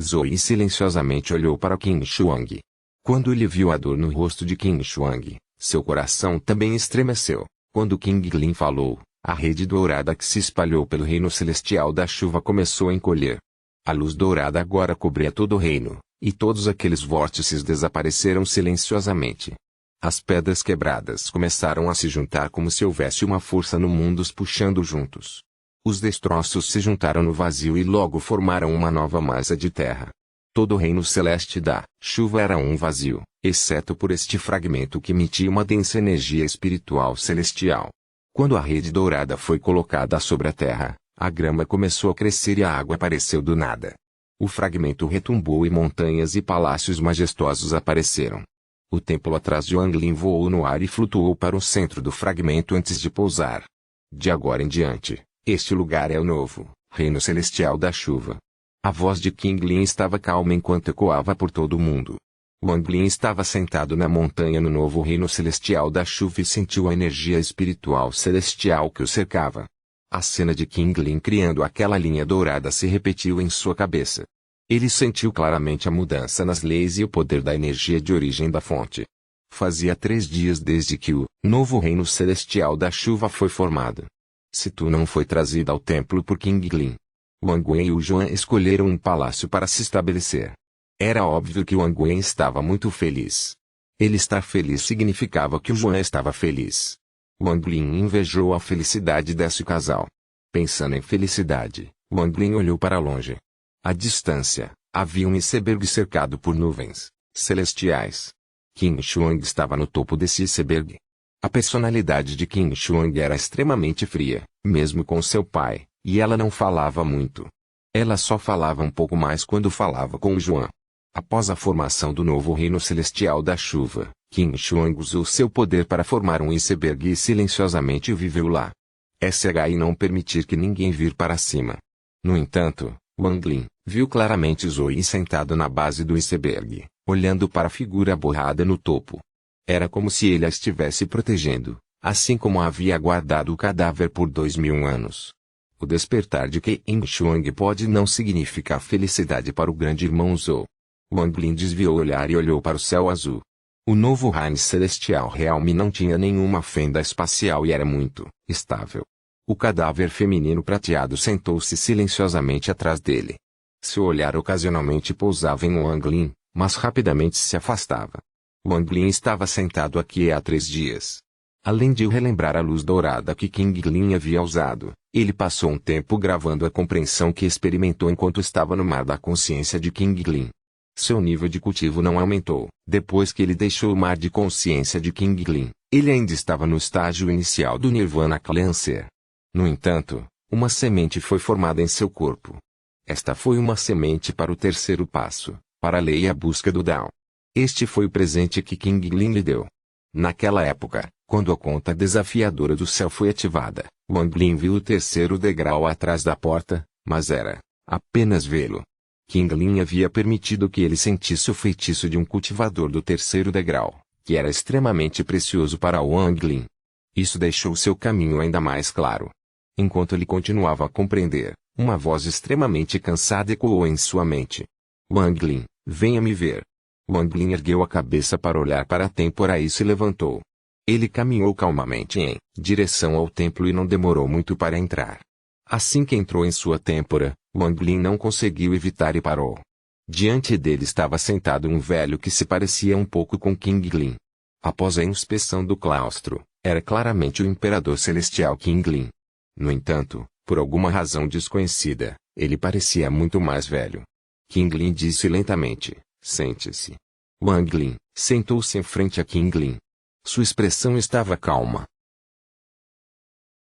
Zoe silenciosamente olhou para Qin Shuang. Quando ele viu a dor no rosto de Qin Shuang, seu coração também estremeceu. Quando King Lin falou, a rede dourada que se espalhou pelo reino celestial da chuva começou a encolher. A luz dourada agora cobria todo o reino, e todos aqueles vórtices desapareceram silenciosamente. As pedras quebradas começaram a se juntar como se houvesse uma força no mundo os puxando juntos. Os destroços se juntaram no vazio e logo formaram uma nova massa de terra. Todo o reino celeste da chuva era um vazio, exceto por este fragmento que emitia uma densa energia espiritual celestial. Quando a rede dourada foi colocada sobre a terra, a grama começou a crescer e a água apareceu do nada. O fragmento retumbou e montanhas e palácios majestosos apareceram. O templo atrás de Wang Lin voou no ar e flutuou para o centro do fragmento antes de pousar. De agora em diante, este lugar é o novo reino celestial da chuva. A voz de King Lin estava calma enquanto ecoava por todo o mundo. Wang Lin estava sentado na montanha no novo reino celestial da chuva e sentiu a energia espiritual celestial que o cercava. A cena de King Lin criando aquela linha dourada se repetiu em sua cabeça. Ele sentiu claramente a mudança nas leis e o poder da energia de origem da fonte. Fazia 3 dias desde que o novo reino celestial da chuva foi formado. Situ não foi trazida ao templo por King Lin. Wang Wei e o Juan escolheram um palácio para se estabelecer. Era óbvio que Wang Wei estava muito feliz. Ele estar feliz significava que o Juan estava feliz. Wang Lin invejou a felicidade desse casal. Pensando em felicidade, Wang Lin olhou para longe. À distância, havia um iceberg cercado por nuvens celestiais. Qin Shuang estava no topo desse iceberg. A personalidade de Qin Shuang era extremamente fria, mesmo com seu pai, e ela não falava muito. Ela só falava um pouco mais quando falava com o Juan. Após a formação do novo reino celestial da chuva, Qin Shuang usou seu poder para formar um iceberg e silenciosamente viveu lá. SH e não permitir que ninguém vir para cima. No entanto, Wang Lin viu claramente Zoe sentado na base do iceberg, olhando para a figura borrada no topo. Era como se ele a estivesse protegendo, assim como havia guardado o cadáver por 2000 anos. O despertar de Qin Shuang pode não significar felicidade para o grande irmão Zhou. Wang Lin desviou o olhar e olhou para o céu azul. O novo Rain Celestial realmente não tinha nenhuma fenda espacial e era muito estável. O cadáver feminino prateado sentou-se silenciosamente atrás dele. Seu olhar ocasionalmente pousava em Wang Lin, mas rapidamente se afastava. Wang Lin estava sentado aqui há 3 dias. Além de relembrar a luz dourada que Qin Lin havia usado, ele passou um tempo gravando a compreensão que experimentou enquanto estava no mar da consciência de Qin Lin. Seu nível de cultivo não aumentou. Depois que ele deixou o mar de consciência de Qin Lin, ele ainda estava no estágio inicial do Nirvana Clancer. No entanto, uma semente foi formada em seu corpo. Esta foi uma semente para o terceiro passo, para a lei e a busca do Dao. Este foi o presente que Qin Lin lhe deu. Naquela época, quando a conta desafiadora do céu foi ativada, Wang Lin viu o terceiro degrau atrás da porta, mas era apenas vê-lo. Qin Lin havia permitido que ele sentisse o feitiço de um cultivador do terceiro degrau, que era extremamente precioso para Wang Lin. Isso deixou seu caminho ainda mais claro. Enquanto ele continuava a compreender, uma voz extremamente cansada ecoou em sua mente. Wang Lin, venha me ver. Wang Lin ergueu a cabeça para olhar para a têmpora e se levantou. Ele caminhou calmamente em direção ao templo e não demorou muito para entrar. Assim que entrou em sua têmpora, Wang Lin não conseguiu evitar e parou. Diante dele estava sentado um velho que se parecia um pouco com Qin Lin. Após a inspeção do claustro, era claramente o imperador celestial Qin Lin. No entanto, por alguma razão desconhecida, ele parecia muito mais velho. Qin Lin disse lentamente, sente-se. Wang Lin sentou-se em frente a Qin Lin. Sua expressão estava calma,